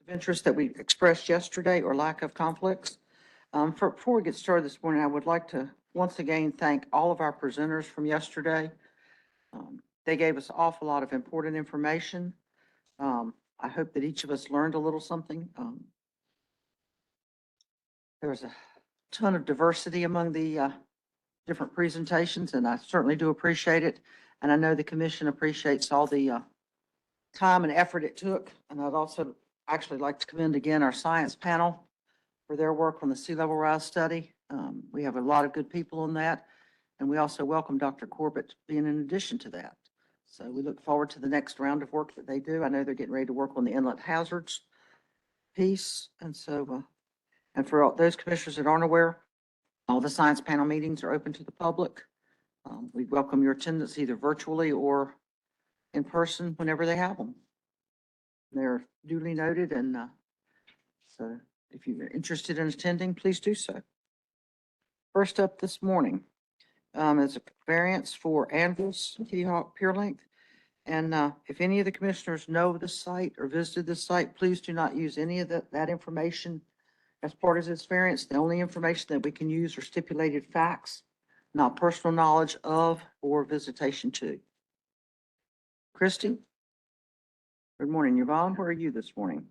of interest that we expressed yesterday or lack of conflicts. Before we get started this morning, I would like to once again thank all of our presenters from yesterday. They gave us an awful lot of important information. I hope that each of us learned a little something. There was a ton of diversity among the different presentations, and I certainly do appreciate it. And I know the commission appreciates all the time and effort it took. And I'd also actually like to commend again our science panel for their work on the sea level rise study. We have a lot of good people on that. And we also welcome Dr. Corbett being in addition to that. So we look forward to the next round of work that they do. I know they're getting ready to work on the inlet hazards piece. And so, and for all those commissioners that aren't aware, all the science panel meetings are open to the public. We welcome your attendance either virtually or in person whenever they have them. They're duly noted, and so if you're interested in attending, please do so. First up this morning is a variance for Andrews Kitty Hawk Pier Length. And if any of the commissioners know the site or visited the site, please do not use any of that information as part of this variance. The only information that we can use are stipulated facts, not personal knowledge of or visitation to. Christy? Good morning, Yvonne. Where are you this morning?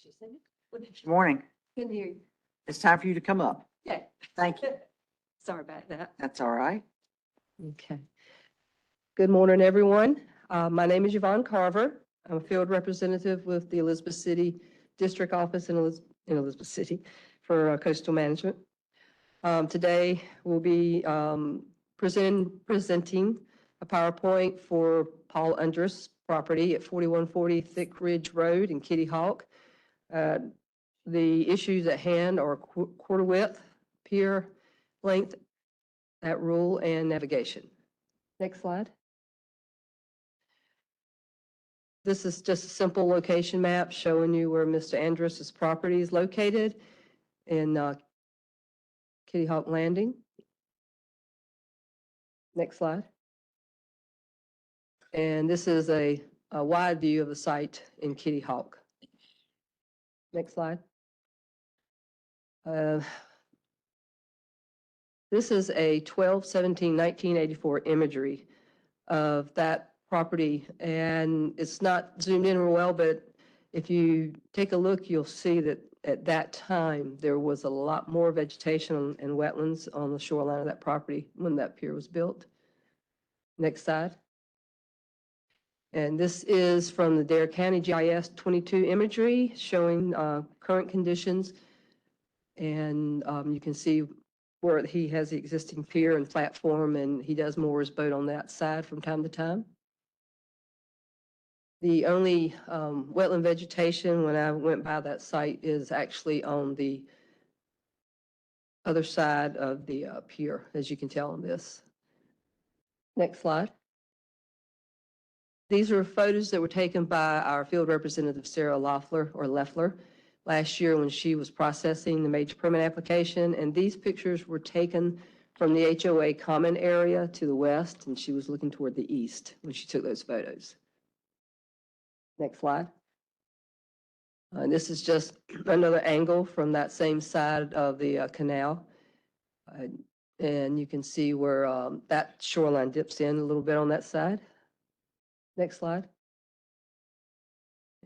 She said it. Good morning. Couldn't hear you. It's time for you to come up. Okay. Thank you. Sorry about that. That's all right. Okay. Good morning, everyone. My name is Yvonne Carver. I'm a field representative with the Elizabeth City District Office in Elizabeth City for coastal management. Today, we'll be presenting a PowerPoint for Paul Undress property at 4140 Thick Ridge Road in Kitty Hawk. The issues at hand are quarter width, pier length, that rule, and navigation. Next slide. This is just a simple location map showing you where Mr. Andrus's property is located in Kitty Hawk Landing. Next slide. And this is a wide view of the site in Kitty Hawk. Next slide. This is a 12/17/1984 imagery of that property, and it's not zoomed in real well, but if you take a look, you'll see that at that time, there was a lot more vegetation and wetlands on the shoreline of that property when that pier was built. Next slide. And this is from the Dare County GIS 22 imagery showing current conditions. And you can see where he has the existing pier and platform, and he does moor his boat on that side from time to time. The only wetland vegetation when I went by that site is actually on the other side of the pier, as you can tell on this. Next slide. These are photos that were taken by our field representative, Sarah Leffler, last year when she was processing the major permit application. And these pictures were taken from the HOA common area to the west, and she was looking toward the east when she took those photos. Next slide. This is just another angle from that same side of the canal. And you can see where that shoreline dips in a little bit on that side. Next slide.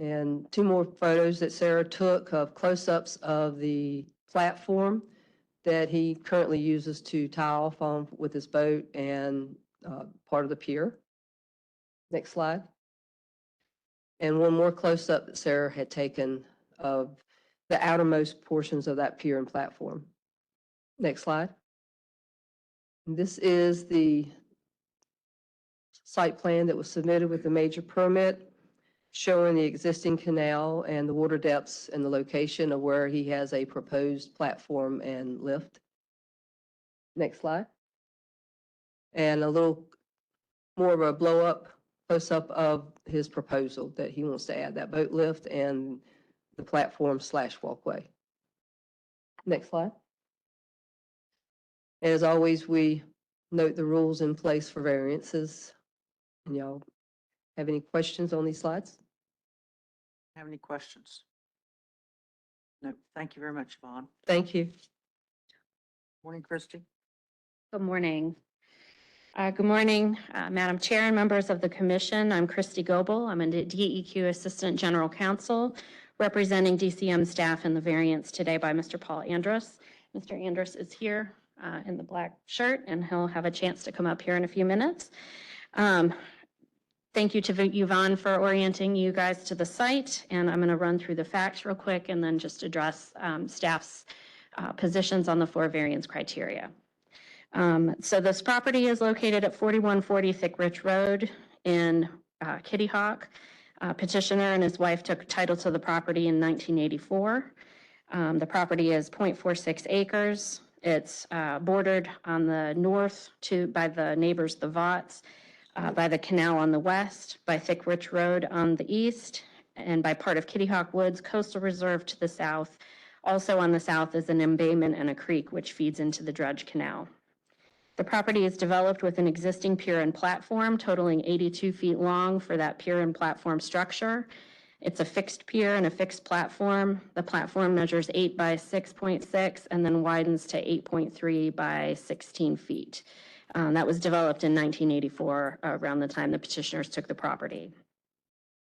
And two more photos that Sarah took of close-ups of the platform that he currently uses to tie off on with his boat and part of the pier. Next slide. And one more close-up that Sarah had taken of the outermost portions of that pier and platform. Next slide. And this is the site plan that was submitted with the major permit, showing the existing canal and the water depths and the location of where he has a proposed platform and lift. Next slide. And a little more of a blow-up close-up of his proposal that he wants to add that boat lift and the platform / walkway. Next slide. As always, we note the rules in place for variances. And y'all have any questions on these slides? Have any questions? No, thank you very much, Yvonne. Thank you. Morning, Christy. Good morning. Good morning, Madam Chair and members of the commission. I'm Christy Goebel. I'm a DEQ Assistant General Counsel representing DCM staff in the variance today by Mr. Paul Andrus. Mr. Andrus is here in the black shirt, and he'll have a chance to come up here in a few minutes. Thank you to Yvonne for orienting you guys to the site, and I'm going to run through the facts real quick and then just address staff's positions on the 4 variance criteria. So this property is located at 4140 Thick Ridge Road in Kitty Hawk. Petitioner and his wife took title to the property in 1984. The property is 0.46 acres. It's bordered on the north by the neighbors, the Vaughts, by the canal on the west, by Thick Ridge Road on the east, and by part of Kitty Hawk Woods Coastal Reserve to the south. Also on the south is an embayment and a creek which feeds into the Drudge Canal. The property is developed with an existing pier and platform totaling 82 feet long for that pier and platform structure. It's a fixed pier and a fixed platform. The platform measures 8 by 6.6 and then widens to 8.3 by 16 feet. That was developed in 1984, around the time the petitioners took the property.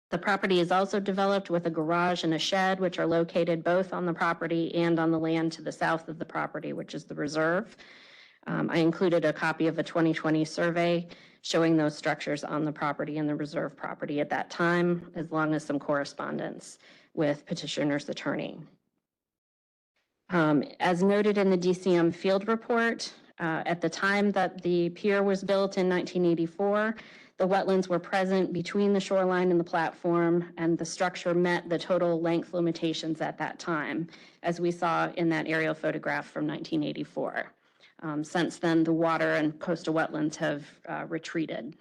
The property is also developed with a garage and a shed, which are located both on the property and on the land to the south of the property, which is the reserve. I included a copy of a 2020 survey showing those structures on the property and the reserve property at that time, as long as some correspondence with petitioner's attorney. As noted in the DCM field report, at the time that the pier was built in 1984, the wetlands were present between the shoreline and the platform, and the structure met the total length limitations at that time, as we saw in that aerial photograph from 1984. Since then, the water and coastal wetlands have retreated.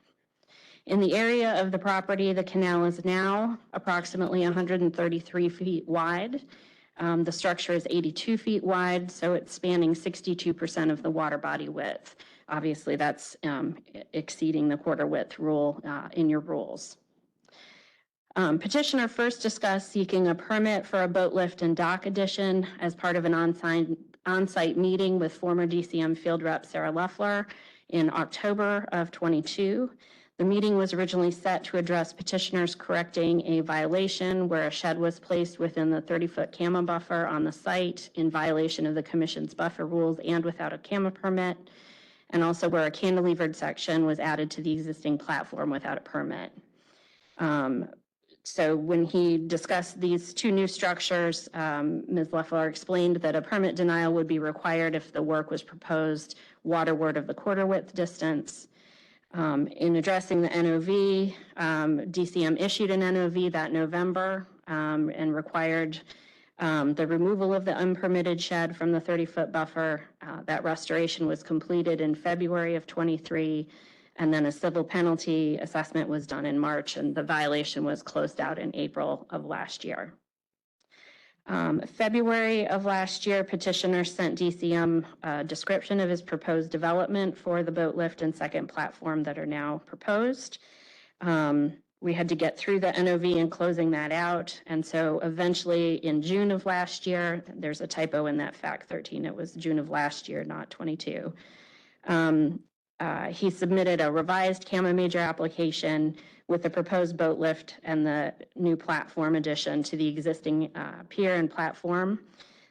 In the area of the property, the canal is now approximately 133 feet wide. The structure is 82 feet wide, so it's spanning 62% of the water body width. Obviously, that's exceeding the quarter width rule in your rules. Petitioner first discussed seeking a permit for a boat lift and dock addition as part of an on-site meeting with former DCM field rep Sarah Loeffler in October of 22. The meeting was originally set to address petitioners correcting a violation where a shed was placed within the 30-foot CAMA buffer on the site in violation of the commission's buffer rules and without a CAMA permit, and also where a cantilevered section was added to the existing platform without a permit. So when he discussed these 2 new structures, Ms. Loeffler explained that a permit denial would be required if the work was proposed waterward of the quarter width distance. In addressing the NOV, DCM issued an NOV that November and required the removal of the unpermitted shed from the 30-foot buffer. That restoration was completed in February of 23, and then a civil penalty assessment was done in March, and the violation was closed out in April of last year. February of last year, petitioner sent DCM a description of his proposed development for the boat lift and second platform that are now proposed. We had to get through the NOV and closing that out. And so eventually in June of last year, there's a typo in that fact 13, it was June of last year, not 22. He submitted a revised CAMA major application with the proposed boat lift and the new platform addition to the existing pier and platform.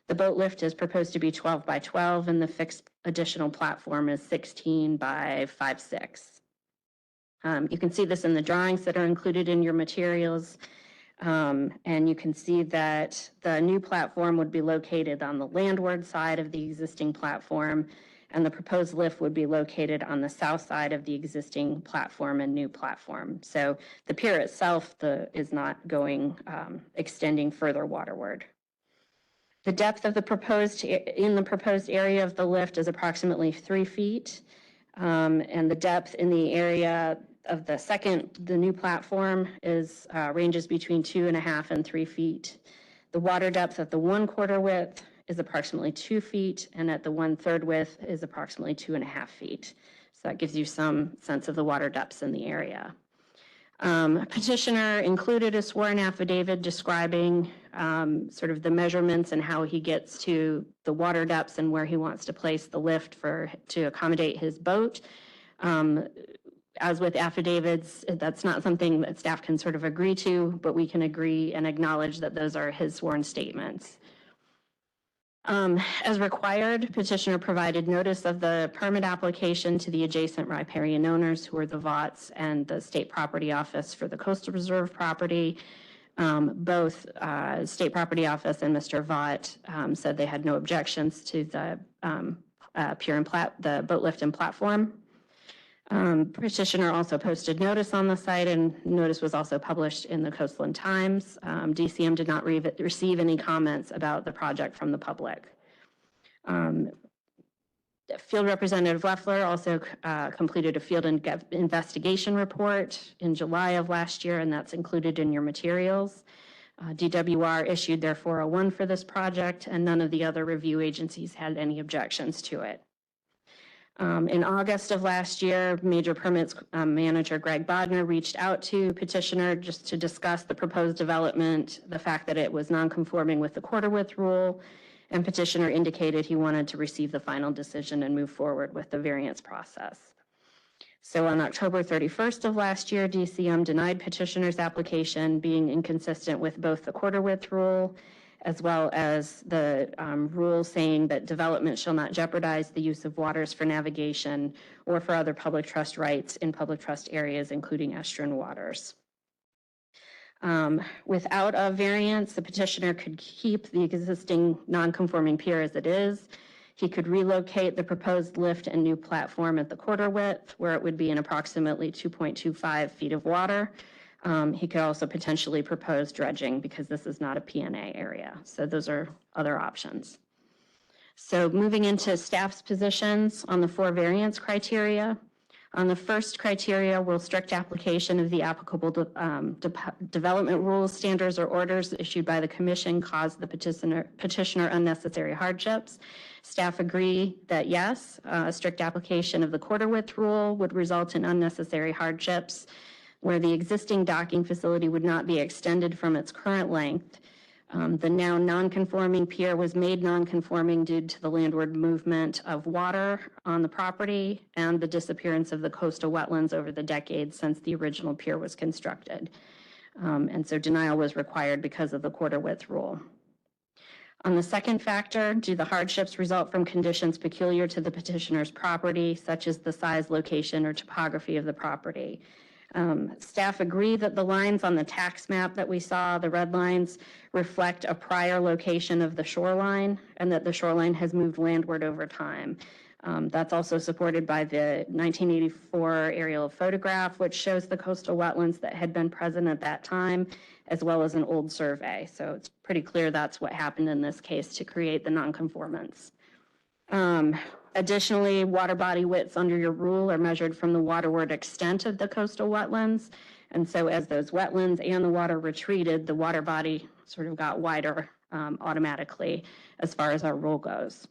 The boat lift is proposed to be 12 by 12 and the fixed additional platform is 16 by 5.6. You can see this in the drawings that are included in your materials. And you can see that the new platform would be located on the landward side of the existing platform, and the proposed lift would be located on the south side of the existing platform and new platform. So the pier itself is not going, extending further waterward. The depth of the proposed area of the lift is approximately 3 feet. And the depth in the area of the new platform ranges between 2.5 and 3 feet. The water depth at the 1/4 width is approximately 2 feet, and at the 1/3 width is approximately 2.5 feet. So that gives you some sense of the water depths in the area. Petitioner included a sworn affidavit describing sort of the measurements and how he gets to the water depths and where he wants to place the lift to accommodate his boat. As with affidavits, that's not something that staff can sort of agree to, but we can agree and acknowledge that those are his sworn statements. As required, petitioner provided notice of the permit application to the adjacent riparian owners, who are the Vaughts and the State Property Office for the Coastal Reserve property. Both State Property Office and Mr. Vaught said they had no objections to the pier and the boat lift and platform. Petitioner also posted notice on the site, and notice was also published in the Coastland Times. DCM did not receive any comments about the project from the public. Field Representative Leffler also completed a field investigation report in July of last year, and that's included in your materials. DWR issued their 401 for this project, and none of the other review agencies had any objections to it. In August of last year, Major Permits Manager Greg Bodner reached out to petitioner just to discuss the proposed development, the fact that it was non-conforming with the quarter width rule, and petitioner indicated he wanted to receive the final decision and move forward with the variance process. So on October 31st of last year, DCM denied petitioner's application, being inconsistent with both the quarter width rule as well as the rule saying that development shall not jeopardize the use of waters for navigation or for other public trust rights in public trust areas, including estuarine waters. Without a variance, the petitioner could keep the existing non-conforming pier as it is. He could relocate the proposed lift and new platform at the quarter width, where it would be in approximately 2.25 feet of water. He could also potentially propose dredging, because this is not a P&A area. So those are other options. So moving into staff's positions on the 4 variance criteria. On the first criteria, will strict application of the applicable development rules, standards, or orders issued by the commission cause the petitioner unnecessary hardships? Staff agree that yes, a strict application of the quarter width rule would result in unnecessary hardships, where the existing docking facility would not be extended from its current length. The now non-conforming pier was made non-conforming due to the landward movement of water on the property and the disappearance of the coastal wetlands over the decades since the original pier was constructed. And so denial was required because of the quarter width rule. On the second factor, do the hardships result from conditions peculiar to the petitioner's property, such as the size, location, or topography of the property? Staff agree that the lines on the tax map that we saw, the red lines, reflect a prior location of the shoreline, and that the shoreline has moved landward over time. That's also supported by the 1984 aerial photograph, which shows the coastal wetlands that had been present at that time, as well as an old survey. So it's pretty clear that's what happened in this case to create the nonconformance. Additionally, water body widths under your rule are measured from the waterward extent of the coastal wetlands. And so as those wetlands and the water retreated, the water body sort of got wider automatically as far as our rule goes.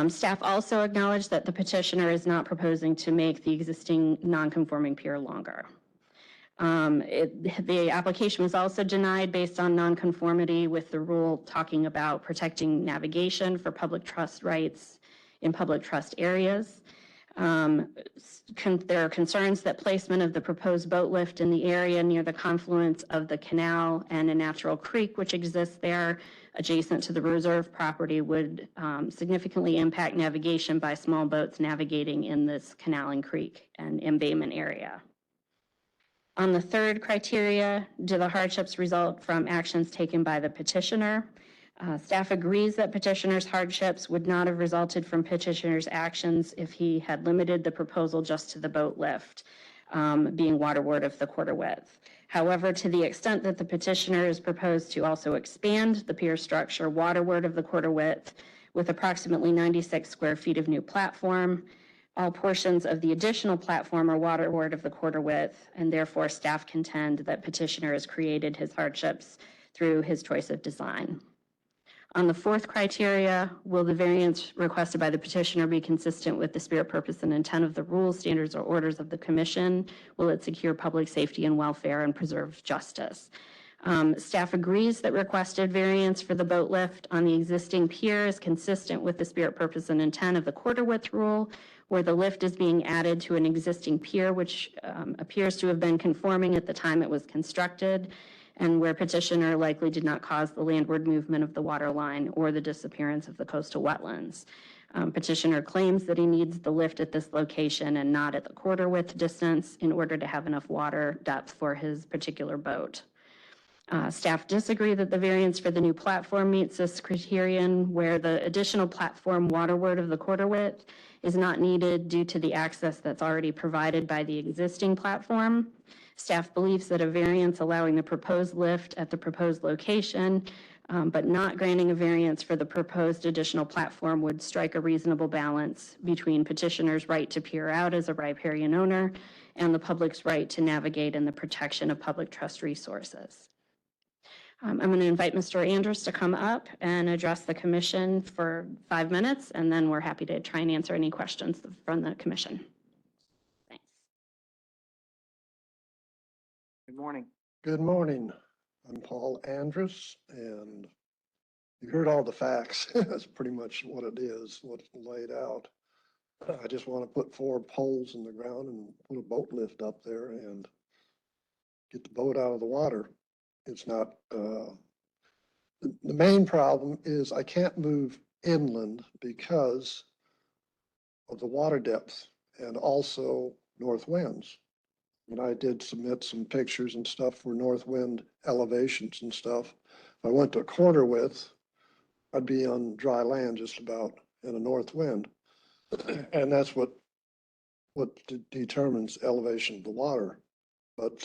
Staff also acknowledged that the petitioner is not proposing to make the existing non-conforming pier longer. The application was also denied based on nonconformity with the rule talking about protecting navigation for public trust rights in public trust areas. There are concerns that placement of the proposed boat lift in the area near the confluence of the canal and a natural creek which exists there adjacent to the reserve property would significantly impact navigation by small boats navigating in this canal and creek and embayment area. On the third criteria, do the hardships result from actions taken by the petitioner? Staff agrees that petitioner's hardships would not have resulted from petitioner's actions if he had limited the proposal just to the boat lift, being waterward of the quarter width. However, to the extent that the petitioner is proposed to also expand the pier structure waterward of the quarter width with approximately 96 square feet of new platform, all portions of the additional platform are waterward of the quarter width, and therefore staff contend that petitioner has created his hardships through his choice of design. On the fourth criteria, will the variance requested by the petitioner be consistent with the spirit, purpose, and intent of the rules, standards, or orders of the commission? Will it secure public safety and welfare and preserve justice? Staff agrees that requested variance for the boat lift on the existing pier is consistent with the spirit, purpose, and intent of the quarter width rule, where the lift is being added to an existing pier, which appears to have been conforming at the time it was constructed, and where petitioner likely did not cause the landward movement of the water line or the disappearance of the coastal wetlands. Petitioner claims that he needs the lift at this location and not at the quarter width distance in order to have enough water depth for his particular boat. Staff disagree that the variance for the new platform meets this criterion, where the additional platform waterward of the quarter width is not needed due to the access that's already provided by the existing platform. Staff believes that a variance allowing the proposed lift at the proposed location, but not granting a variance for the proposed additional platform would strike a reasonable balance between petitioner's right to peer out as a riparian owner and the public's right to navigate in the protection of public trust resources. I'm going to invite Mr. Andrus to come up and address the commission for 5 minutes, and then we're happy to try and answer any questions from the commission. Thanks. Good morning. Good morning. I'm Paul Andrus, and you heard all the facts. That's pretty much what it is, what's laid out. I just want to put 4 poles in the ground and put a boat lift up there and get the boat out of the water. It's not, the main problem is I can't move inland because of the water depth and also north winds. And I did submit some pictures and stuff for north wind elevations and stuff. If I went to a quarter width, I'd be on dry land just about in a north wind. And that's what determines elevation of the water. But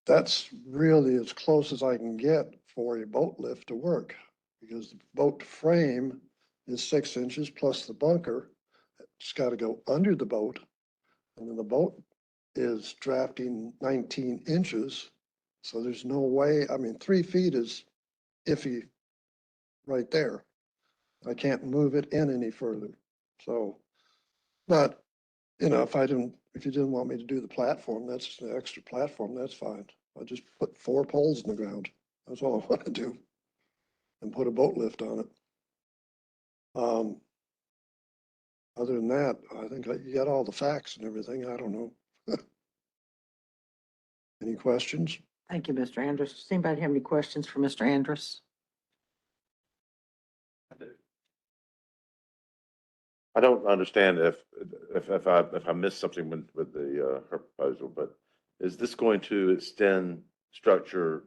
that's really as close as I can get for a boat lift to work, because the boat frame is 6 inches plus the bunker. It's got to go under the boat. And then the boat is drafting 19 inches. So there's no way, I mean, 3 feet is iffy right there. I can't move it in any further. So, but, you know, if you didn't want me to do the platform, that's the extra platform, that's fine. I'll just put 4 poles in the ground. That's all I want to do. And put a boat lift on it. Other than that, I think you got all the facts and everything. I don't know. Any questions? Thank you, Mr. Andrus. Does anybody have any questions for Mr. Andrus? I don't understand if I missed something with the her proposal, but is this going to extend structure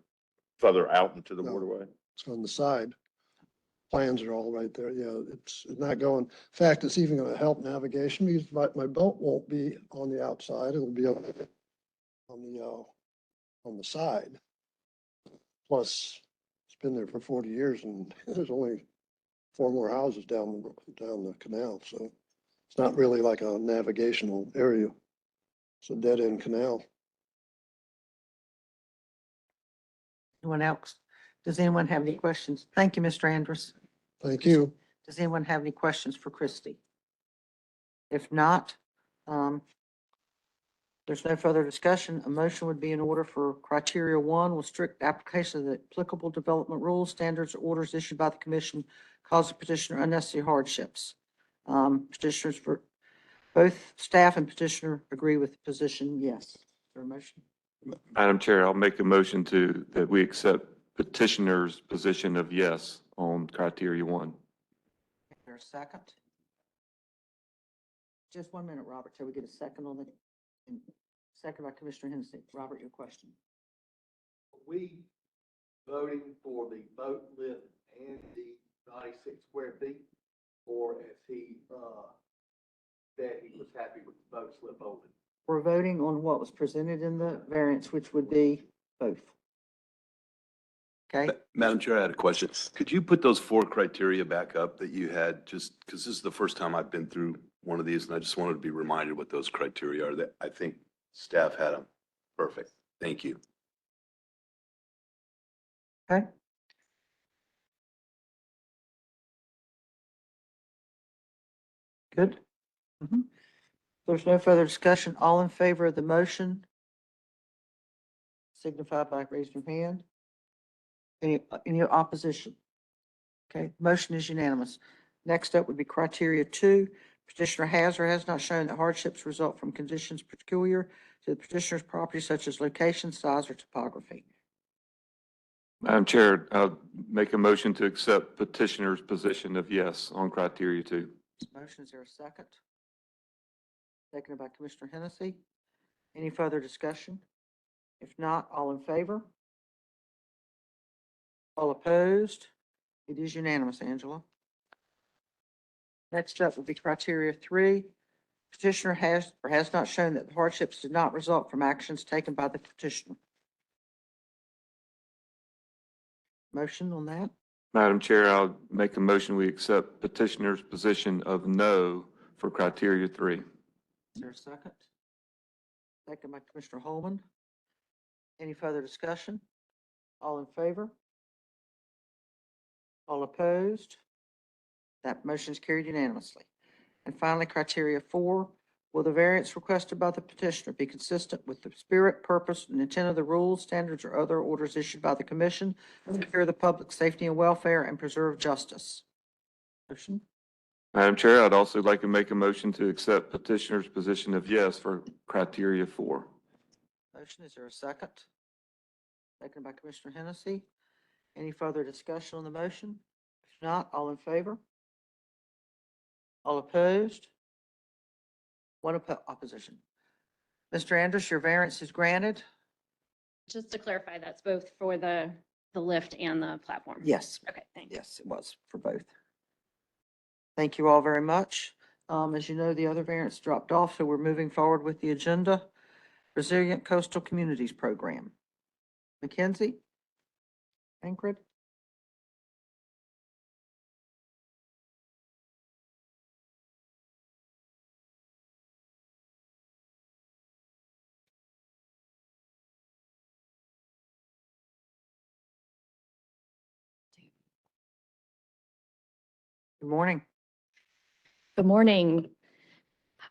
further out into the No. waterway? It's on the side. Plans are all right there. Yeah, it's not going. In fact, it's even going to help navigation because my boat won't be on the outside. It'll be on the side. Plus, it's been there for 40 years and there's only 4 more houses down the canal. So it's not really like a navigational area. It's a dead end canal. Anyone else? Does anyone have any questions? Thank you, Mr. Andrus. Thank you. Does anyone have any questions for Christie? If not, there's no further discussion. A motion would be in order for criteria 1 with strict application of the applicable development rules, standards, or orders issued by the commission cause the petitioner unnecessary hardships. Petitioners for both staff and petitioner agree with the position. Yes. Is there a motion? Madam Chair, I'll make a motion that we accept petitioner's position of yes on criteria 1. Is there a second? Just 1 minute, Robert, till we get a second on the, second by Commissioner Hennessy. Robert, your question. We voting for the boat lift and the 96 square feet, or if he, that he was happy with the boat slip open? We're voting on what was presented in the variance, which would be both. Okay, Madam Chair, I had a question. Could you put those 4 criteria back up that you had, just because this is the first time I've been through one of these, and I just wanted to be reminded what those criteria are. That I think staff had them. Perfect. Thank you. okay. Good. Mhm. There's no further discussion. All in favor of the motion signify by raising your hand. Any opposition? Okay, motion is unanimous. Next up would be criteria 2. Petitioner has or has not shown that hardships result from conditions peculiar to the petitioner's property such as location, size, or topography. Madam Chair, I'll make a motion to accept petitioner's position of yes on criteria 2. Motion, is there a second? Seconded by Commissioner Hennessy. Any further discussion? If not, all in favor? All opposed? It is unanimous, Angela. Next up will be criteria 3. Petitioner has or has not shown that the hardships did not result from actions taken by the petitioner. Motion on that? Madam Chair, I'll make a motion, we accept petitioner's position of no for criteria 3. Is there a second? Second by Commissioner Holman. Any further discussion? All in favor? All opposed? That motion is carried unanimously. And finally, criteria 4, will the variance requested by the petitioner be consistent with the spirit, purpose, and intent of the rules, standards, or other orders issued by the commission to secure the public safety and welfare and preserve justice? Motion? Madam Chair, I'd also like to make a motion to accept petitioner's position of yes for criteria 4. Motion, is there a second? Second by Commissioner Hennessy. Any further discussion on the motion? If not, all in favor? All opposed? One opposition. Mr. Andrus, your variance is granted? Just to clarify, that's both for the lift and the platform? Yes, Okay, thanks. yes, it was for both. Thank you all very much. As you know, the other variance dropped off, so we're moving forward with the agenda. Resilient Coastal Communities Program. Mackenzie? Ingrid? Good morning. Good morning.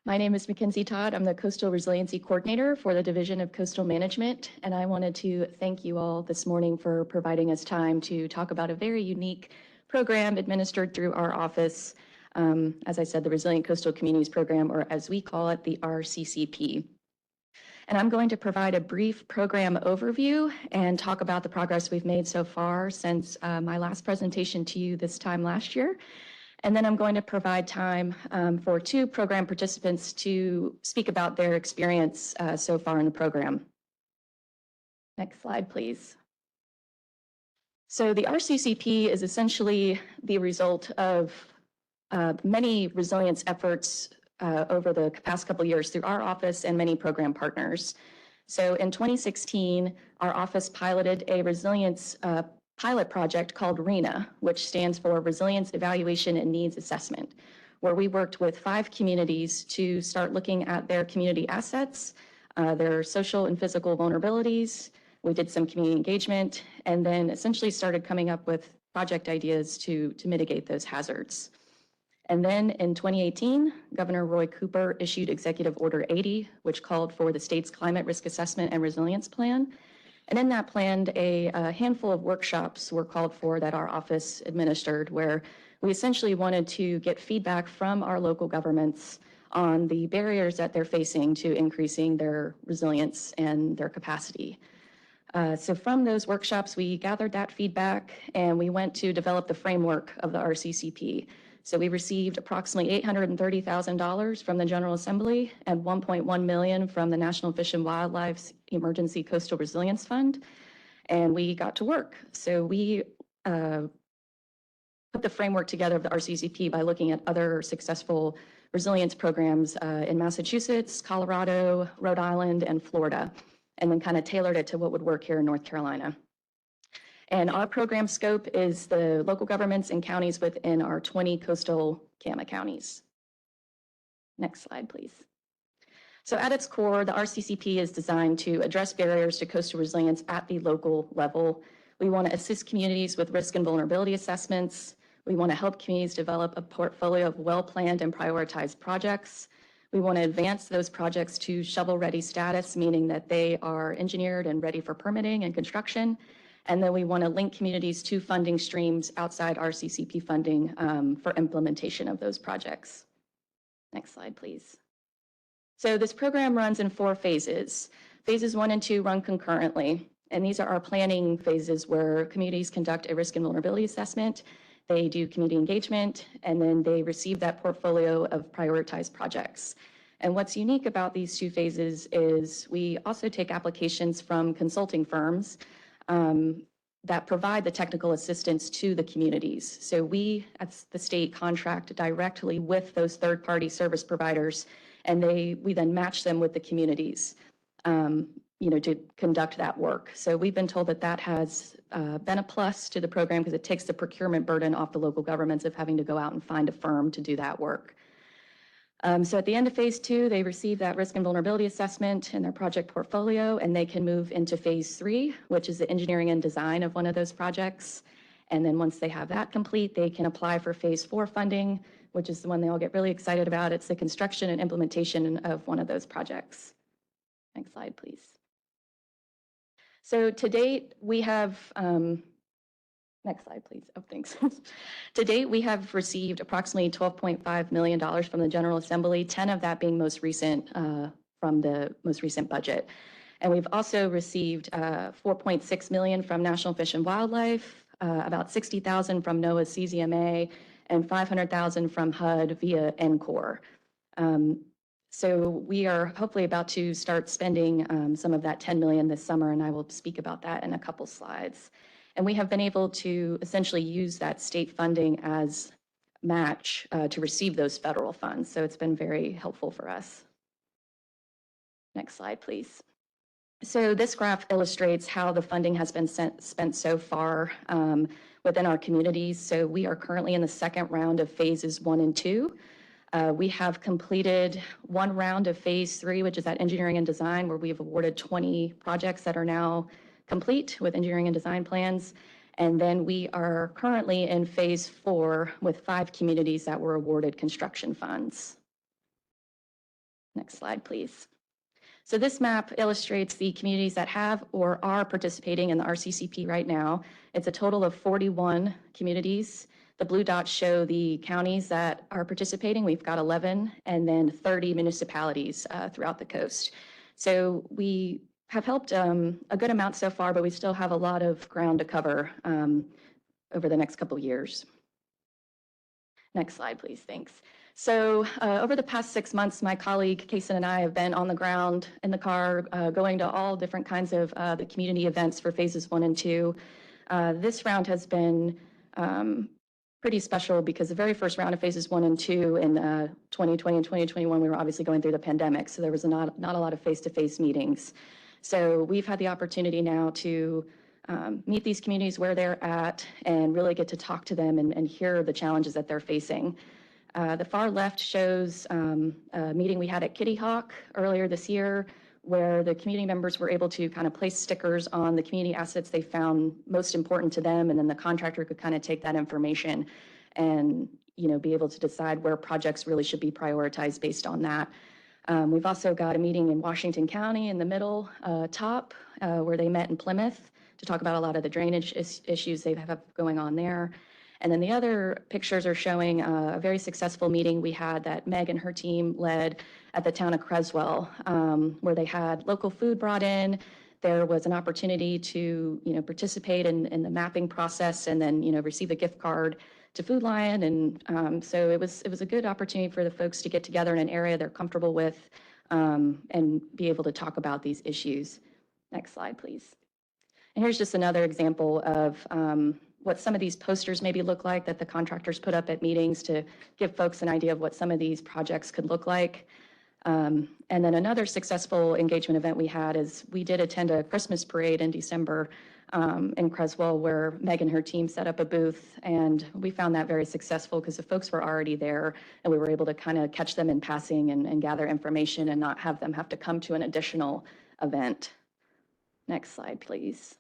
My name is Mackenzie Todd. I'm the Coastal Resiliency Coordinator for the Division of Coastal Management, and I wanted to thank you all this morning for providing us time to talk about a very unique program administered through our office. As I said, the Resilient Coastal Communities Program, or as we call it, the RCCP. And I'm going to provide a brief program overview and talk about the progress we've made so far since my last presentation to you this time last year. And then I'm going to provide time for 2 program participants to speak about their experience so far in the program. Next slide, please. So the RCCP is essentially the result of many resilience efforts over the past couple of years through our office and many program partners. So in 2016, our office piloted a resilience pilot project called RENA, which stands for Resilience Evaluation and Needs Assessment, where we worked with 5 communities to start looking at their community assets, their social and physical vulnerabilities. We did some community engagement, and then essentially started coming up with project ideas to mitigate those hazards. And then in 2018, Governor Roy Cooper issued Executive Order 80, which called for the state's climate risk assessment and resilience plan. And in that plan, a handful of workshops were called for that our office administered, where we essentially wanted to get feedback from our local governments on the barriers that they're facing to increasing their resilience and their capacity. So from those workshops, we gathered that feedback and we went to develop the framework of the RCCP. So we received approximately $830,000 from the General Assembly and $1.1 million from the National Fish and Wildlife's Emergency Coastal Resilience Fund. And we got to work. So we put the framework together of the RCCP by looking at other successful resilience programs in Massachusetts, Colorado, Rhode Island, and Florida, and then kind of tailored it to what would work here in North Carolina. And our program scope is the local governments and counties within our 20 coastal CAMA counties. Next slide, please. So at its core, the RCCP is designed to address barriers to coastal resilience at the local level. We want to assist communities with risk and vulnerability assessments. We want to help communities develop a portfolio of well-planned and prioritized projects. We want to advance those projects to shovel-ready status, meaning that they are engineered and ready for permitting and construction. And then we want to link communities to funding streams outside RCCP funding for implementation of those projects. Next slide, please. So this program runs in 4 phases. Phases 1 and 2 run concurrently, and these are our planning phases where communities conduct a risk and vulnerability assessment, they do community engagement, and then they receive that portfolio of prioritized projects. And what's unique about these 2 phases is we also take applications from consulting firms that provide the technical assistance to the communities. So we, as the state, contract directly with those third-party service providers, and we then match them with the communities, to conduct that work. So we've been told that that has been a plus to the program because it takes the procurement burden off the local governments of having to go out and find a firm to do that work. So at the end of phase 2, they receive that risk and vulnerability assessment in their project portfolio, and they can move into phase 3, which is the engineering and design of one of those projects. And then once they have that complete, they can apply for phase 4 funding, which is the one they all get really excited about. It's the construction and implementation of one of those projects. Next slide, please. So to date, we have, next slide, please. Oh, thanks. To date, we have received approximately $12.5 million from the General Assembly, 10 of that being most recent from the most recent budget. And we've also received $4.6 million from National Fish and Wildlife, about $60,000 from NOAA CZMA, and $500,000 from HUD via NCORE. So we are hopefully about to start spending some of that $10 million this summer, and I will speak about that in a couple slides. And we have been able to essentially use that state funding as match to receive those federal funds. So it's been very helpful for us. Next slide, please. So this graph illustrates how the funding has been spent so far within our communities. So we are currently in the second round of phases 1 and 2. We have completed one round of phase 3, which is that engineering and design, where we've awarded 20 projects that are now complete with engineering and design plans. And then we are currently in phase 4 with 5 communities that were awarded construction funds. Next slide, please. So this map illustrates the communities that have or are participating in the RCCP right now. It's a total of 41 communities. The blue dots show the counties that are participating. We've got 11 and then 30 municipalities throughout the coast. So we have helped a good amount so far, but we still have a lot of ground to cover over the next couple years. Next slide, please. Thanks. So over the past 6 months, my colleague Kason and I have been on the ground in the car, going to all different kinds of the community events for phases 1 and 2. This round has been pretty special because the very first round of phases 1 and 2 in 2020 and 2021, we were obviously going through the pandemic, so there was not a lot of face-to-face meetings. So we've had the opportunity now to meet these communities where they're at and really get to talk to them and hear the challenges that they're facing. The far left shows a meeting we had at Kitty Hawk earlier this year, where the community members were able to kind of place stickers on the community assets they found most important to them, and then the contractor could kind of take that information and be able to decide where projects really should be prioritized based on that. We've also got a meeting in Washington County in the middle top, where they met in Plymouth to talk about a lot of the drainage issues they have going on there. And then the other pictures are showing a very successful meeting we had that Meg and her team led at the town of Creswell, where they had local food brought in. There was an opportunity to, participate in the mapping process and then, receive a gift card to Food Lion. And so it was a good opportunity for the folks to get together in an area they're comfortable with and be able to talk about these issues. Next slide, please. And here's just another example of what some of these posters maybe look like that the contractors put up at meetings to give folks an idea of what some of these projects could look like. And then another successful engagement event we had is we did attend a Christmas parade in December in Creswell, where Meg and her team set up a booth, and we found that very successful because the folks were already there and we were able to kind of catch them in passing and gather information and not have them have to come to an additional event. Next slide, please.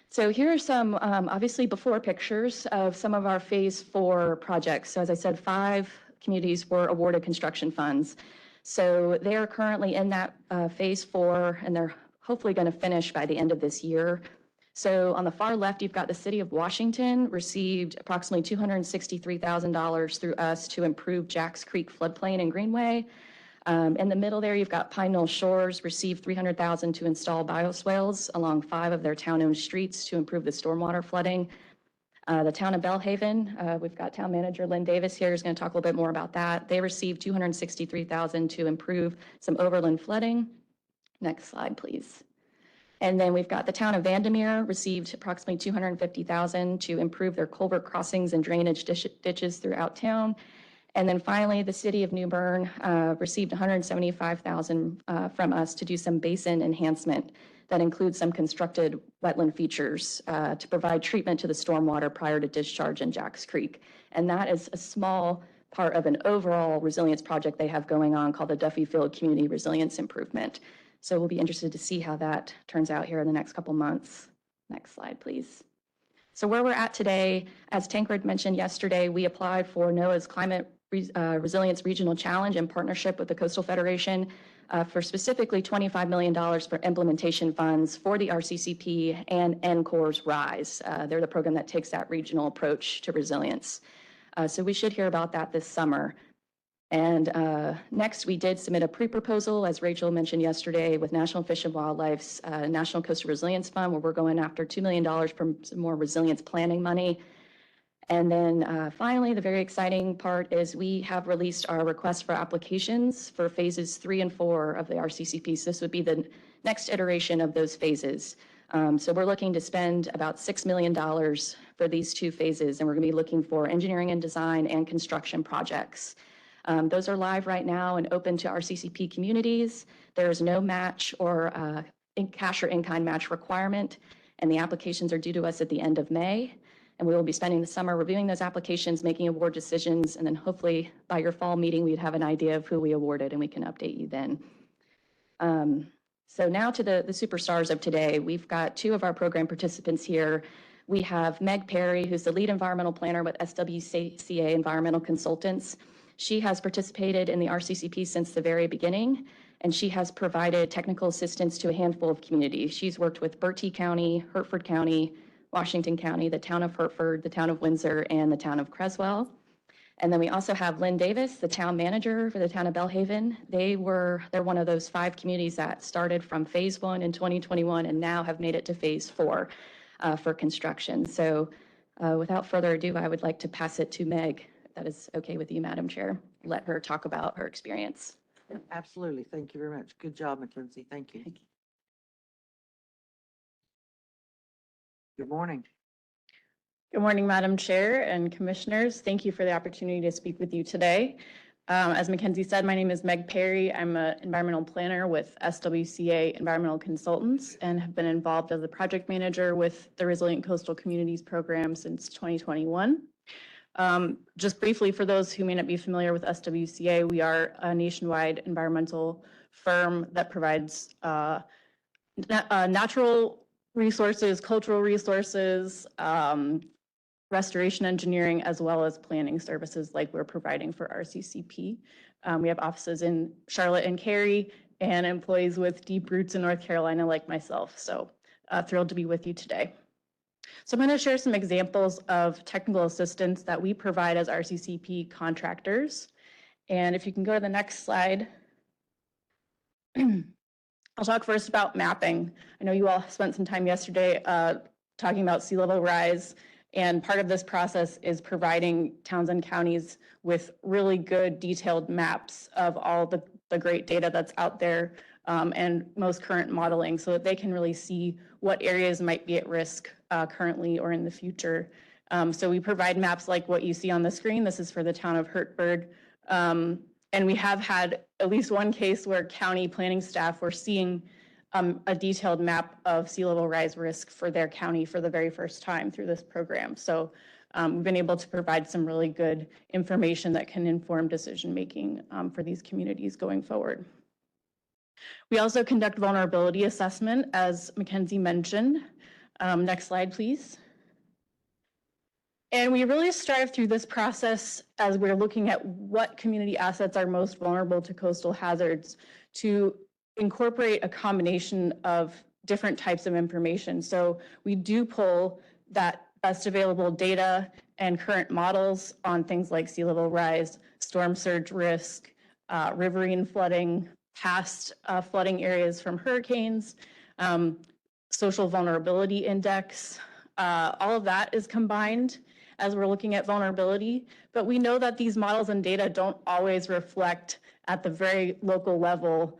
So here are some, obviously before pictures of some of our Phase 4 projects. So as I said, 5 communities were awarded construction funds. So they are currently in that Phase 4, and they're hopefully going to finish by the end of this year. So on the far left, you've got the City of Washington received approximately $263,000 through us to improve Jacks Creek floodplain and greenway. In the middle there, you've got Pine Knoll Shores received $300,000 to install bioswales along 5 of their town-owned streets to improve the stormwater flooding. The town of Bellhaven, we've got town manager Lynn Davis here, is going to talk a little bit more about that. They received $263,000 to improve some overland flooding. Next slide, please. And then we've got the town of Vandermeer received approximately $250,000 to improve their culvert crossings and drainage ditches throughout town. And then finally, the city of New Bern received $175,000 from us to do some basin enhancement that includes some constructed wetland features to provide treatment to the stormwater prior to discharge in Jacks Creek. And that is a small part of an overall resilience project they have going on called the Duffy Field Community Resilience Improvement. So we'll be interested to see how that turns out here in the next couple months. Next slide, please. So where we're at today, as Tancred mentioned yesterday, we applied for NOAA's Climate Resilience Regional Challenge in partnership with the Coastal Federation for specifically $25 million for implementation funds for the RCCP and NCOR's RISE. They're the program that takes that regional approach to resilience. So we should hear about that this summer. And next, we did submit a pre-proposal, as Rachel mentioned yesterday, with National Fish and Wildlife's National Coastal Resilience Fund, where we're going after $2 million for some more resilience planning money. And then finally, the very exciting part is we have released our request for applications for phases 3 and 4 of the RCCP. So this would be the next iteration of those phases. So we're looking to spend about $6 million for these 2 phases, and we're going to be looking for engineering and design and construction projects. Those are live right now and open to RCCP communities. There is no match or cash or in-kind match requirement, and the applications are due to us at the end of May. And we will be spending the summer reviewing those applications, making award decisions, and then hopefully by your fall meeting, we'd have an idea of who we awarded, and we can update you then. So now to the superstars of today. We've got 2 of our program participants here. We have Meg Perry, who's the lead environmental planner with SWCA Environmental Consultants. She has participated in the RCCP since the very beginning, and she has provided technical assistance to a handful of communities. She's worked with Bertie County, Hertford County, Washington County, the town of Hertford, the town of Windsor, and the town of Creswell. And then we also have Lynn Davis, the town manager for the town of Bellhaven. They're one of those 5 communities that started from phase 1 in 2021 and now have made it to phase 4 for construction. So without further ado, I would like to pass it to Meg, if that is okay with you, Madam Chair. Let her talk about her experience. Absolutely. Thank you very much. Good job, Mackenzie. Thank you. Good morning. Good morning, Madam Chair and Commissioners. Thank you for the opportunity to speak with you today. As Mackenzie said, my name is Meg Perry. I'm an environmental planner with SWCA Environmental Consultants and have been involved as a project manager with the Resilient Coastal Communities program since 2021. Just briefly, for those who may not be familiar with SWCA, we are a nationwide environmental firm that provides natural resources, cultural resources, restoration engineering, as well as planning services like we're providing for RCCP. We have offices in Charlotte and Cary and employees with deep roots in North Carolina like myself. So thrilled to be with you today. So I'm going to share some examples of technical assistance that we provide as RCCP contractors. And if you can go to the next slide. I'll talk first about mapping. I know you all spent some time yesterday talking about sea level rise, and part of this process is providing towns and counties with really good detailed maps of all the great data that's out there and most current modeling so that they can really see what areas might be at risk currently or in the future. So we provide maps like what you see on the screen. This is for the town of Hertford. And we have had at least one case where county planning staff were seeing a detailed map of sea level rise risk for their county for the very first time through this program. So we've been able to provide some really good information that can inform decision-making for these communities going forward. We also conduct vulnerability assessment, as Mackenzie mentioned. Next slide, please. And we really strive through this process as we're looking at what community assets are most vulnerable to coastal hazards to incorporate a combination of different types of information. So we do pull that best available data and current models on things like sea level rise, storm surge risk, riverine flooding, past flooding areas from hurricanes, social vulnerability index. All of that is combined as we're looking at vulnerability, but we know that these models and data don't always reflect at the very local level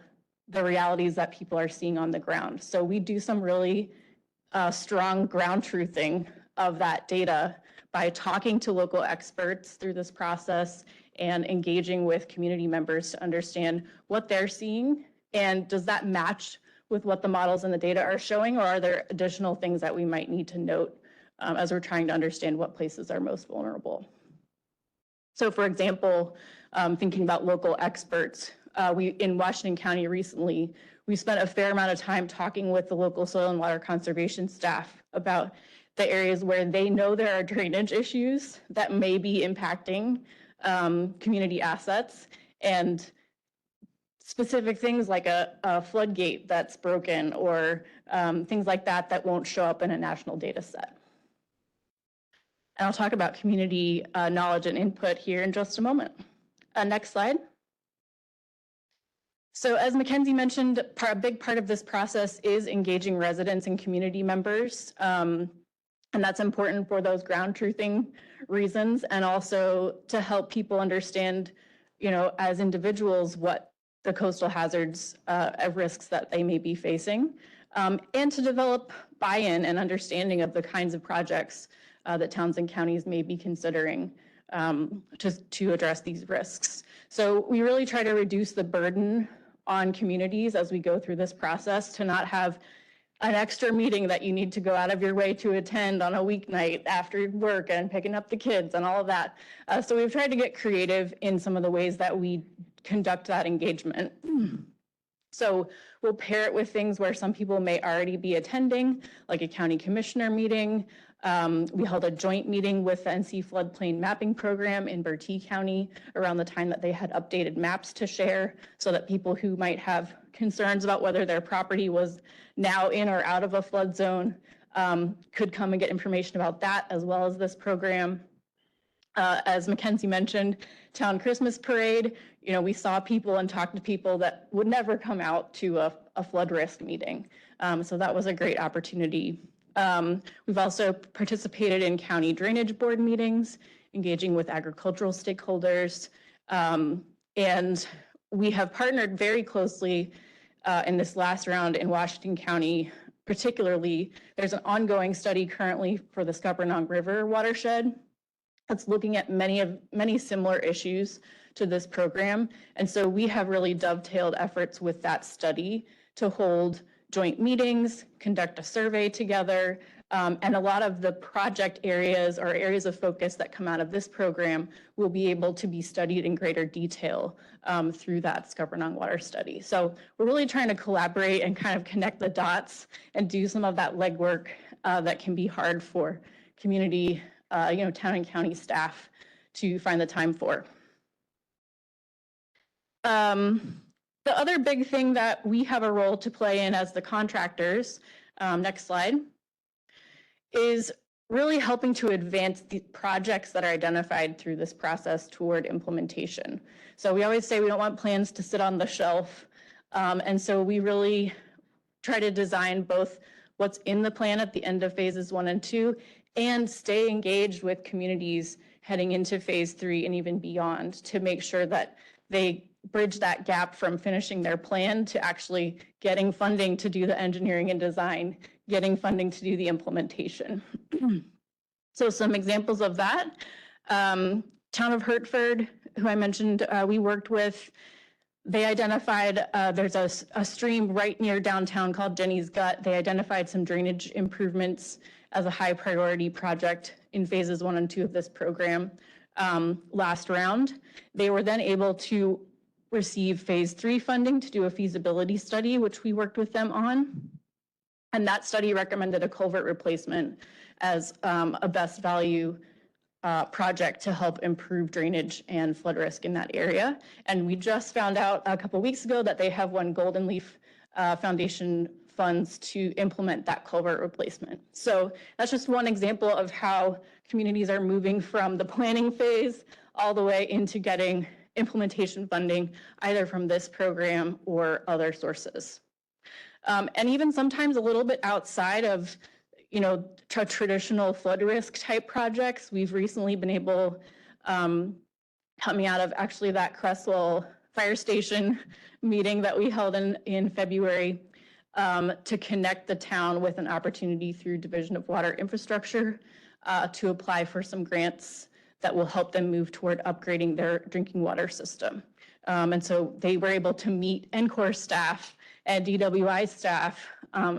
the realities that people are seeing on the ground. So we do some really strong ground truthing of that data by talking to local experts through this process and engaging with community members to understand what they're seeing, and does that match with what the models and the data are showing, or are there additional things that we might need to note as we're trying to understand what places are most vulnerable. So for example, thinking about local experts, in Washington County recently, we spent a fair amount of time talking with the local soil and water conservation staff about the areas where they know there are drainage issues that may be impacting community assets, and specific things like a floodgate that's broken, or things like that that won't show up in a national data set. And I'll talk about community knowledge and input here in just a moment. Next slide. So as Mackenzie mentioned, a big part of this process is engaging residents and community members. And that's important for those ground truthing reasons, and also to help people understand, as individuals, what the coastal hazards risks that they may be facing, and to develop buy-in and understanding of the kinds of projects that towns and counties may be considering to address these risks. So we really try to reduce the burden on communities as we go through this process, to not have an extra meeting that you need to go out of your way to attend on a weeknight after work and picking up the kids and all of that. So we've tried to get creative in some of the ways that we conduct that engagement. So we'll pair it with things where some people may already be attending, like a county commissioner meeting. We held a joint meeting with the NC Floodplain Mapping Program in Bertie County around the time that they had updated maps to share, so that people who might have concerns about whether their property was now in or out of a flood zone could come and get information about that, as well as this program. As Mackenzie mentioned, Town Christmas Parade, we saw people and talked to people that would never come out to a flood risk meeting. So that was a great opportunity. We've also participated in county drainage board meetings, engaging with agricultural stakeholders, and we have partnered very closely in this last round in Washington County. Particularly, there's an ongoing study currently for the Scuppernong River watershed that's looking at many similar issues to this program. And so we have really dovetailed efforts with that study to hold joint meetings, conduct a survey together, and a lot of the project areas or areas of focus that come out of this program will be able to be studied in greater detail through that Scuppernong water study. So we're really trying to collaborate and kind of connect the dots and do some of that legwork that can be hard for community, town and county staff to find the time for. The other big thing that we have a role to play in as the contractors, next slide, is really helping to advance the projects that are identified through this process toward implementation. So we always say we don't want plans to sit on the shelf. And so we really try to design both what's in the plan at the end of phases 1 and 2, and stay engaged with communities heading into phase 3 and even beyond, to make sure that they bridge that gap from finishing their plan to actually getting funding to do the engineering and design, getting funding to do the implementation. So some examples of that, Town of Hertford, who I mentioned we worked with, they identified there's a stream right near downtown called Jenny's Gut. They identified some drainage improvements as a high priority project in phases 1 and 2 of this program last round. They were then able to receive phase 3 funding to do a feasibility study, which we worked with them on. And that study recommended a culvert replacement as a best value project to help improve drainage and flood risk in that area. And we just found out a couple weeks ago that they have won Golden Leaf Foundation funds to implement that culvert replacement. So that's just one example of how communities are moving from the planning phase all the way into getting implementation funding, either from this program or other sources. And even sometimes a little bit outside of, you know, traditional flood risk type projects. We've recently been able, coming out of actually that Cresswell Fire Station meeting that we held in February, to connect the town with an opportunity through Division of Water Infrastructure to apply for some grants that will help them move toward upgrading their drinking water system. And so they were able to meet NCORE staff and DWI staff,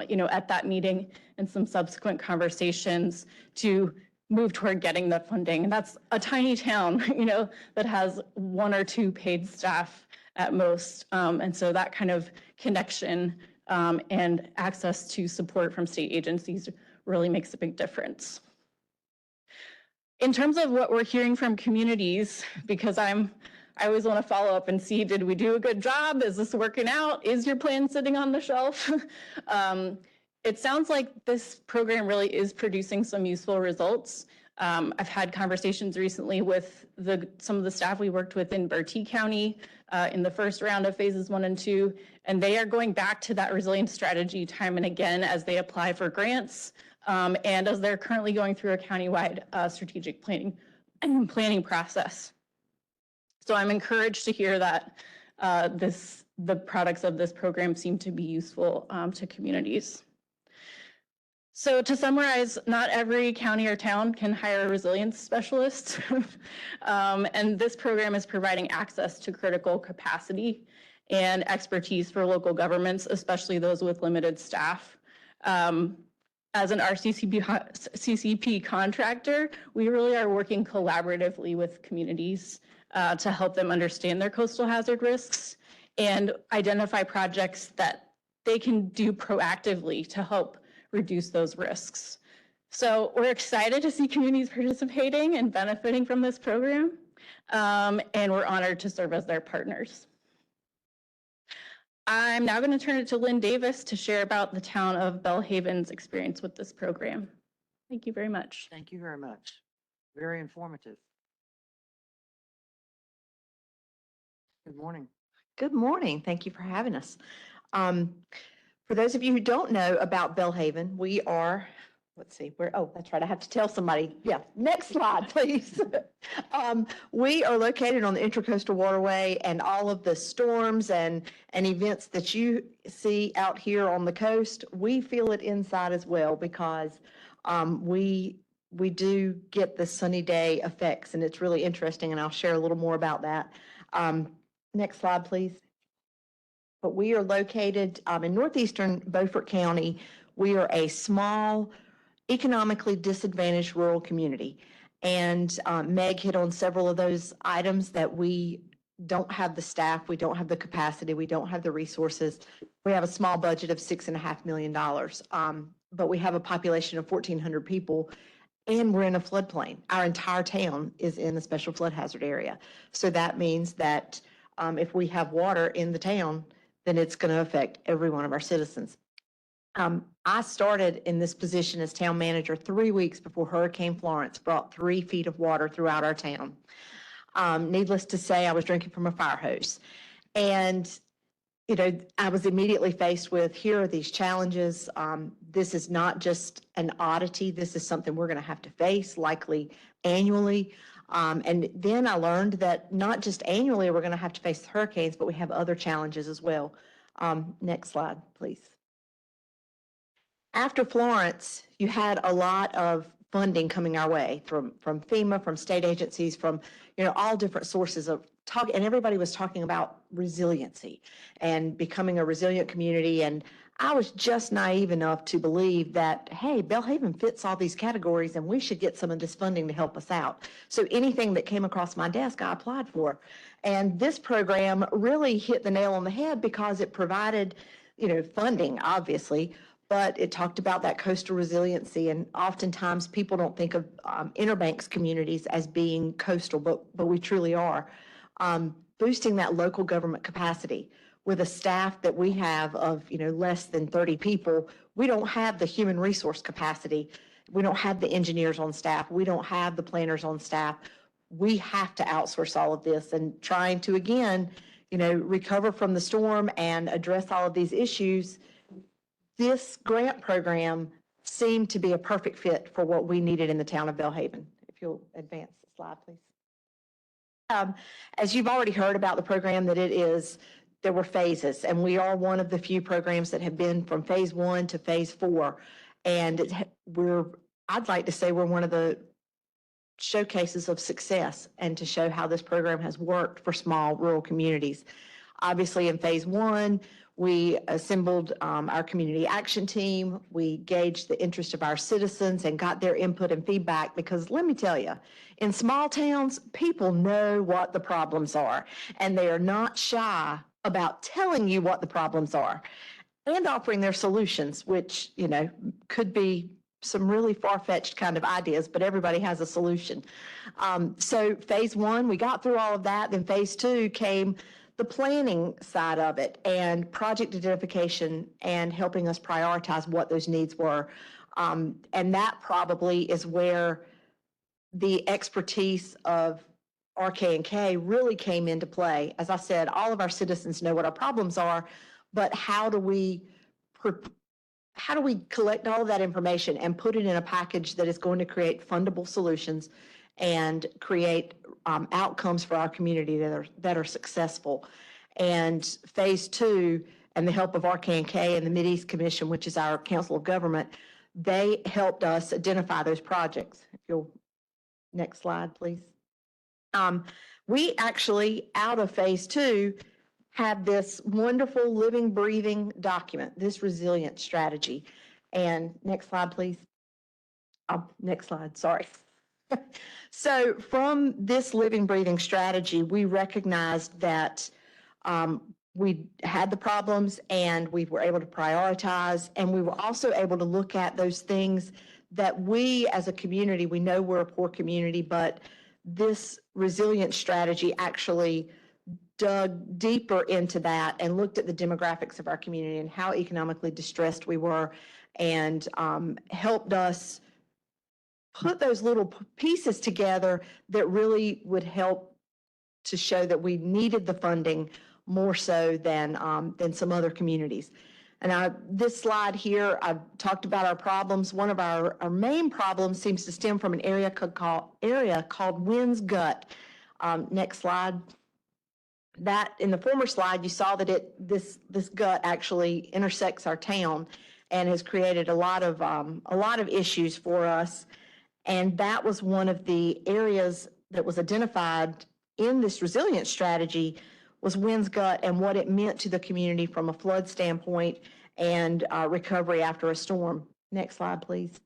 you know, at that meeting and some subsequent conversations to move toward getting the funding. And that's a tiny town, you know, that has 1 or 2 paid staff at most. And so that kind of connection and access to support from state agencies really makes a big difference. In terms of what we're hearing from communities, because I always want to follow up and see, did we do a good job? Is this working out? Is your plan sitting on the shelf? It sounds like this program really is producing some useful results. I've had conversations recently with some of the staff we worked with in Bertie County in the first round of phases 1 and 2, and they are going back to that resilience strategy time and again as they apply for grants and as they're currently going through a countywide strategic planning process. So I'm encouraged to hear that the products of this program seem to be useful to communities. So to summarize, not every county or town can hire a resilience specialist. And this program is providing access to critical capacity and expertise for local governments, especially those with limited staff. As an RCCP contractor, we really are working collaboratively with communities to help them understand their coastal hazard risks and identify projects that they can do proactively to help reduce those risks. So we're excited to see communities participating and benefiting from this program, and we're honored to serve as their partners. I'm now going to turn it to Lynn Davis to share about the town of Belhaven's experience with this program. Thank you very much. Thank you very much. Very informative. Good morning. Good morning. Thank you for having us. For those of you who don't know about Belhaven, we are, let's see, oh, that's right. I have to tell somebody. Yeah, next slide, please. We are located on the Intracoastal Waterway, and all of the storms and events that you see out here on the coast, we feel it inside as well, because we do get the sunny day effects, and it's really interesting, and I'll share a little more about that. Next slide, please. But we are located in northeastern Beaufort County. We are a small, economically disadvantaged rural community. And Meg hit on several of those items, that we don't have the staff, we don't have the capacity, we don't have the resources. We have a small budget of $6.5 million, but we have a population of 1,400 people, and we're in a floodplain. Our entire town is in a special flood hazard area. So that means that if we have water in the town, then it's going to affect every one of our citizens. I started in this position as town manager 3 weeks before Hurricane Florence brought 3 feet of water throughout our town. Needless to say, I was drinking from a fire hose. And, you know, I was immediately faced with, here are these challenges. This is not just an oddity. This is something we're going to have to face, likely annually. And then I learned that not just annually we're going to have to face hurricanes, but we have other challenges as well. Next slide, please. After Florence, you had a lot of funding coming our way from FEMA, from state agencies, from, you know, all different sources of talk, and everybody was talking about resiliency and becoming a resilient community. And I was just naive enough to believe that, hey, Belhaven fits all these categories and we should get some of this funding to help us out. So anything that came across my desk, I applied for. And this program really hit the nail on the head, because it provided, you know, funding, obviously, but it talked about that coastal resiliency. And oftentimes people don't think of Inner Banks communities as being coastal, but we truly are. Boosting that local government capacity with a staff that we have of, less than 30 people, we don't have the human resource capacity. We don't have the engineers on staff. We don't have the planners on staff. We have to outsource all of this, and trying to, again, recover from the storm and address all of these issues. This grant program seemed to be a perfect fit for what we needed in the town of Belhaven. If you'll advance the slide, please. As you've already heard about the program, there were phases, and we are one of the few programs that have been from phase 1 to phase 4. And I'd like to say we're one of the showcases of success, and to show how this program has worked for small rural communities. Obviously, in phase 1, we assembled our community action team. We gauged the interest of our citizens and got their input and feedback, because let me tell you, in small towns, people know what the problems are, and they are not shy about telling you what the problems are and offering their solutions, which, could be some really far-fetched kind of ideas, but everybody has a solution. So phase 1, we got through all of that. Then phase 2 came the planning side of it, and project identification, and helping us prioritize what those needs were. And that probably is where the expertise of RK&K really came into play. As I said, all of our citizens know what our problems are, but how do we collect all of that information and put it in a package that is going to create fundable solutions and create outcomes for our community that are successful? And phase 2, and the help of RK&K and the Mideast Commission, which is our council of government, they helped us identify those projects. If you'll, next slide, please. We actually, out of phase 2, have this wonderful living, breathing document, this resilience strategy. And next slide, please. Next slide, sorry. So from this living, breathing strategy, we recognized that we had the problems, and we were able to prioritize, and we were also able to look at those things that we as a community, we know we're a poor community, but this resilience strategy actually dug deeper into that and looked at the demographics of our community and how economically distressed we were, and helped us put those little pieces together that really would help to show that we needed the funding more so than some other communities. And this slide here, I've talked about our problems. One of our main problems seems to stem from an area called Wind's Gut. Next slide. That in the former slide, you saw that this gut actually intersects our town and has created a lot of issues for us. And that was one of the areas that was identified in this resilience strategy, was Wind's Gut and what it meant to the community from a flood standpoint and recovery after a storm. Next slide, please.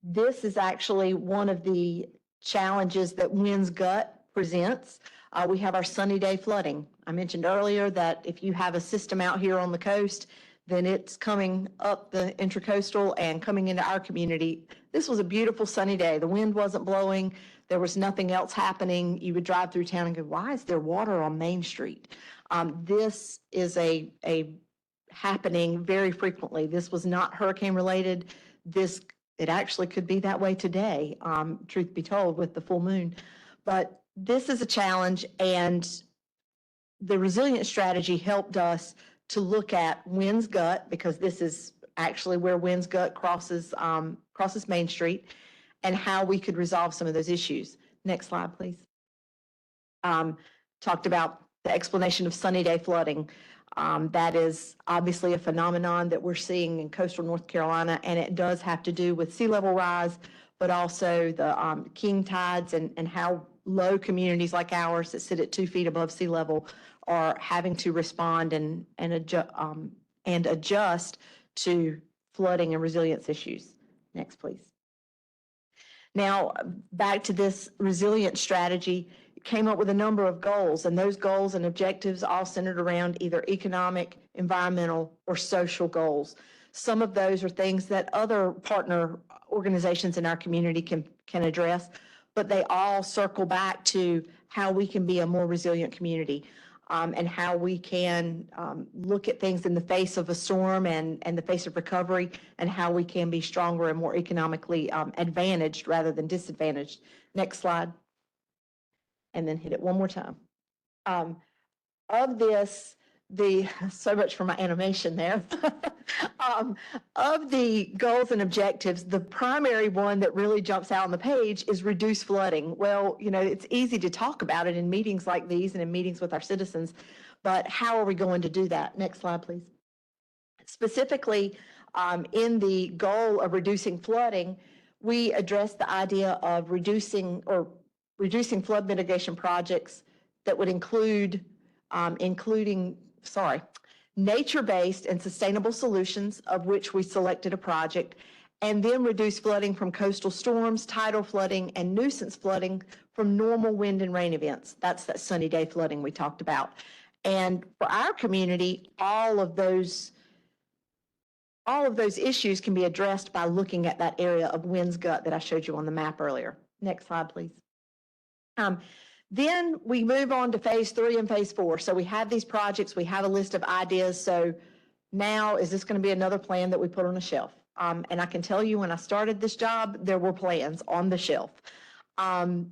This is actually one of the challenges that Wind's Gut presents. We have our sunny day flooding. I mentioned earlier that if you have a system out here on the coast, then it's coming up the intracoastal and coming into our community. This was a beautiful sunny day. The wind wasn't blowing. There was nothing else happening. You would drive through town and go, why is there water on Main Street? This is a happening very frequently. This was not hurricane related. It actually could be that way today, truth be told, with the full moon. But this is a challenge, and the resilience strategy helped us to look at Wind's Gut, because this is actually where Wind's Gut crosses Main Street, and how we could resolve some of those issues. Next slide, please. Talked about the explanation of sunny day flooding. That is obviously a phenomenon that we're seeing in coastal North Carolina, and it does have to do with sea level rise, but also the king tides and how low communities like ours that sit at 2 feet above sea level are having to respond and adjust to flooding and resilience issues. Next, please. Now, back to this resilience strategy. came up with a number of goals, and those goals and objectives all centered around either economic, environmental, or social goals. Some of those are things that other partner organizations in our community can address, but they all circle back to how we can be a more resilient community, and how we can look at things in the face of a storm and the face of recovery, and how we can be stronger and more economically advantaged rather than disadvantaged. Next slide. And then hit it one more time. Of this, so much for my animation there. Of the goals and objectives, the primary one that really jumps out on the page is reduce flooding. Well, you know, it's easy to talk about it in meetings like these and in meetings with our citizens, but how are we going to do that? Next slide, please. Specifically, in the goal of reducing flooding, we address the idea of reducing flood mitigation projects that would include, nature-based and sustainable solutions, of which we selected a project, and then reduce flooding from coastal storms, tidal flooding, and nuisance flooding from normal wind and rain events. That's that sunny day flooding we talked about. And for our community, all of those issues can be addressed by looking at that area of Wind's Gut that I showed you on the map earlier. Next slide, please. Then we move on to phase 3 and phase 4. So we have these projects, we have a list of ideas. So now, is this going to be another plan that we put on a shelf? And I can tell you, when I started this job, there were plans on the shelf. And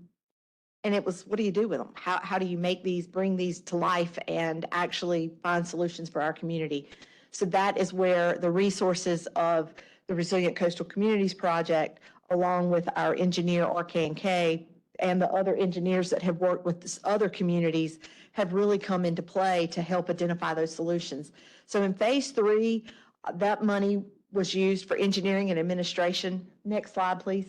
it was, what do you do with them? How do you make these, bring these to life and actually find solutions for our community? So that is where the resources of the Resilient Coastal Communities Project, along with our engineer, RK&K, and the other engineers that have worked with this other communities, have really come into play to help identify those solutions. So in phase 3, that money was used for engineering and administration. Next slide, please.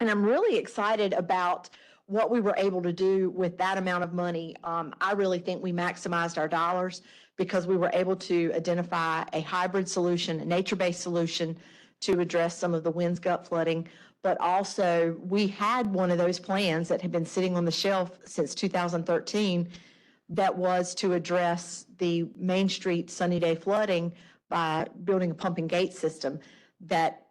And I'm really excited about what we were able to do with that amount of money. I really think we maximized our dollars because we were able to identify a hybrid solution, a nature-based solution to address some of the Wind's Gut flooding. But also, we had one of those plans that had been sitting on the shelf since 2013 that was to address the Main Street sunny day flooding by building a pump and gate system that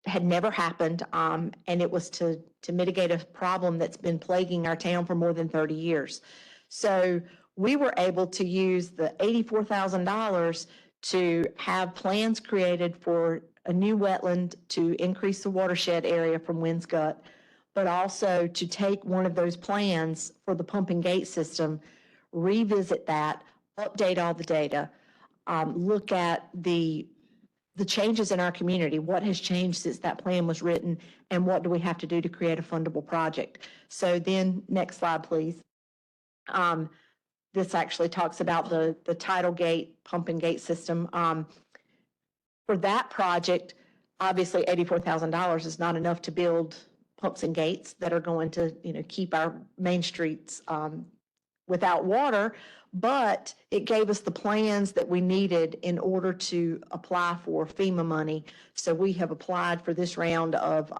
had never happened, and it was to mitigate a problem that's been plaguing our town for more than 30 years. So we were able to use the $84,000 to have plans created for a new wetland to increase the watershed area from Wind's Gut, but also to take one of those plans for the pump and gate system, revisit that, update all the data, look at the changes in our community, what has changed since that plan was written, and what do we have to do to create a fundable project. So then, next slide, please. This actually talks about the tidal gate, pump and gate system. For that project, obviously $84,000 is not enough to build pumps and gates that are going to, keep our main streets without water, but it gave us the plans that we needed in order to apply for FEMA money. So we have applied for this round of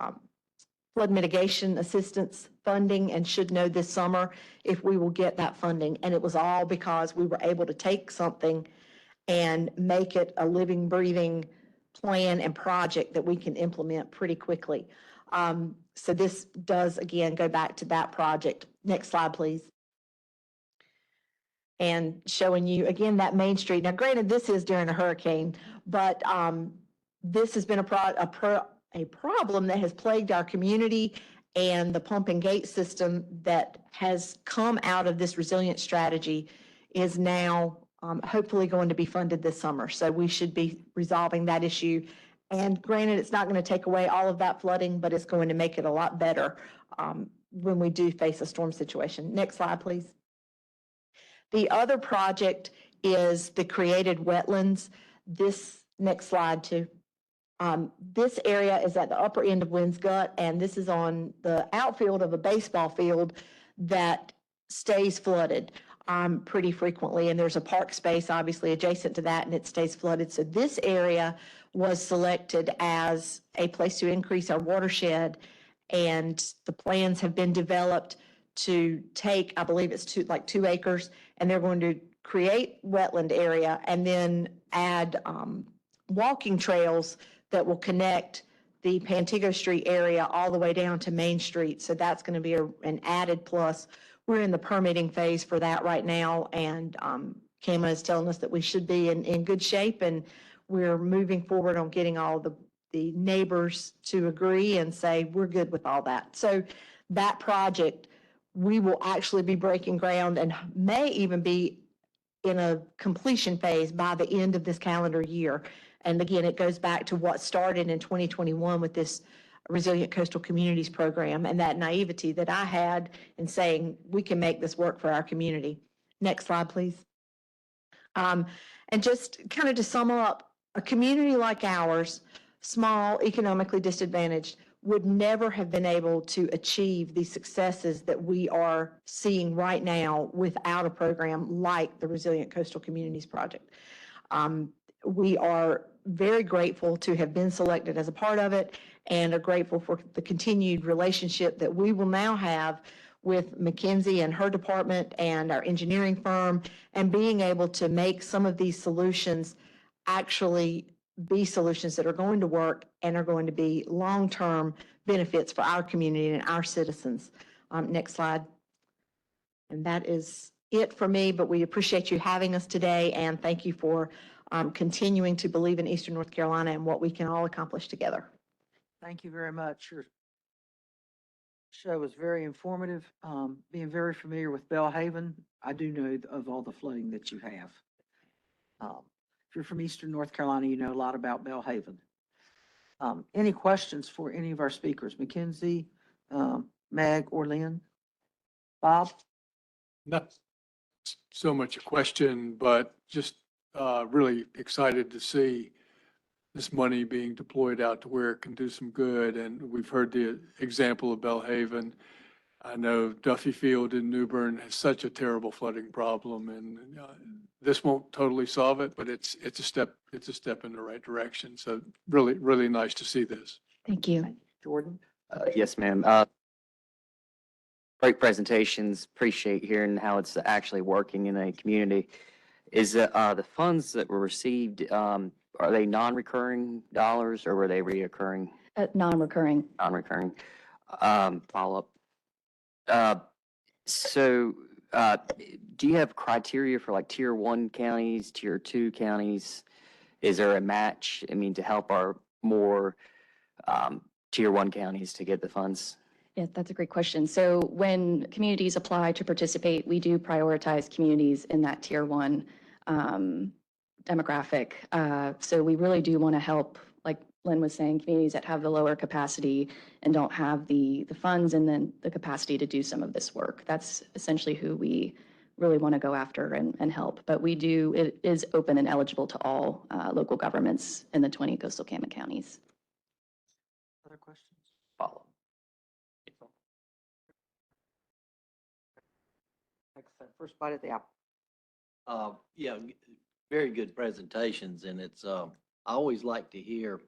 flood mitigation assistance funding and should know this summer if we will get that funding. And it was all because we were able to take something and make it a living, breathing plan and project that we can implement pretty quickly. So this does, again, go back to that project. Next slide, please. And showing you, again, that Main Street. Now, granted, this is during a hurricane, but this has been a problem that has plagued our community, and the pump and gate system that has come out of this resilient strategy is now hopefully going to be funded this summer. So we should be resolving that issue. And granted, it's not going to take away all of that flooding, but it's going to make it a lot better when we do face a storm situation. Next slide, please. The other project is the created wetlands. This next slide too. This area is at the upper end of Wind's Gut, and this is on the outfield of a baseball field that stays flooded pretty frequently. And there's a park space obviously adjacent to that, and it stays flooded. So this area was selected as a place to increase our watershed, and the plans have been developed to take, I believe it's like 2 acres, and they're going to create wetland area and then add walking trails that will connect the Pantego Street area all the way down to Main Street. So that's going to be an added plus. We're in the permitting phase for that right now, and Kama is telling us that we should be in good shape, and we're moving forward on getting all the neighbors to agree and say, we're good with all that. So that project, we will actually be breaking ground and may even be in a completion phase by the end of this calendar year. And again, it goes back to what started in 2021 with this Resilient Coastal Communities Program and that naivety that I had in saying, we can make this work for our community. Next slide, please. And just kind of to sum up, a community like ours, small, economically disadvantaged, would never have been able to achieve the successes that we are seeing right now without a program like the Resilient Coastal Communities Project. We are very grateful to have been selected as a part of it and are grateful for the continued relationship that we will now have with McKinsey and her department and our engineering firm, and being able to make some of these solutions actually be solutions that are going to work and are going to be long-term benefits for our community and our citizens. Next slide. And that is it for me, but we appreciate you having us today, and thank you for continuing to believe in Eastern North Carolina and what we can all accomplish together. Thank you very much. Your show was very informative. Being very familiar with Belhaven, I do know of all the flooding that you have. If you're from Eastern North Carolina, you know a lot about Belhaven. Any questions for any of our speakers? Mackenzie, Meg, or Lynn? Bob? Not so much a question, but just really excited to see this money being deployed out to where it can do some good. And we've heard the example of Belhaven. I know Duffy Field in New Bern has such a terrible flooding problem, and this won't totally solve it, but it's a step in the right direction. So really, really nice to see this. Thank you. Jordan? Yes, ma'am. Great presentations. Appreciate hearing how it's actually working in a community. Is the funds that were received, are they non-recurring dollars or were they reoccurring? Non-recurring. Non-recurring. Follow-up. Do you have criteria for like tier 1 counties, tier 2 counties? Is there a match, I mean, to help our more tier 1 counties to get the funds? Yeah, that's a great question. So when communities apply to participate, we do prioritize communities in that tier 1 demographic. So we really do want to help, like Lynn was saying, communities that have the lower capacity and don't have the funds and then the capacity to do some of this work. That's essentially who we really want to go after and help. But it is open and eligible to all local governments in the 20 coastal Camet counties. Other questions? Follow. First bite at the apple. Yeah, very good presentations, and it's, I always like to hear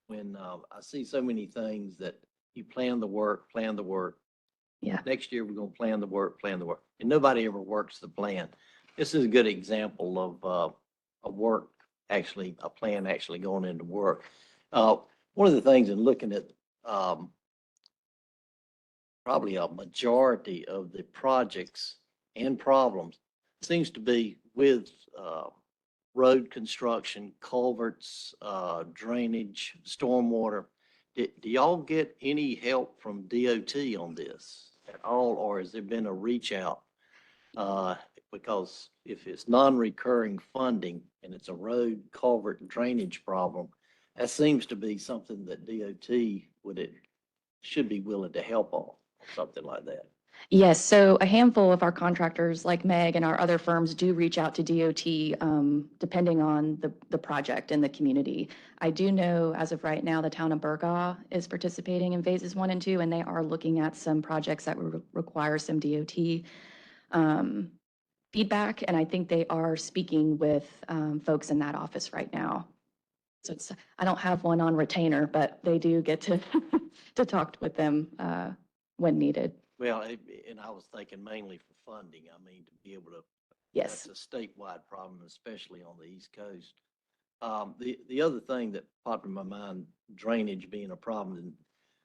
when I see so many things that you plan the work. Yeah. Next year, we're gonna plan the work, and nobody ever works the plan. This is a good example of a work, actually, a plan actually going into work. One of the things in looking at probably a majority of the projects and problems seems to be with road construction, culverts, drainage, stormwater. Do y'all get any help from DOT on this at all, or has there been a reach out? Because if it's non-recurring funding and it's a road, culvert, and drainage problem, that seems to be something that DOT should be willing to help on, something like that. Yes, so a handful of our contractors, like Meg and our other firms, do reach out to DOT depending on the project and the community. I do know as of right now, the town of Burgaw is participating in phases 1 and 2, and they are looking at some projects that would require some DOT feedback, and I think they are speaking with folks in that office right now. So I don't have one on retainer, but they do get to to talk with them when needed. Well, and I was thinking mainly for funding. I mean, to be able to, Yes. that's a statewide problem, especially on the East Coast. The other thing that popped in my mind, drainage being a problem, and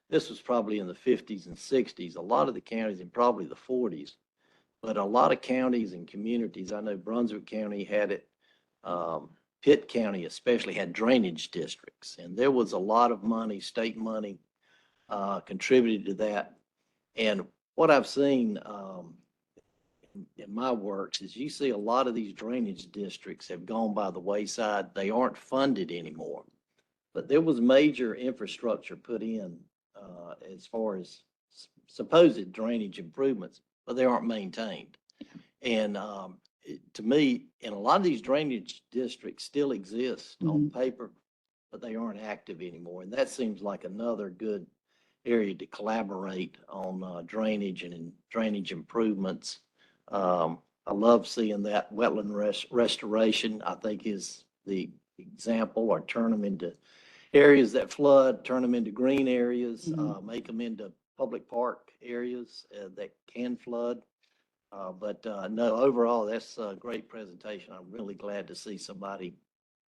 this was probably in the 50s and 60s, a lot of the counties, and probably the 40s, but a lot of counties and communities, I know Brunswick County had it, Pitt County especially had drainage districts, and there was a lot of money, state money, contributed to that. And what I've seen in my works is you see a lot of these drainage districts have gone by the wayside. They aren't funded anymore. But there was major infrastructure put in as far as supposed drainage improvements, but they aren't maintained. And to me, and a lot of these drainage districts still exist on paper, but they aren't active anymore. And that seems like another good area to collaborate on drainage and drainage improvements. I love seeing that wetland restoration, I think is the example, or turn them into areas that flood, turn them into green areas, make them into public park areas that can flood. But no, overall, that's a great presentation. I'm really glad to see somebody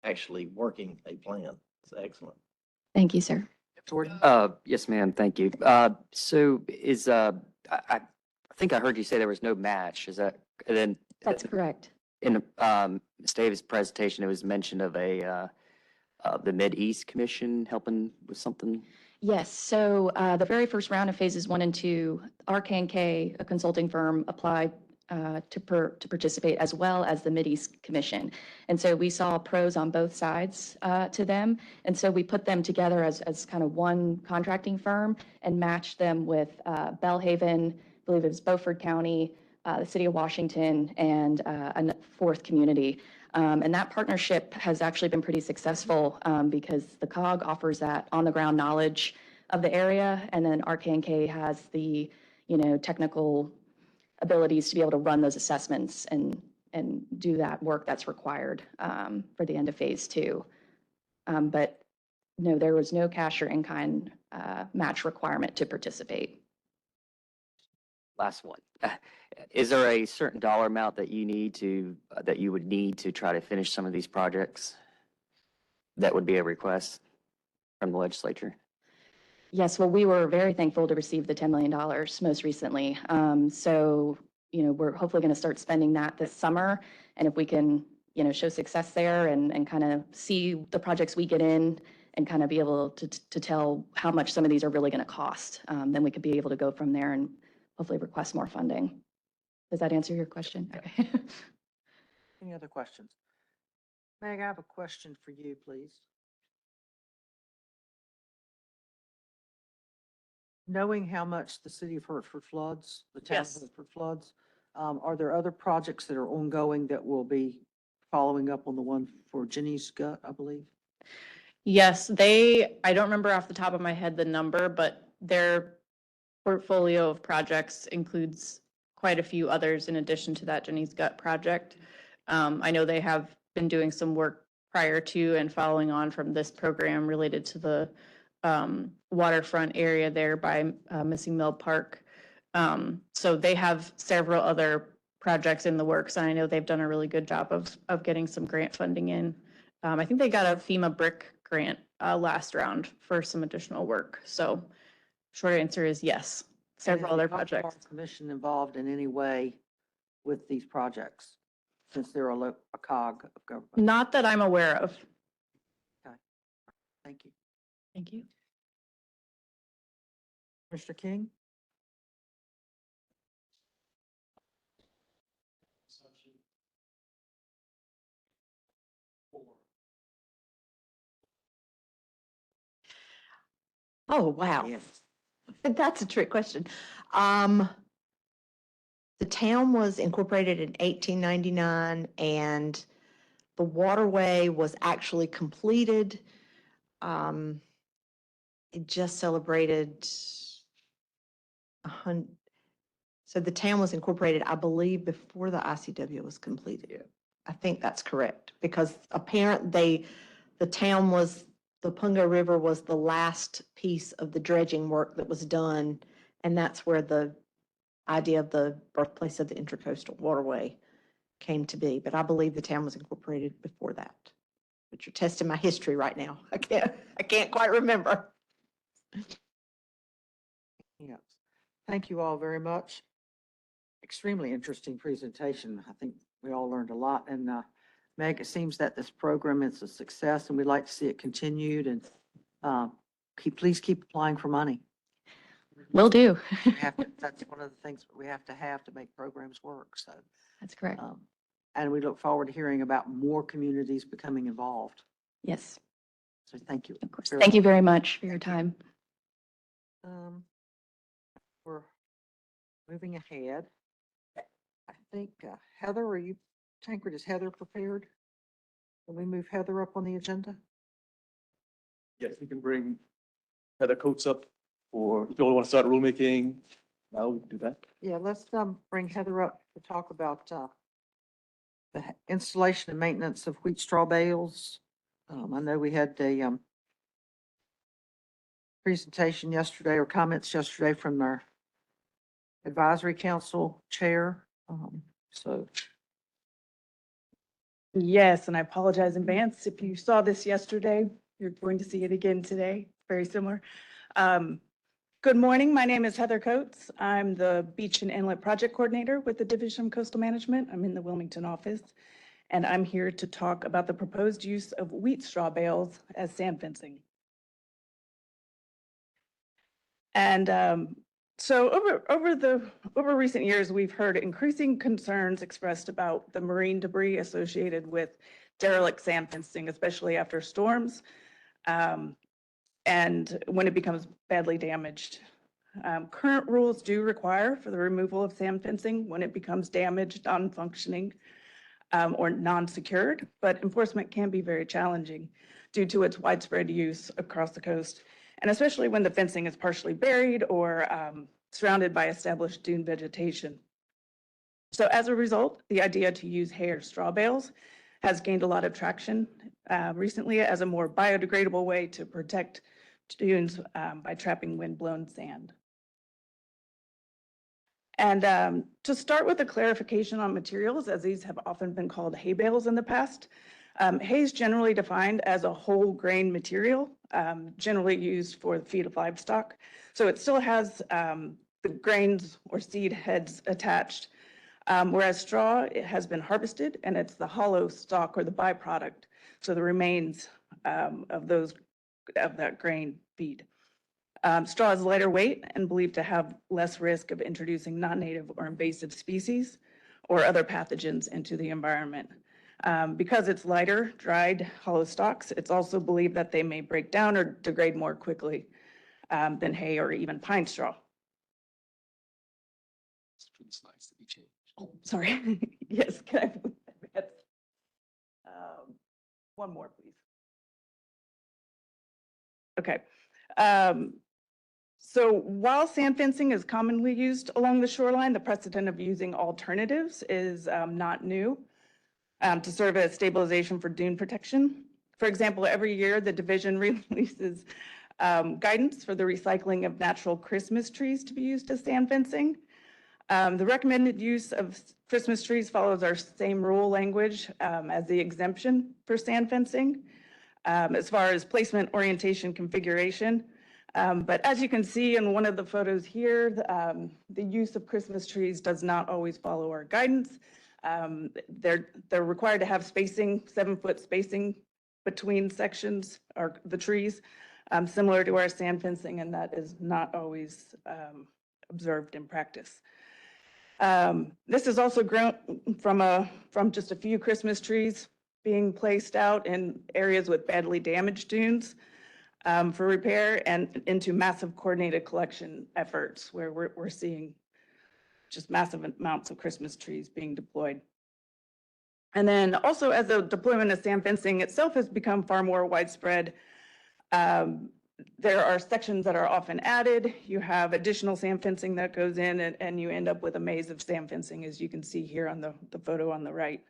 actually working a plan. It's excellent. Thank you, sir. Jordan? Yes, ma'am, thank you. So is, I think I heard you say there was no match, is that, and then That's correct. in Ms. Davis' presentation, it was mentioned of the Mid-East Commission helping with something? Yes, so the very first round of phases 1 and 2, RK&K, a consulting firm, applied to participate, as well as the Mideast Commission. And so we saw pros on both sides to them. And so we put them together as kind of one contracting firm and matched them with Belhaven, I believe it was Beaufort County, the City of Washington, and a fourth community. And that partnership has actually been pretty successful because the COG offers that on-the-ground knowledge of the area, and then RK&K has the, technical abilities to be able to run those assessments and do that work that's required for the end of phase 2. But no, there was no cash or in-kind match requirement to participate. Last one. Is there a certain dollar amount that you need to, that you would need to try to finish some of these projects? That would be a request from the legislature? Yes, well, we were very thankful to receive the $10 million most recently. So, we're hopefully going to start spending that this summer. And if we can, show success there and kind of see the projects we get in and kind of be able to tell how much some of these are really going to cost, then we could be able to go from there and hopefully request more funding. Does that answer your question? Okay. Any other questions? Meg, I have a question for you, please. Knowing how much the city of Hertford floods, the town of Yes. Hertford floods, are there other projects that are ongoing that will be following up on the one for Jenny's Gut, I believe? Yes, I don't remember off the top of my head the number, but their portfolio of projects includes quite a few others in addition to that Jenny's Gut project. I know they have been doing some work prior to and following on from this program related to the waterfront area there by Missing Mill Park. So they have several other projects in the works, and I know they've done a really good job of getting some grant funding in. I think they got a FEMA brick grant last round for some additional work. So short answer is yes, several other projects. Is the commission involved in any way with these projects, since they're a cog of government? Not that I'm aware of. Thank you. Thank you. Mr. King? Oh, wow. Yes. That's a trick question. The town was incorporated in 1899 and the waterway was actually completed. It just celebrated so the town was incorporated, I believe, before the ICW was completed. Yeah. I think that's correct because the town was, the Pungo River was the last piece of the dredging work that was done. And that's where the idea of the birthplace of the Intracoastal Waterway came to be, but I believe the town was incorporated before that. But you're testing my history right now. I can't quite remember. Yes. Thank you all very much. Extremely interesting presentation. I think we all learned a lot. And Meg, it seems that this program is a success and we'd like to see it continued and please keep applying for money. Will do. We have to, that's one of the things we have to make programs work. So, That's correct. and we look forward to hearing about more communities becoming involved. Yes, So thank you. of course. Thank you very much for your time. We're moving ahead. I think Heather, are you, Tancred, is Heather prepared? Can we move Heather up on the agenda? Yes, we can bring Heather Coates up, or if you only want to start rulemaking, now we can do that. Yeah, let's bring Heather up to talk about the installation and maintenance of wheat straw bales. I know we had a presentation yesterday or comments yesterday from our advisory council chair. So Yes, and I apologize in advance. If you saw this yesterday, you're going to see it again today. Very similar. Good morning. My name is Heather Coates. I'm the Beach and Inlet Project Coordinator with the Division of Coastal Management. I'm in the Wilmington office, and I'm here to talk about the proposed use of wheat straw bales as sand fencing. And so over recent years, we've heard increasing concerns expressed about the marine debris associated with derelict sand fencing, especially after storms, and when it becomes badly damaged. Current rules do require for the removal of sand fencing when it becomes damaged, non-functioning, or non-secured, but enforcement can be very challenging due to its widespread use across the coast, and especially when the fencing is partially buried or surrounded by established dune vegetation. So as a result, the idea to use hay or straw bales has gained a lot of traction recently as a more biodegradable way to protect dunes by trapping wind-blown sand. And to start with a clarification on materials, as these have often been called hay bales in the past, hay is generally defined as a whole grain material, generally used for the feed of livestock. So it still has the grains or seed heads attached, whereas straw, it has been harvested and it's the hollow stalk or the byproduct, so the remains of that grain feed. Straw is lighter weight and believed to have less risk of introducing non-native or invasive species or other pathogens into the environment. Because it's lighter, dried, hollow stalks, it's also believed that they may break down or degrade more quickly than hay or even pine straw. Oh, sorry. Yes, can I move that? One more, please. Okay. So while sand fencing is commonly used along the shoreline, the precedent of using alternatives is not new to serve as stabilization for dune protection. For example, every year the division releases guidance for the recycling of natural Christmas trees to be used as sand fencing. The recommended use of Christmas trees follows our same rule language as the exemption for sand fencing as far as placement, orientation, configuration. But as you can see in one of the photos here, the use of Christmas trees does not always follow our guidance. They're required to have spacing, 7-foot spacing between sections or the trees, similar to our sand fencing, and that is not always observed in practice. This is also grown from just a few Christmas trees being placed out in areas with badly damaged dunes for repair and into massive coordinated collection efforts where we're seeing just massive amounts of Christmas trees being deployed. And then also as the deployment of sand fencing itself has become far more widespread, there are sections that are often added. You have additional sand fencing that goes in and you end up with a maze of sand fencing, as you can see here on the photo on the right.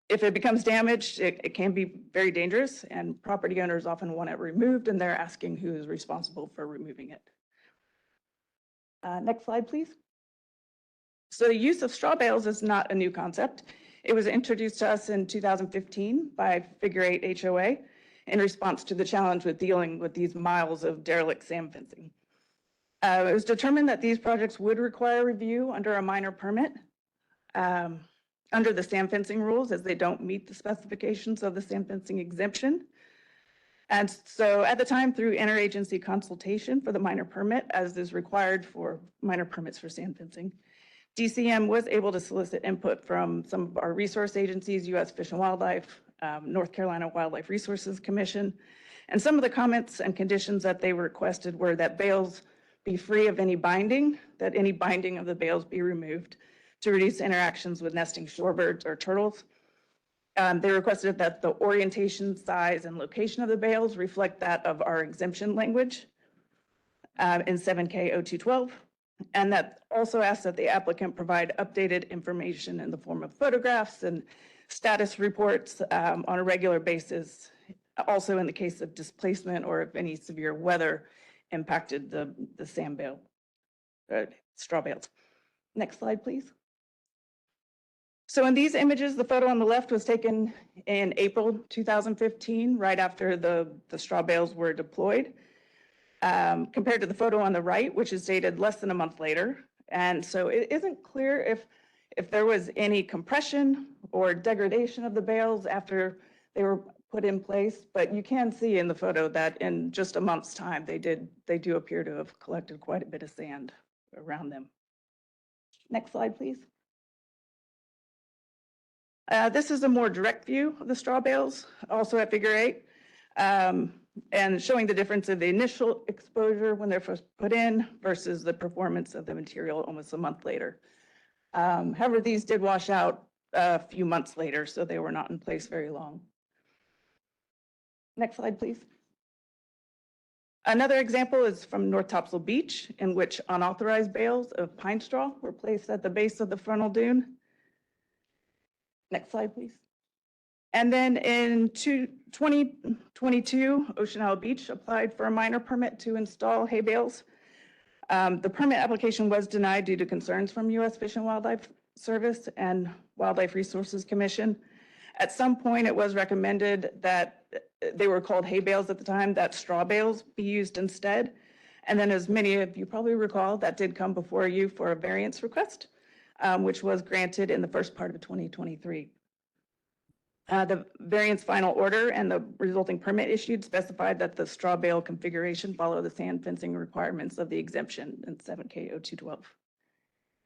If it becomes damaged, it can be very dangerous and property owners often want it removed and they're asking who is responsible for removing it. Next slide, please. So the use of straw bales is not a new concept. It was introduced to us in 2015 by Figure 8 HOA in response to the challenge with dealing with these miles of derelict sand fencing. It was determined that these projects would require review under a minor permit under the sand fencing rules, as they don't meet the specifications of the sand fencing exemption. And so at the time, through interagency consultation for the minor permit, as is required for minor permits for sand fencing, DCM was able to solicit input from some of our resource agencies, U.S. Fish and Wildlife, North Carolina Wildlife Resources Commission. And some of the comments and conditions that they requested were that bales be free of any binding, that any binding of the bales be removed to reduce interactions with nesting shorebirds or turtles. They requested that the orientation, size, and location of the bales reflect that of our exemption language in 7K 0212. And that also asked that the applicant provide updated information in the form of photographs and status reports on a regular basis, also in the case of displacement or if any severe weather impacted the sand bale, straw bales. Next slide, please. So in these images, the photo on the left was taken in April 2015, right after the straw bales were deployed, compared to the photo on the right, which is dated less than a month later. And so it isn't clear if there was any compression or degradation of the bales after they were put in place, but you can see in the photo that in just a month's time, they do appear to have collected quite a bit of sand around them. Next slide, please. This is a more direct view of the straw bales, also at Figure 8, and showing the difference of the initial exposure when they're first put in versus the performance of the material almost a month later. However, these did wash out a few months later, so they were not in place very long. Next slide, please. Another example is from North Topsail Beach, in which unauthorized bales of pine straw were placed at the base of the frontal dune. Next slide, please. And then in 2022, Ocean Isle Beach applied for a minor permit to install hay bales. The permit application was denied due to concerns from U.S. Fish and Wildlife Service and Wildlife Resources Commission. At some point, it was recommended that they were called hay bales at the time, that straw bales be used instead. And then, as many of you probably recall, that did come before you for a variance request, which was granted in the first part of 2023. The variance final order and the resulting permit issued specified that the straw bale configuration follow the sand fencing requirements of the exemption in 7K 0212.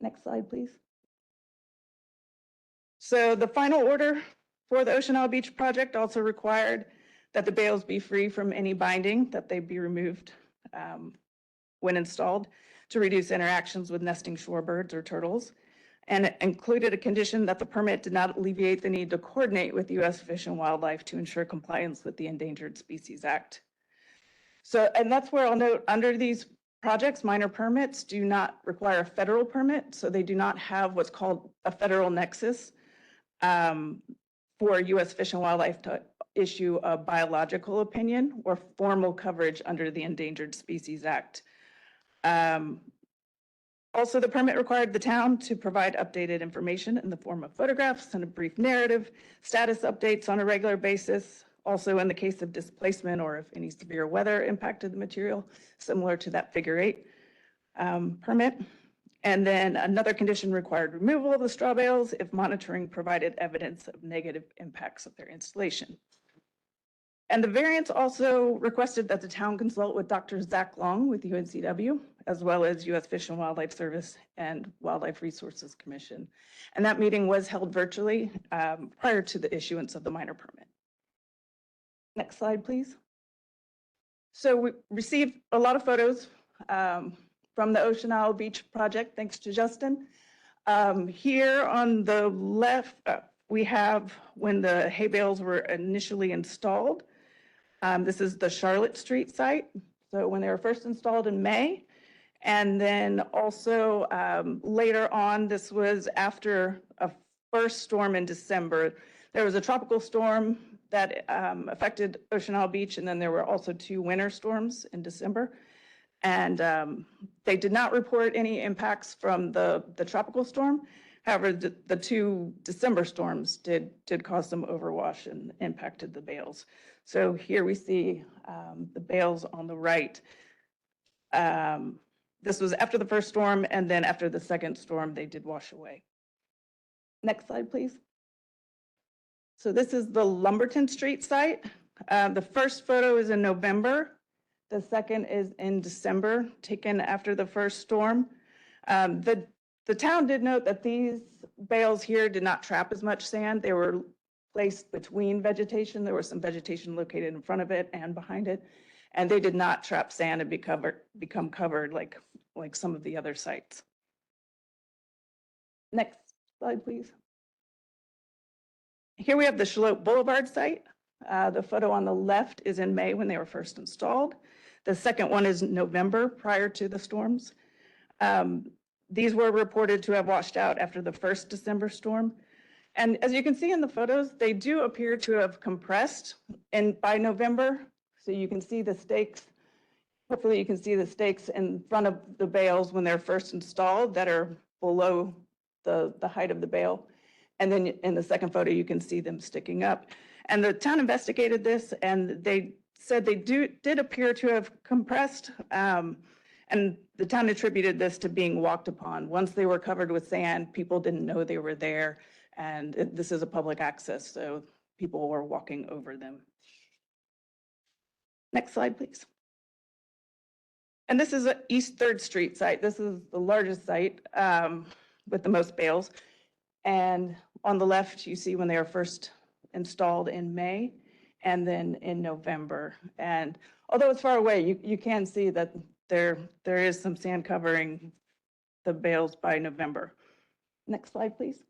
Next slide, please. So the final order for the Ocean Isle Beach project also required that the bales be free from any binding, that they be removed when installed to reduce interactions with nesting shorebirds or turtles, and it included a condition that the permit did not alleviate the need to coordinate with U.S. Fish and Wildlife to ensure compliance with the Endangered Species Act. So, and that's where I'll note, under these projects, minor permits do not require a federal permit, so they do not have what's called a federal nexus for U.S. Fish and Wildlife to issue a biological opinion or formal coverage under the Endangered Species Act. Also, the permit required the town to provide updated information in the form of photographs and a brief narrative, status updates on a regular basis, also in the case of displacement or if any severe weather impacted the material, similar to that Figure 8 permit. And then another condition required removal of the straw bales if monitoring provided evidence of negative impacts of their installation. And the variance also requested that the town consult with Dr. Zach Long with UNCW, as well as U.S. Fish and Wildlife Service and Wildlife Resources Commission. And that meeting was held virtually prior to the issuance of the minor permit. Next slide, please. So we received a lot of photos from the Ocean Isle Beach project, thanks to Justin. Here on the left, we have when the hay bales were initially installed. This is the Charlotte Street site. So when they were first installed in May, and then also later on, this was after a first storm in December. There was a tropical storm that affected Ocean Isle Beach, and then there were also 2 winter storms in December. And they did not report any impacts from the tropical storm. However, the two December storms did cause some overwash and impacted the bales. So here we see the bales on the right. This was after the first storm, and then after the second storm, they did wash away. Next slide, please. So this is the Lumberton Street site. The first photo is in November. The second is in December, taken after the first storm. The town did note that these bales here did not trap as much sand. They were placed between vegetation. There was some vegetation located in front of it and behind it, and they did not trap sand and become covered like some of the other sites. Next slide, please. Here we have the Shalote Boulevard site. The photo on the left is in May when they were first installed. The second one is November prior to the storms. These were reported to have washed out after the first December storm. And as you can see in the photos, they do appear to have compressed by November. So you can see the stakes. Hopefully you can see the stakes in front of the bales when they're first installed that are below the height of the bale. And then in the second photo, you can see them sticking up. And the town investigated this, and they said they did appear to have compressed. And the town attributed this to being walked upon. Once they were covered with sand, people didn't know they were there. And this is a public access, so people were walking over them. Next slide, please. And this is East 3rd Street site. This is the largest site with the most bales. And on the left, you see when they were first installed in May and then in November. And although it's far away, you can see that there is some sand covering the bales by November. Next slide, please.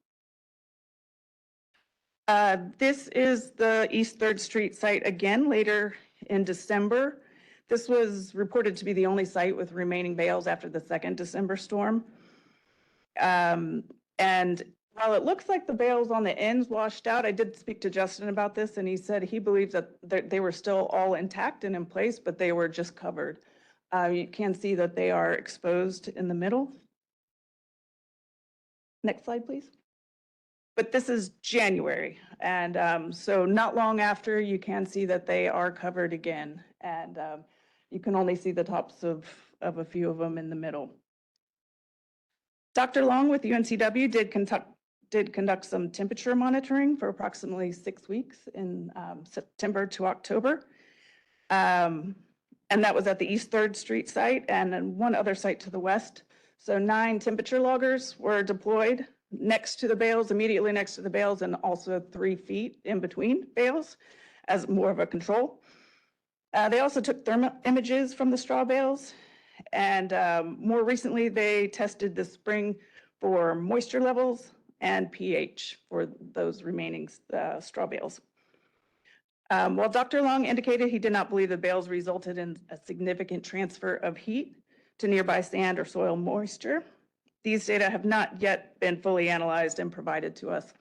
This is the East 3rd Street site again later in December. This was reported to be the only site with remaining bales after the second December storm. And while it looks like the bales on the ends washed out, I did speak to Justin about this, and he said he believes that they were still all intact and in place, but they were just covered. You can see that they are exposed in the middle. Next slide, please. But this is January, and so not long after, you can see that they are covered again, and you can only see the tops of a few of them in the middle. Dr. Long with UNCW did conduct some temperature monitoring for approximately 6 weeks in September to October. And that was at the East 3rd Street site and then one other site to the west. So 9 temperature loggers were deployed next to the bales, immediately next to the bales, and also 3 feet in between bales as more of a control. They also took thermal images from the straw bales. And more recently, they tested the spring for moisture levels and pH for those remaining straw bales. While Dr. Long indicated he did not believe the bales resulted in a significant transfer of heat to nearby sand or soil moisture, these data have not yet been fully analyzed and provided to us.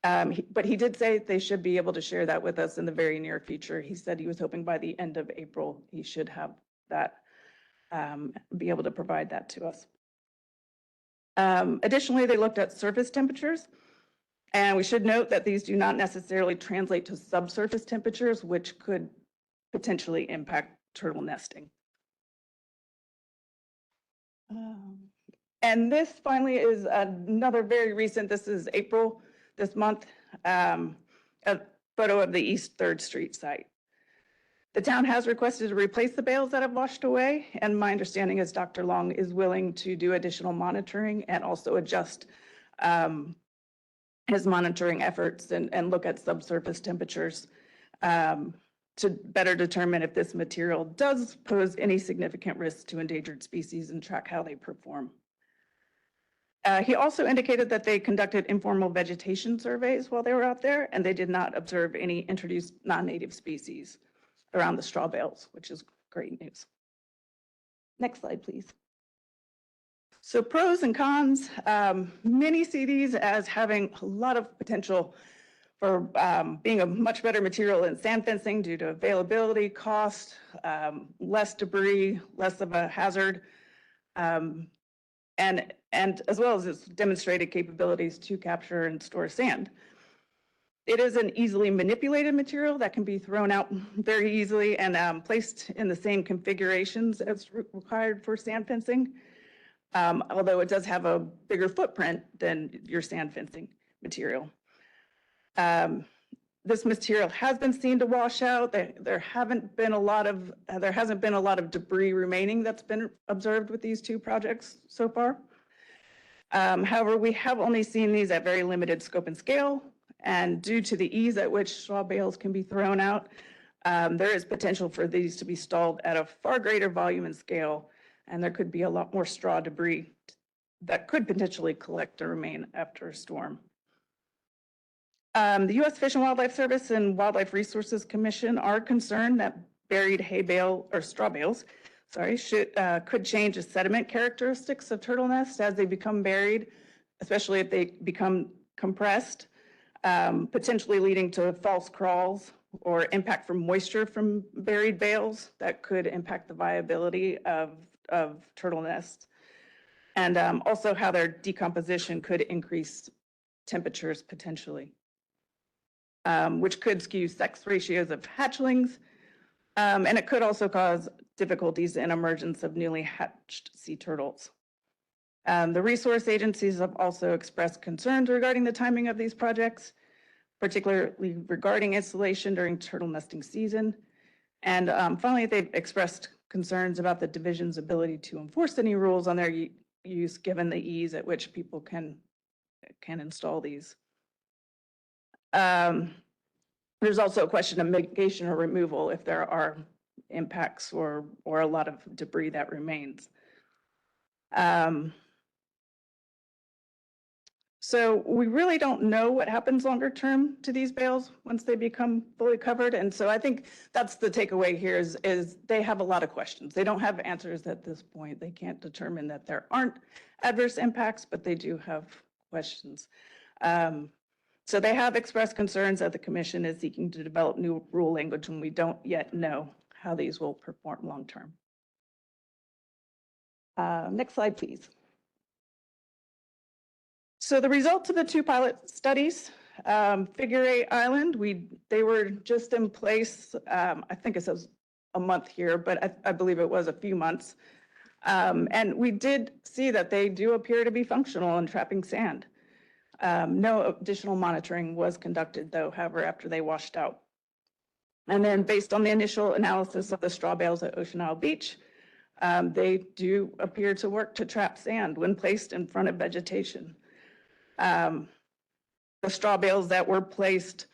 But he did say they should be able to share that with us in the very near future. He said he was hoping by the end of April, he should have that, be able to provide that to us. Additionally, they looked at surface temperatures, and we should note that these do not necessarily translate to subsurface temperatures, which could potentially impact turtle nesting. And this finally is another very recent, this is April this month, a photo of the East 3rd Street site. The town has requested to replace the bales that have washed away, and my understanding is Dr. Long is willing to do additional monitoring and also adjust his monitoring efforts and look at subsurface temperatures to better determine if this material does pose any significant risks to endangered species and track how they perform. He also indicated that they conducted informal vegetation surveys while they were out there, and they did not observe any introduced non-native species around the straw bales, which is great news. Next slide, please. So pros and cons, many see these as having a lot of potential for being a much better material than sand fencing due to availability, cost, less debris, less of a hazard, and as well as its demonstrated capabilities to capture and store sand. It is an easily manipulated material that can be thrown out very easily and placed in the same configurations as required for sand fencing, although it does have a bigger footprint than your sand fencing material. This material has been seen to wash out. There hasn't been a lot of debris remaining that's been observed with these two projects so far. However, we have only seen these at very limited scope and scale, and due to the ease at which straw bales can be thrown out, there is potential for these to be stalled at a far greater volume and scale, and there could be a lot more straw debris that could potentially collect or remain after a storm. The U.S. Fish and Wildlife Service and Wildlife Resources Commission are concerned that buried hay bale or straw bales, could change the sediment characteristics of turtle nests as they become buried, especially if they become compressed, potentially leading to false crawls or impact from moisture from buried bales that could impact the viability of turtle nests. And also how their decomposition could increase temperatures potentially, which could skew sex ratios of hatchlings. And it could also cause difficulties in emergence of newly hatched sea turtles. The resource agencies have also expressed concerns regarding the timing of these projects, particularly regarding installation during turtle nesting season. And finally, they've expressed concerns about the division's ability to enforce any rules on their use, given the ease at which people can install these. There's also a question of mitigation or removal if there are impacts or a lot of debris that remains. So we really don't know what happens longer term to these bales once they become fully covered. And so I think that's the takeaway here is they have a lot of questions. They don't have answers at this point. They can't determine that there aren't adverse impacts, but they do have questions. So they have expressed concerns that the commission is seeking to develop new rule language, and we don't yet know how these will perform long term. Next slide, please. So the results of the two pilot studies, Figure 8 Island, they were just in place, I think it says a month here, but I believe it was a few months. And we did see that they do appear to be functional in trapping sand. No additional monitoring was conducted though, however, after they washed out. And then based on the initial analysis of the straw bales at Ocean Isle Beach, they do appear to work to trap sand when placed in front of vegetation. The straw bales that were placed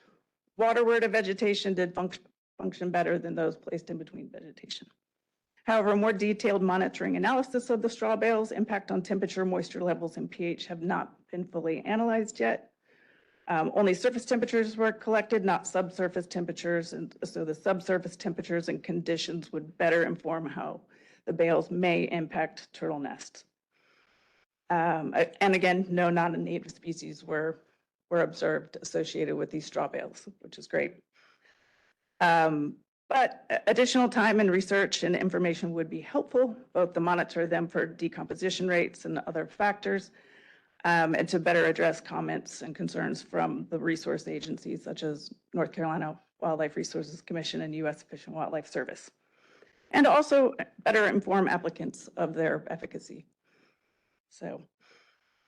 waterward of vegetation did function better than those placed in between vegetation. However, more detailed monitoring analysis of the straw bales' impact on temperature, moisture levels, and pH have not been fully analyzed yet. Only surface temperatures were collected, not subsurface temperatures, and so the subsurface temperatures and conditions would better inform how the bales may impact turtle nests. And again, no non-native species were observed associated with these straw bales, which is great. But additional time and research and information would be helpful, both to monitor them for decomposition rates and other factors, and to better address comments and concerns from the resource agencies such as North Carolina Wildlife Resources Commission and U.S. Fish and Wildlife Service, and also better inform applicants of their efficacy. So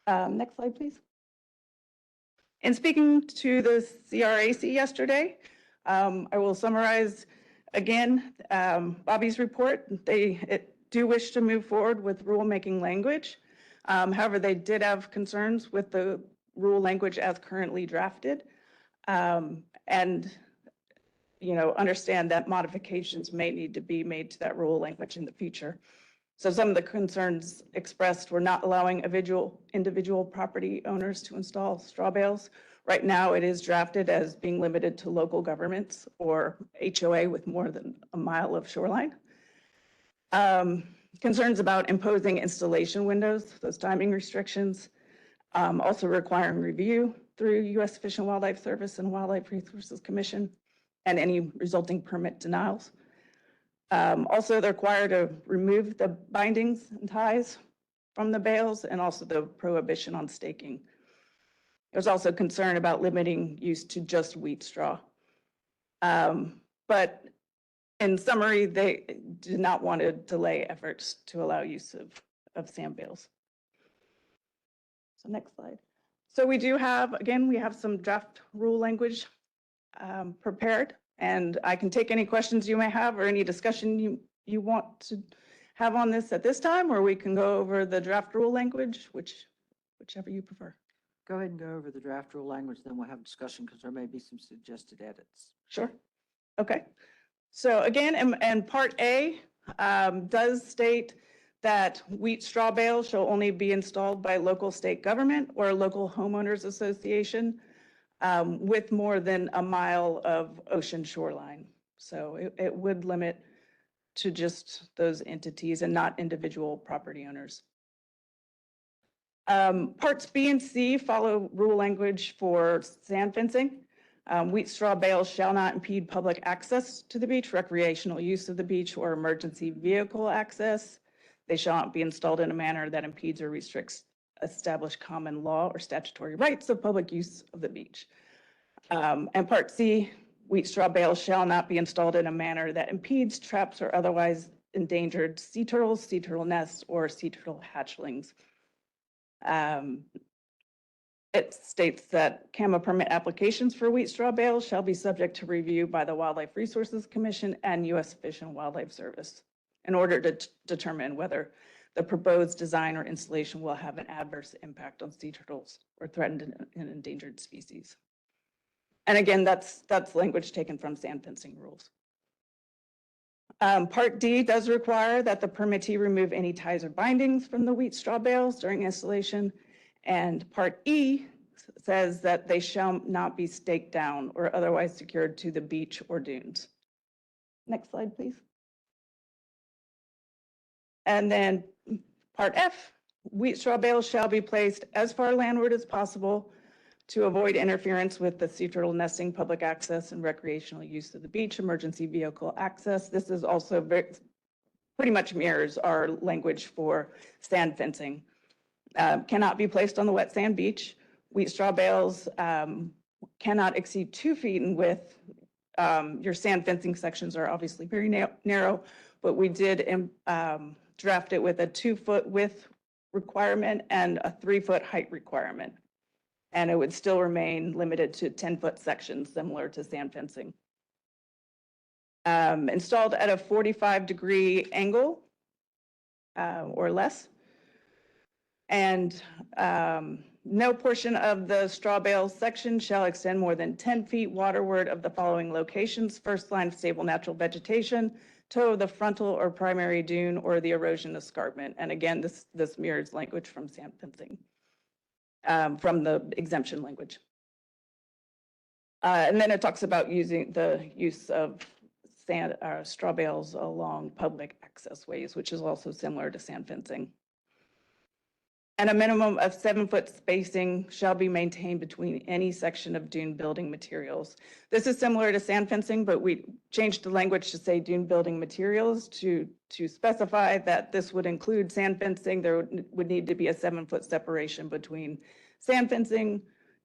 next slide, please. In speaking to the CRAC yesterday, I will summarize again Bobby's report. They do wish to move forward with rulemaking language. However, they did have concerns with the rule language as currently drafted, and understand that modifications may need to be made to that rule language in the future. So some of the concerns expressed were not allowing individual property owners to install straw bales. Right now, it is drafted as being limited to local governments or HOA with more than a mile of shoreline. Concerns about imposing installation windows, those timing restrictions, also requiring review through U.S. Fish and Wildlife Service and Wildlife Resources Commission, and any resulting permit denials. Also, they're required to remove the bindings and ties from the bales, and also the prohibition on staking. There's also concern about limiting use to just wheat straw. But in summary, they did not want to delay efforts to allow use of sand bales. So next slide. So we do have, again, we have some draft rule language prepared, and I can take any questions you may have or any discussion you want to have on this at this time, or we can go over the draft rule language, whichever you prefer. Go ahead and go over the draft rule language, then we'll have discussion because there may be some suggested edits. Sure. Okay. So again, and Part A does state that wheat straw bales shall only be installed by local state government or local homeowners association with more than a mile of ocean shoreline. So it would limit to just those entities and not individual property owners. Parts B and C follow rule language for sand fencing. Wheat straw bales shall not impede public access to the beach, recreational use of the beach, or emergency vehicle access. They shall not be installed in a manner that impedes or restricts established common law or statutory rights of public use of the beach. And Part C, wheat straw bales shall not be installed in a manner that impedes, traps, or otherwise endangered sea turtles, sea turtle nests, or sea turtle hatchlings. It states that CAMA permit applications for wheat straw bales shall be subject to review by the Wildlife Resources Commission and U.S. Fish and Wildlife Service in order to determine whether the proposed design or installation will have an adverse impact on sea turtles or threatened and endangered species. And again, that's language taken from sand fencing rules. Part D does require that the permittee remove any ties or bindings from the wheat straw bales during installation. And Part E says that they shall not be staked down or otherwise secured to the beach or dunes. Next slide, please. And then Part F, wheat straw bales shall be placed as far landward as possible to avoid interference with the sea turtle nesting, public access, and recreational use of the beach, emergency vehicle access. This is also pretty much mirrors our language for sand fencing. Cannot be placed on the wet sand beach. Wheat straw bales cannot exceed 2 feet in width. Your sand fencing sections are obviously very narrow, but we did draft it with a 2-foot width requirement and a 3-foot height requirement. And it would still remain limited to 10-foot sections similar to sand fencing. Installed at a 45-degree angle or less. And no portion of the straw bale section shall extend more than 10 feet waterward of the following locations: first line of stable natural vegetation, toe of the frontal or primary dune, or the erosion escarpment. And again, this mirrors language from sand fencing, from the exemption language. And then it talks about using the use of straw bales along public access ways, which is also similar to sand fencing. And a minimum of 7-foot spacing shall be maintained between any section of dune building materials. This is similar to sand fencing, but we changed the language to say dune building materials to specify that this would include sand fencing. There would need to be a 7-foot separation between sand fencing,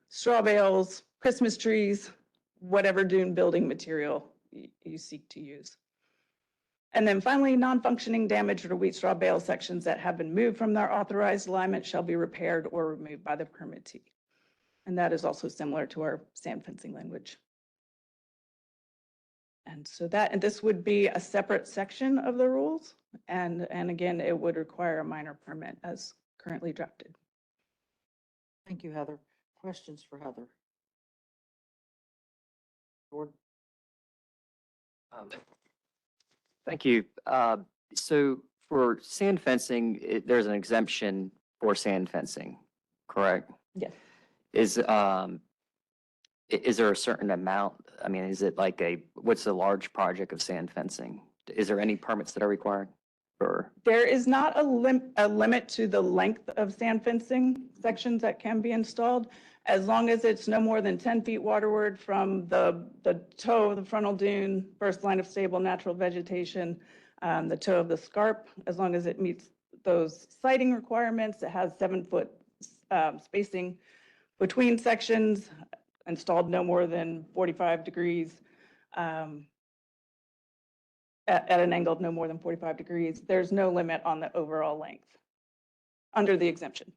straw bales, Christmas trees, whatever dune building material you seek to use. And then finally, non-functioning, damaged, or wheat straw bale sections that have been moved from their authorized alignment shall be repaired or removed by the permittee. And that is also similar to our sand fencing language. And so this would be a separate section of the rules. And again, it would require a minor permit as currently drafted. Thank you, Heather. Questions for Heather? Gordon? Thank you. So for sand fencing, there's an exemption for sand fencing, correct? Yes. Is there a certain amount? I mean, is it like what's a large project of sand fencing? Is there any permits that are required? Or there is not a limit to the length of sand fencing sections that can be installed. as long as it's no more than 10 feet waterward from the toe of the frontal dune, first line of stable natural vegetation, the toe of the scarp, as long as it meets those siting requirements, it has 7-foot spacing between sections, installed no more than 45 degrees, at an angle of no more than 45 degrees. There's no limit on the overall length under the exemption.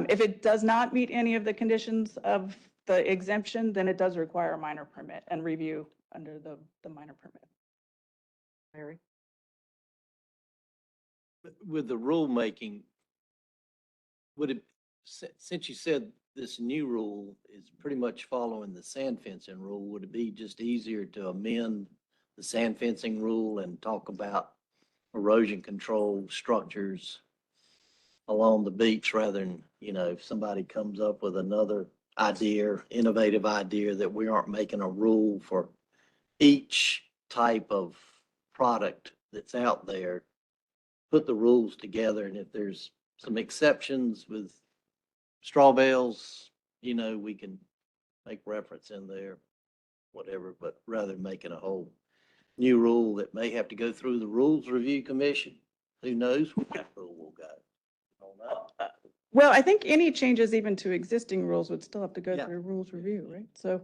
If it does not meet any of the conditions of the exemption, then it does require a minor permit and review under the minor permit. Larry? With the rulemaking, would it, since you said this new rule is pretty much following the sand fencing rule, would it be just easier to amend the sand fencing rule and talk about erosion control structures along the beach rather than, if somebody comes up with another idea, innovative idea, that we aren't making a rule for each type of product that's out there, put the rules together, and if there's some exceptions with straw bales, we can make reference in there, whatever, but rather than making a whole new rule that may have to go through the Rules Review Commission, who knows where that rule will go. I don't know. Well, I think any changes even to existing rules would still have to go Yeah. through rules review, right? So,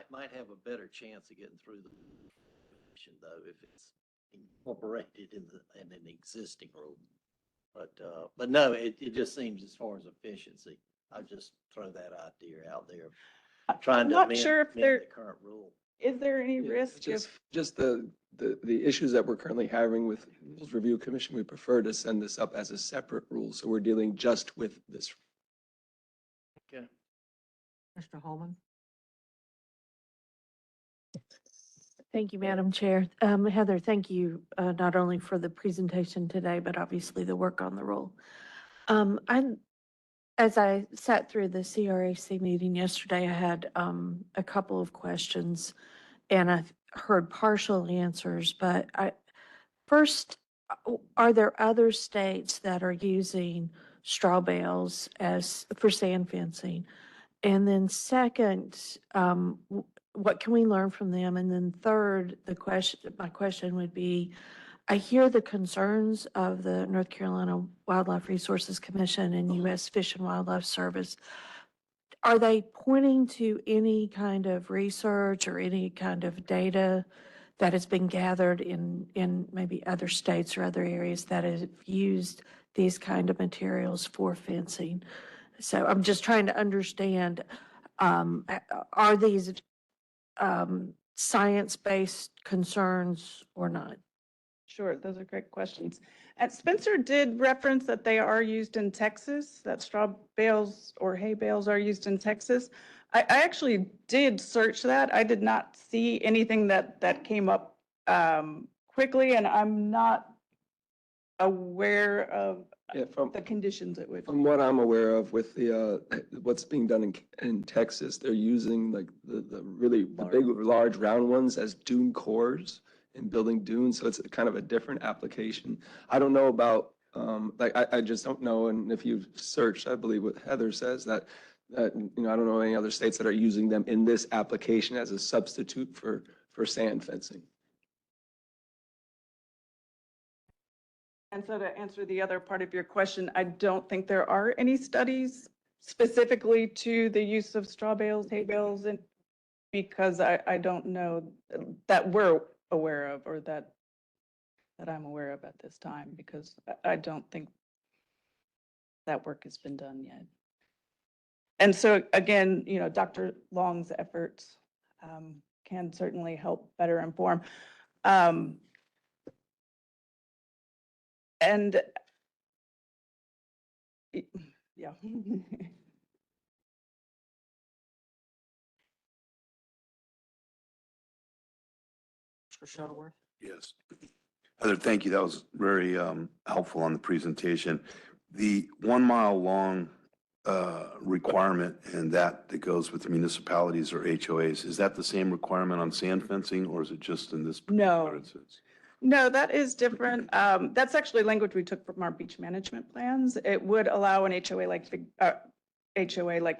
Might have a better chance of getting through the commission though, if it's incorporated in an existing rule. But no, it just seems as far as efficiency, I'll just throw that idea out there. Trying I'm to not amend sure if amend there, the current rule. is there any Yeah, risk Just, if, just the issues that we're currently having with Rules Review Commission, we prefer to send this up as a separate rule. So we're dealing just with this. Okay. Mr. Holman? Thank you, Madam Chair. Heather, thank you not only for the presentation today, but obviously the work on the rule. As I sat through the CRAC meeting yesterday, I had a couple of questions and I've heard partial answers, but first, are there other states that are using straw bales for sand fencing? And then second, what can we learn from them? And then third, my question would be, I hear the concerns of the North Carolina Wildlife Resources Commission and U.S. Fish and Wildlife Service. Are they pointing to any kind of research or any kind of data that has been gathered in maybe other states or other areas that have used these kind of materials for fencing? So I'm just trying to understand, are these science-based concerns or not? sure, those are great questions. And Spencer did reference that they are used in Texas, that straw bales or hay bales are used in Texas. I actually did search that. I did not see anything that came up quickly, and I'm not aware of Yeah, the conditions it would. From what I'm aware of with the, what's being done in Texas, they're using like the big, large round ones as dune cores and building dunes. So it's kind of a different application. I don't know about, I just don't know. And if you've searched, I believe what Heather says that, I don't know any other states that are using them in this application as a substitute for sand fencing. And so to answer the other part of your question, I don't think there are any studies specifically to the use of straw bales, hay bales, and because I don't know that we're aware of or that I'm aware of at this time, because I don't think that work has been done yet. And so again, Dr. Long's efforts can certainly help better inform. And yeah. Mr. Shuttleworth? Yes. Heather, thank you. That was very helpful on the presentation. The 1 mile long requirement and that goes with municipalities or HOAs, is that the same requirement on sand fencing or is it just in this? No. No, that is different. That's actually language we took from our beach management plans. It would allow an HOA like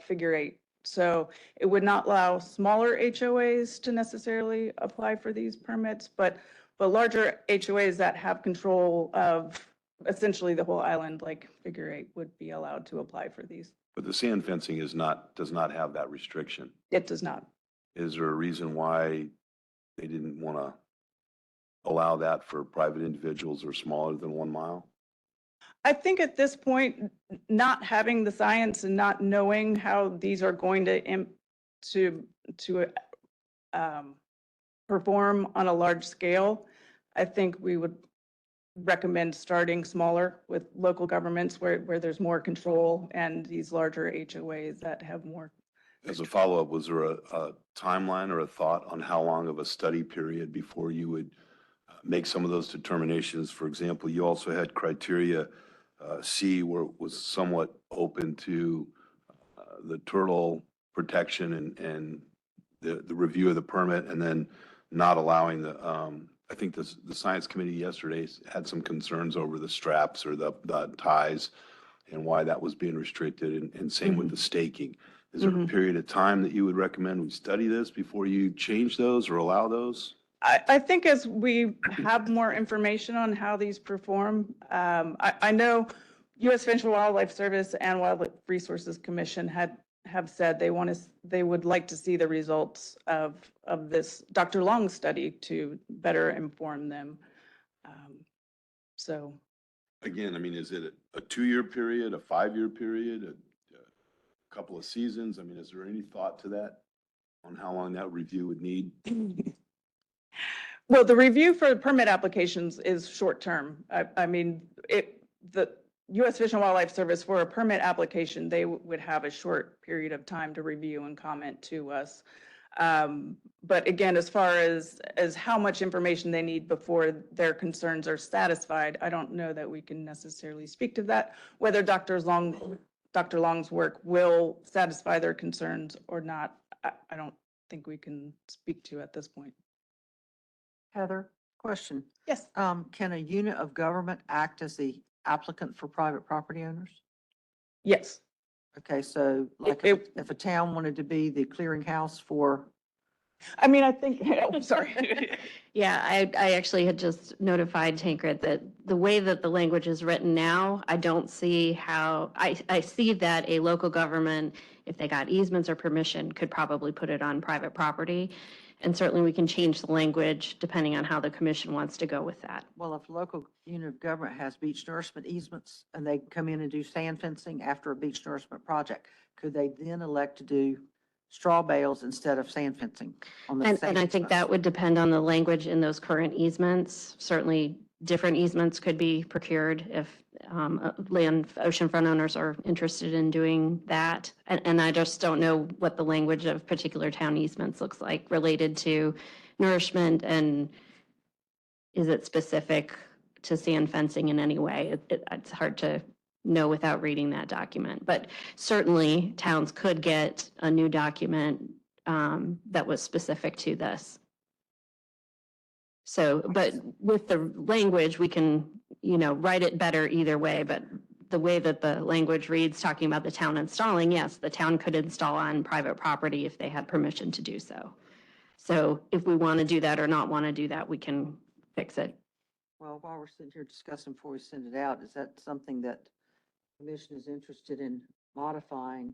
figure 8 So it would not allow smaller HOAs to necessarily apply for these permits, but larger HOAs that have control of essentially the whole island, like Figure 8, would be allowed to apply for these. But the sand fencing does not have that restriction. It does not. Is there a reason why they didn't want to allow that for private individuals or smaller than 1 mile? I think at this point, not having the science and not knowing how these are going to perform on a large scale, I think we would recommend starting smaller with local governments where there's more control and these larger HOAs that have more. As a follow-up, was there a timeline or a thought on how long of a study period before you would make some of those determinations? For example, you also had criteria C where it was somewhat open to the turtle protection and the review of the permit, and then not allowing the, I think the science committee yesterday had some concerns over the straps or the ties and why that was being restricted, and same with the staking. Is there a period of time that you would recommend we study this before you change those or allow those? I think as we have more information on how these perform, I know U.S. Fish and Wildlife Service and Wildlife Resources Commission have said they would like to see the results of this Dr. Long study to better inform them. So. Again, I mean, is it a 2-year period, a 5-year period, a couple of seasons? I mean, is there any thought to that on how long that review would need? Well, the review for permit applications is short-term. I mean, the U.S. Fish and Wildlife Service, for a permit application, they would have a short period of time to review and comment to us. But again, as far as how much information they need before their concerns are satisfied, I don't know that we can necessarily speak to that. Whether Dr. Long's work will satisfy their concerns or not, I don't think we can speak to at this point. Heather, question. Yes. Can a unit of government act as the applicant for private property owners? Yes. Okay, so like if a town wanted to be the clearinghouse for, I mean, I think, oh, sorry. Yeah, I actually had just notified Tancred that the way that the language is written now, I don't see how, I see that a local government, if they got easements or permission, could probably put it on private property. And certainly we can change the language depending on how the commission wants to go with that. well, if a local unit of government has beach nourishment easements and they come in and do sand fencing after a beach nourishment project, could they then elect to do straw bales instead of sand fencing on the same? And I think that would depend on the language in those current easements. Certainly, different easements could be procured if oceanfront owners are interested in doing that. And I just don't know what the language of particular town easements looks like related to nourishment, and is it specific to sand fencing in any way? It's hard to know without reading that document. But certainly, towns could get a new document that was specific to this. So, but with the language, we can, write it better either way. But the way that the language reads, talking about the town installing, yes, the town could install on private property if they had permission to do so. So if we want to do that or not want to do that, we can fix it. Well, while we're sitting here discussing before we send it out, is that something that the commission is interested in modifying,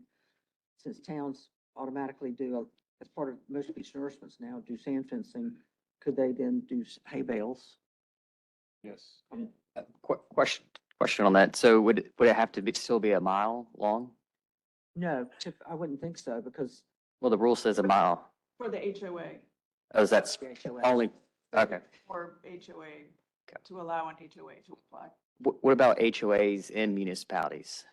since towns automatically do, as part of most beach nourishments now, do sand fencing? Could they then do hay bales? Yes. Question on that. So would it have to still be a mile long? No, I wouldn't think so, because Well, the rule says a mile. For the HOA. Oh, that's only, okay. Or HOA, to allow an HOA to apply. What about HOAs in municipalities?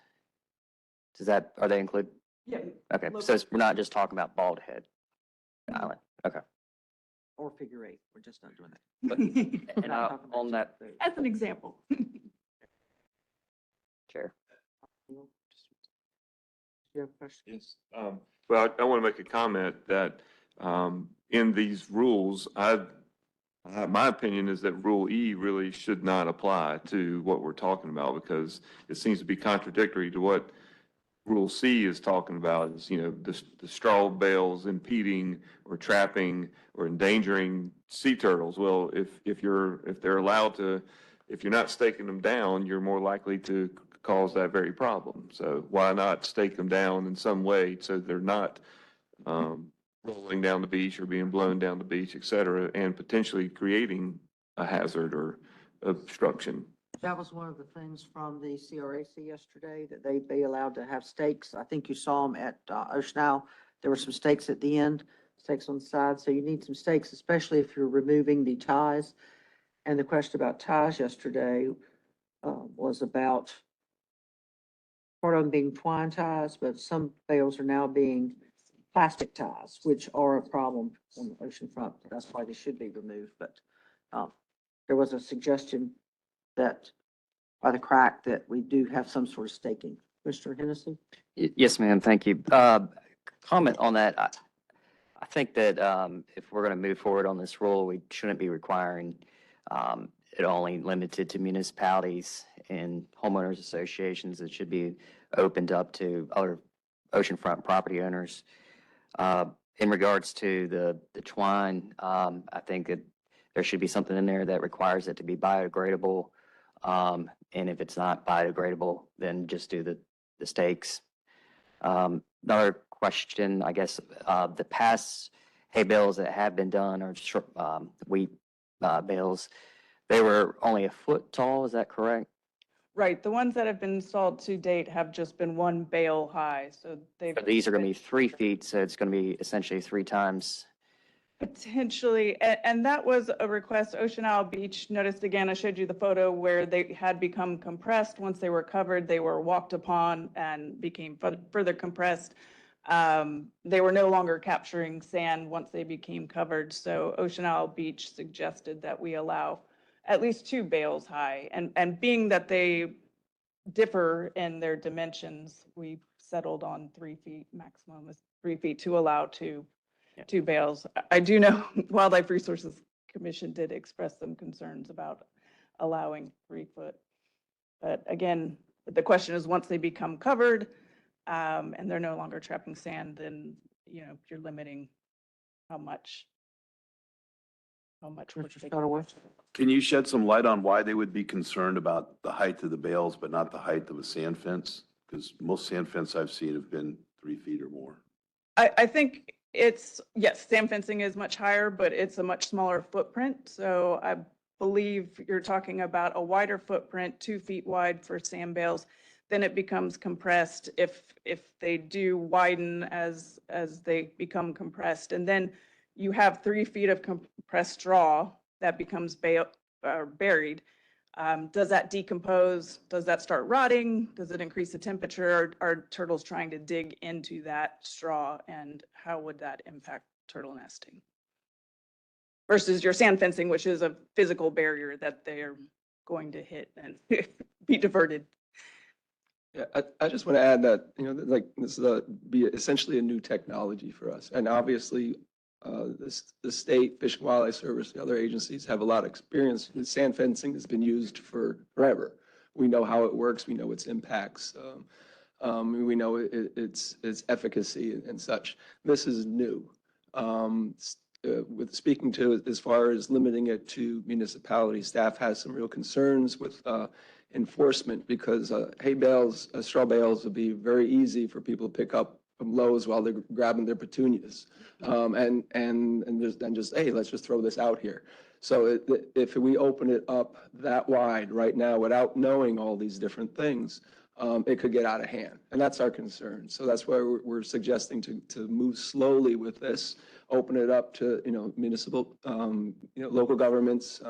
Are they included? Yeah. Okay, so we're not just talking about Bald Head Island. Okay. or Figure 8, we're just not doing that. But, and Not talking about on that, As an example. Chair. You have a question? Yes. Well, I want to make a comment that in these rules, my opinion is that Rule E really should not apply to what we're talking about, because it seems to be contradictory to what Rule C is talking about is, the straw bales impeding or trapping or endangering sea turtles. Well, if they're allowed to, if you're not staking them down, you're more likely to cause that very problem. So why not stake them down in some way so they're not rolling down the beach or being blown down the beach, et cetera, and potentially creating a hazard or obstruction. That was one of the things from the CRAC yesterday, that they'd be allowed to have stakes. I think you saw them at Ocean Isle. There were some stakes at the end, stakes on the side. So you need some stakes, especially if you're removing the ties. And the question about ties yesterday was about part of them being twine ties, but some bales are now being plastic ties, which are a problem on the ocean front. That's why they should be removed. But there was a suggestion that by the crack that we do have some sort of staking. Mr. Hennessy? Yes, ma'am. Thank you. Comment on that. I think that if we're going to move forward on this rule, we shouldn't be requiring it only limited to municipalities and homeowners associations. It should be opened up to other oceanfront property owners. In regards to the twine, I think that there should be something in there that requires it to be biodegradable. And if it's not biodegradable, then just do the stakes. Another question, I guess, the past hay bales that have been done or wheat bales, they were only a foot tall, is that correct? Right, the ones that have been installed to date have just been 1 bale high, so they've. So these are going to be 3 feet, so it's going to be essentially 3 times. Potentially, and that was a request. Ocean Isle Beach, noticed again, I showed you the photo where they had become compressed. Once they were covered, they were walked upon and became further compressed. They were no longer capturing sand once they became covered. So Ocean Isle Beach suggested that we allow at least 2 bales high. And being that they differ in their dimensions, we settled on 3 feet, maximum is 3 feet to allow 2 bales. I do know Wildlife Resources Commission did express some concerns about allowing 3 foot. But again, the question is once they become covered and they're no longer trapping sand, then, you're limiting how much. Mr. Shuttleworth? Can you shed some light on why they would be concerned about the height of the bales, but not the height of a sand fence? Because most sand fence I've seen have been 3 feet or more. I think yes, sand fencing is much higher, but it's a much smaller footprint. So I believe you're talking about a wider footprint, 2 feet wide for sand bales. Then it becomes compressed if they do widen as they become compressed. And then you have 3 feet of compressed straw that becomes buried. Does that decompose? Does that start rotting? Does it increase the temperature? Are turtles trying to dig into that straw? And how would that impact turtle nesting? Versus your sand fencing, which is a physical barrier that they're going to hit and be diverted. Yeah, I just want to add that, this is be essentially a new technology for us. And obviously, the state, Fish and Wildlife Service, the other agencies have a lot of experience. Sand fencing has been used for forever. We know how it works. We know its impacts. We know its efficacy and such. This is new. With speaking to as far as limiting it to municipalities, staff has some real concerns with enforcement because hay bales, straw bales would be very easy for people to pick up from Lowe's while they're grabbing their petunias. And just, hey, let's just throw this out here. So if we open it up that wide right now without knowing all these different things, it could get out of hand. And that's our concern. So that's why we're suggesting to move slowly with this, open it up to, municipal, local governments.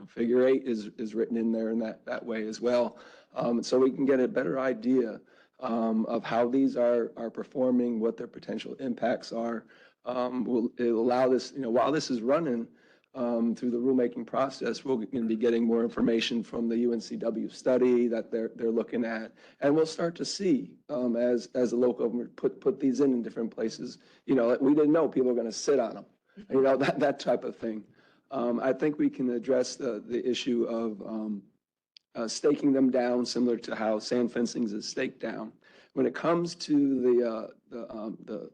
Figure 8 is written in there in that way as well. So we can get a better idea of how these are performing, what their potential impacts are. It'll allow this, while this is running through the rulemaking process, we're going to be getting more information from the UNCW study that they're looking at, and we'll start to see as the local government put these in different places. We didn't know people are going to sit on them, that type of thing. I think we can address the issue of staking them down, similar to how sand fencing is staked down. when it comes to the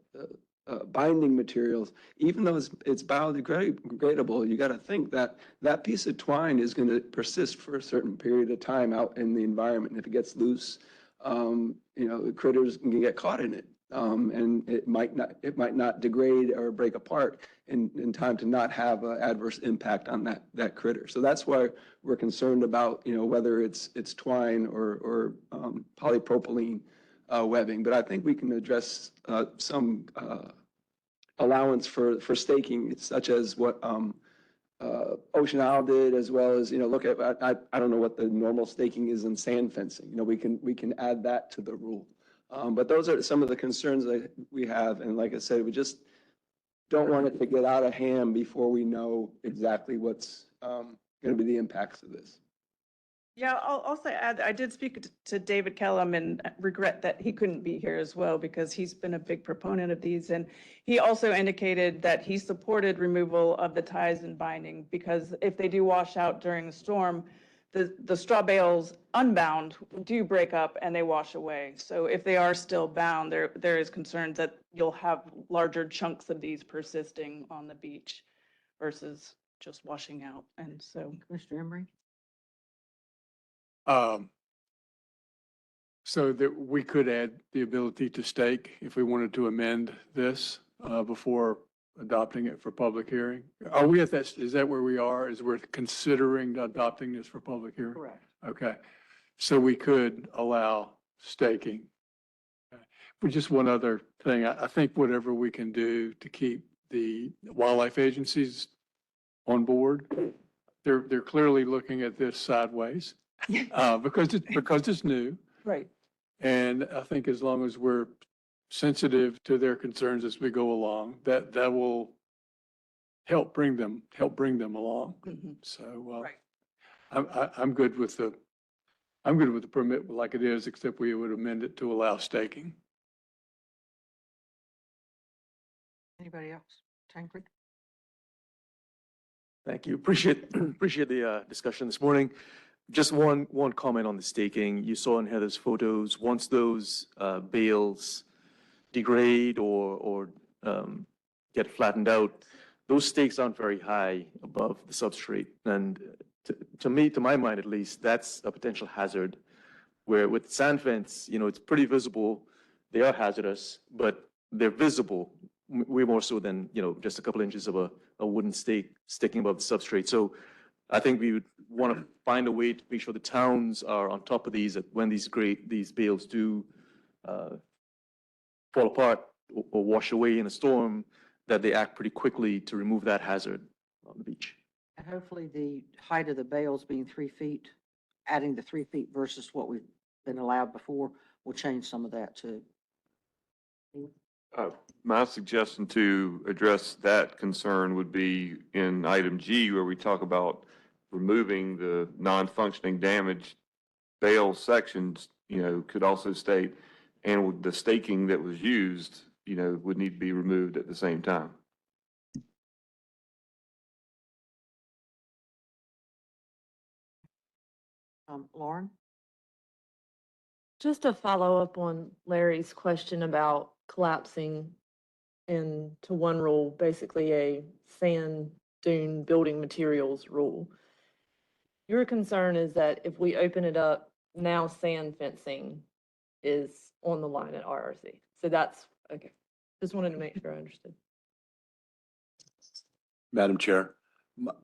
binding materials, even though it's biodegradable, you got to think that that piece of twine is going to persist for a certain period of time out in the environment. And if it gets loose, the critters can get caught in it. And it might not degrade or break apart in time to not have an adverse impact on that critter. So that's why we're concerned about, whether it's twine or polypropylene webbing. But I think we can address some allowance for staking, such as what Ocean Isle did, as well as, look at, I don't know what the normal staking is in sand fencing. We can add that to the rule. But those are some of the concerns that we have. And like I said, we just don't want it to get out of hand before we know exactly what's going to be the impacts of this. Yeah, I'll also add, I did speak to David Kellum and regret that he couldn't be here as well because he's been a big proponent of these. And he also indicated that he supported removal of the ties and binding because if they do wash out during a storm, the straw bales unbound do break up and they wash away. So if they are still bound, there is concern that you'll have larger chunks of these persisting on the beach versus just washing out. And so, Commissioner Emery? So that we could add the ability to stake if we wanted to amend this before adopting it for public hearing. Are we at that, is that where we are? Is we're considering adopting this for public hearing? Correct. Okay. So we could allow staking. But just one other thing, I think whatever we can do to keep the wildlife agencies on board, they're clearly looking at this sideways because it's new. right. And I think as long as we're sensitive to their concerns as we go along, that will help bring them along. Mhm. So Right. I'm good with the permit like it is, except we would amend it to allow staking. Anybody else? Tancred? Thank you. Appreciate the discussion this morning. Just one comment on the staking. You saw in Heather's photos, once those bales degrade or get flattened out, those stakes aren't very high above the substrate. And to my mind at least, that's a potential hazard. Where with sand fence, it's pretty visible. They are hazardous, but they're visible way more so than, just a couple inches of a wooden stake sticking above the substrate. So I think we would want to find a way to make sure the towns are on top of these, that when these bales do fall apart or wash away in a storm, that they act pretty quickly to remove that hazard on the beach. And hopefully the height of the bales being 3 feet, adding the 3 feet versus what we've been allowed before will change some of that too. My suggestion to address that concern would be in item G, where we talk about removing the non-functioning damaged bale sections, could also state, and the staking that was used, would need to be removed at the same time. Lauren? Just to follow up on Larry's question about collapsing into one rule, basically a sand dune building materials rule. Your concern is that if we open it up, now sand fencing is on the line at RRC. So that's, okay. Just wanted to make sure I understood. Madam Chair,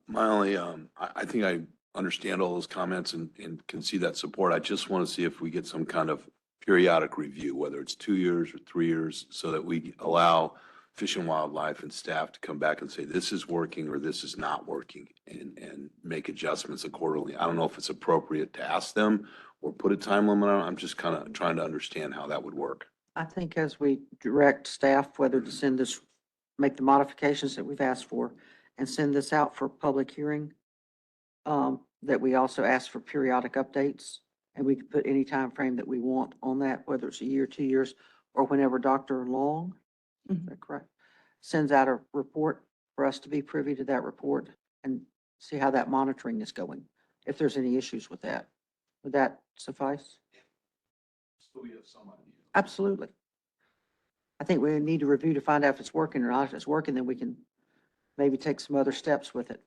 my only, I think I understand all those comments and can see that support. I just want to see if we get some kind of periodic review, whether it's 2 years or 3 years, so that we allow Fish and Wildlife and staff to come back and say, this is working or this is not working, and make adjustments accordingly. I don't know if it's appropriate to ask them or put a time limit on it. I'm just kind of trying to understand how that would work. I think as we direct staff whether to send this, make the modifications that we've asked for and send this out for public hearing, that we also ask for periodic updates, and we can put any time frame that we want on that, whether it's a year, 2 years, or whenever Dr. Long, is that correct, sends out a report for us to be privy to that report and see how that monitoring is going, if there's any issues with that. Would that suffice? So we have some idea. Absolutely. I think we need to review to find out if it's working or not. If it's working, then we can maybe take some other steps with it.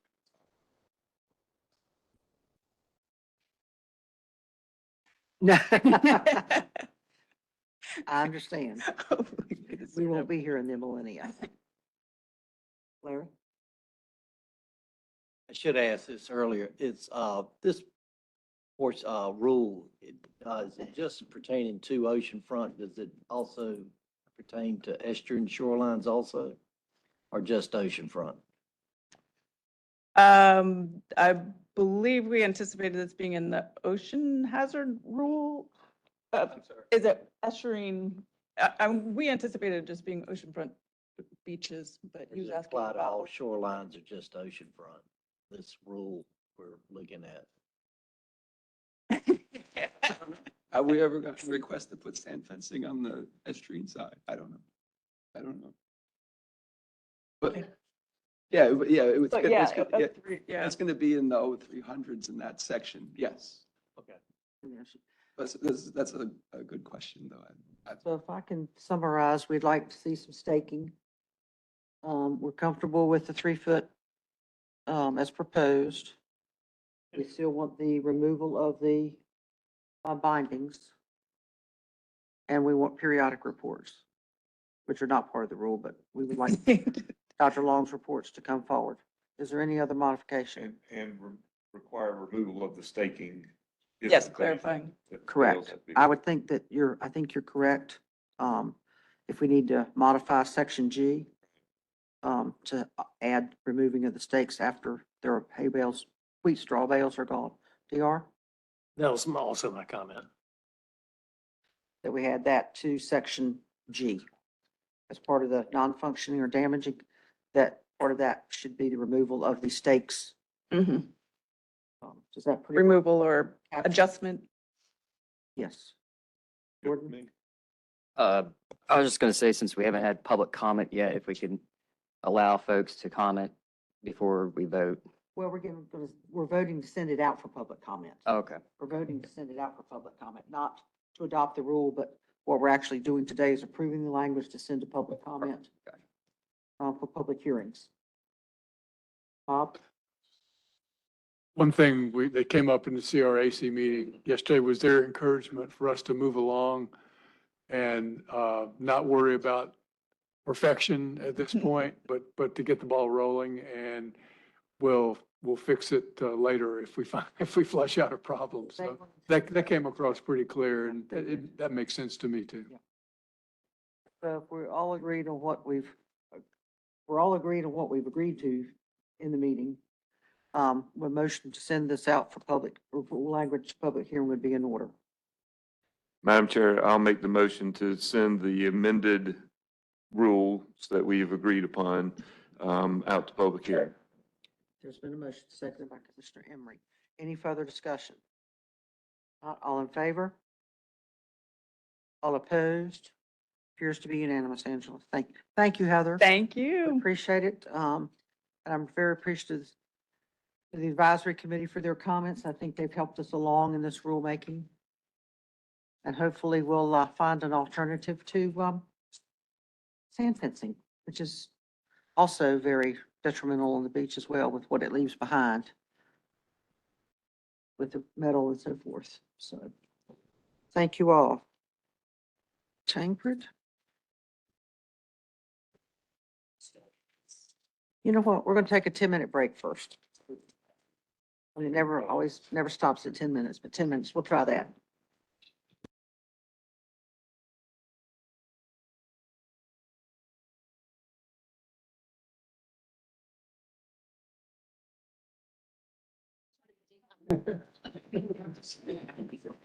No. I understand. We won't be here in the millennia. Larry? I should ask this earlier. It's, this course, rule, is it just pertaining to oceanfront? Does it also pertain to estuarine shorelines also? Or just oceanfront? I believe we anticipated this being in the ocean hazard rule. Is it estuarine? We anticipated just being oceanfront beaches, but he was Does it asking apply to all about. shorelines or just oceanfront? This rule we're looking at. Have we ever gotten a request to put sand fencing on the estuarine side? I don't know. I don't know. But, yeah, it was, But good- yeah, it's good- yeah, yeah. it's gonna be in the O300s in that section, yes. Okay. That's a good question, though. So if I can summarize, we'd like to see some staking. We're comfortable with the 3 foot, as proposed. We still want the removal of the bindings. And we want periodic reports, which are not part of the rule, but we would like Dr. Long's reports to come forward. Is there any other modification? And require removal of the staking. if Yes, the clarifying. that Correct. fails to be- I would think that I think you're correct. If we need to modify section G, to add removing of the stakes after their hay bales, wheat straw bales are gone. DR, That was also my comment. that we add that to section G as part of the non-functioning or damaging, that part of that should be the removal of the stakes. Mhm. Does that pretty? Removal or adjustment. Yes. Gordon? I was just going to say, since we haven't had public comment yet, if we could allow folks to comment before we vote. Well, we're voting to send it out for public comment. Okay. We're voting to send it out for public comment, not to adopt the rule, but what we're actually doing today is approving the language to send to public comment for public hearings. Bob? One thing that came up in the CRAC meeting yesterday was their encouragement for us to move along and not worry about perfection at this point, but to get the ball rolling, and we'll fix it later if we flush out a problem. So that came across pretty clear, and that makes sense to me too. So if we're all agreed on what we're all agreed on what we've agreed to in the meeting, a motion to send this out for language public hearing would be in order. Madam Chair, I'll make the motion to send the amended rules that we've agreed upon out to public hearing. There's been a motion seconded by Commissioner Emery. Any further discussion? Not all in favor? All opposed? Appears to be unanimous, Angela. Thank you, Heather. Thank you. Appreciate it. And I'm very appreciative to the advisory committee for their comments. I think they've helped us along in this rulemaking. And hopefully we'll find an alternative to sand fencing, which is also very detrimental on the beach as well with what it leaves behind with the metal and so forth. So thank you all. Changford? You know what? We're going to take a 10-minute break first. And it never stops at 10 minutes, but 10 minutes, we'll try that.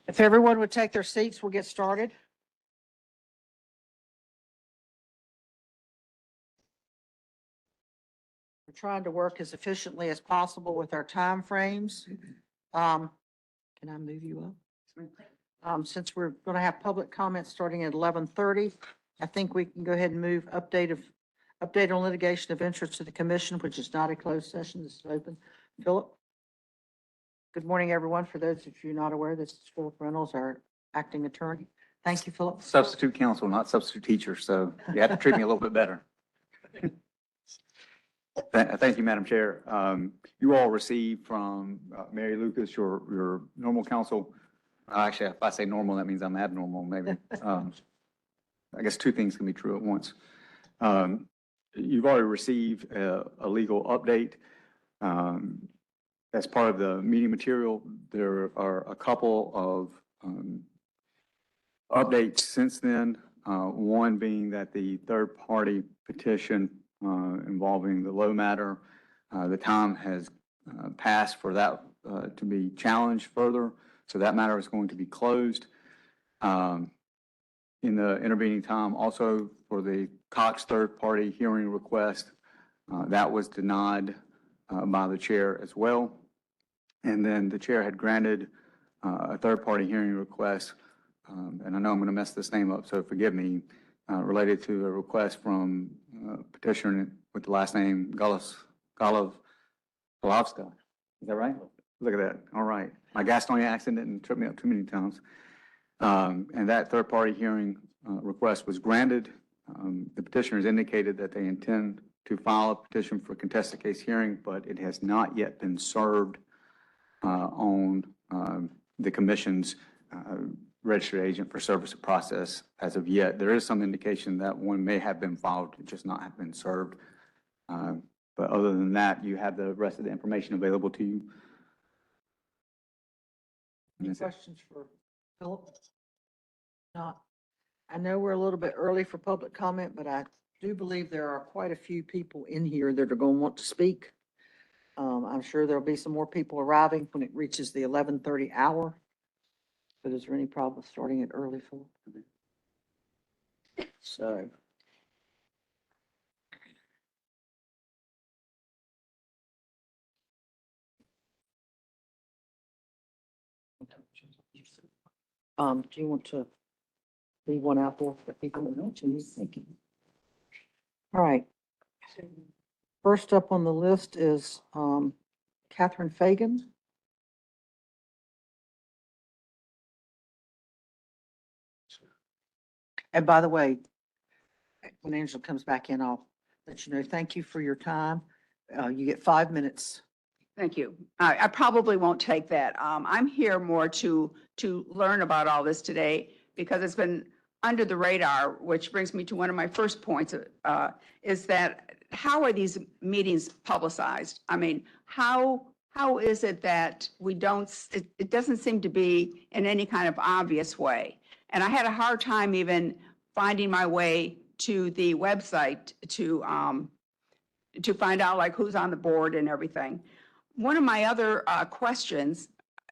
If everyone would take their seats, we'll get started. We're trying to work as efficiently as possible with our timeframes. Can I move you up? Since we're going to have public comments starting at 11:30, I think we can go ahead and move update on litigation of interest to the commission, which is not a closed session. This is open. Philip? Good morning, everyone. For those of you not aware, this is Philip Reynolds, our acting attorney. Thank you, Philip. Substitute counsel, not substitute teacher, so you have to treat me a little bit better. Thank you, Madam Chair. You all received from Mary Lucas, your normal counsel. Actually, if I say normal, that means I'm abnormal, maybe. I guess two things can be true at once. You've already received a legal update. As part of the meeting material, there are a couple of updates since then. One being that the third-party petition involving the low matter, the time has passed for that to be challenged further. So that matter is going to be closed. In the intervening time, also for the Cox third-party hearing request, that was denied by the chair as well. And then the chair had granted a third-party hearing request, and I know I'm going to mess this name up, so forgive me, related to a request from petitioner with the last name Golovska. Is that right? Look at that. All right. My Gastonia accent didn't trip me up too many times. And that third-party hearing request was granted. The petitioners indicated that they intend to file a petition for contested case hearing, but it has not yet been served on the commission's registered agent for service of process as of yet. There is some indication that one may have been filed, just not have been served. But other than that, you have the rest of the information available to you. Any questions for Philip? Not. I know we're a little bit early for public comment, but I do believe there are quite a few people in here that are going to want to speak. I'm sure there'll be some more people arriving when it reaches the 11:30 hour. But is there any problem with starting it early, Philip? So. Do you want to leave one out there for people to mention? Thank you. All right. First up on the list is Catherine Fagan. And by the way, when Angela comes back in, I'll let you know. Thank you for your time. You get 5 minutes. Thank you. I probably won't take that. I'm here more to learn about all this today because it's been under the radar, which brings me to one of my first points, is that how are these meetings publicized? I mean, how is it that we don't, it doesn't seem to be in any kind of obvious way. And I had a hard time even finding my way to the website to find out like who's on the board and everything. One of my other questions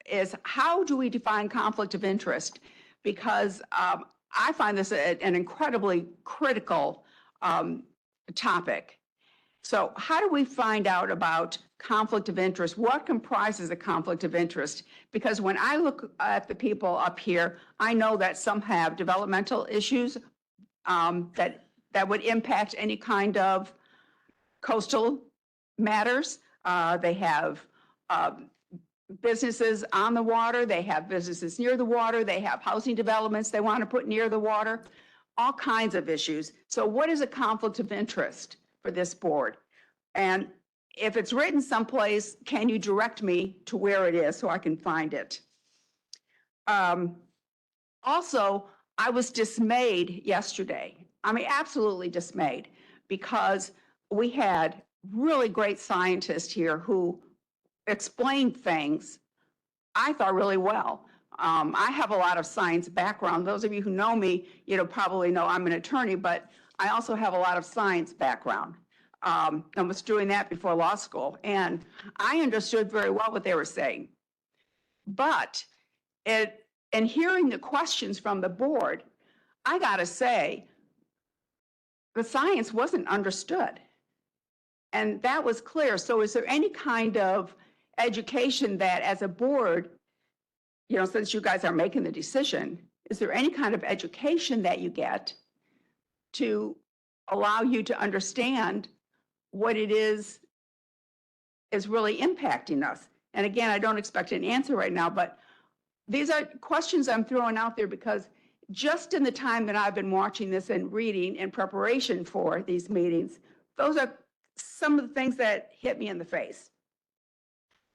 is how do we define conflict of interest? Because I find this an incredibly critical topic. So how do we find out about conflict of interest? What comprises a conflict of interest? Because when I look at the people up here, I know that some have developmental issues that would impact any kind of coastal matters. They have businesses on the water. They have businesses near the water. They have housing developments they want to put near the water, all kinds of issues. So what is a conflict of interest for this board? And if it's written someplace, can you direct me to where it is so I can find it? Also, I was dismayed yesterday. I mean, absolutely dismayed, because we had really great scientists here who explained things, I thought, really well. I have a lot of science background. Those of you who know me, probably know I'm an attorney, but I also have a lot of science background. I was doing that before law school, and I understood very well what they were saying. But in hearing the questions from the board, I got to say, the science wasn't understood. And that was clear. So is there any kind of education that as a board, since you guys are making the decision, is there any kind of education that you get to allow you to understand what it is really impacting us? And again, I don't expect an answer right now, but these are questions I'm throwing out there because just in the time that I've been watching this and reading in preparation for these meetings, those are some of the things that hit me in the face.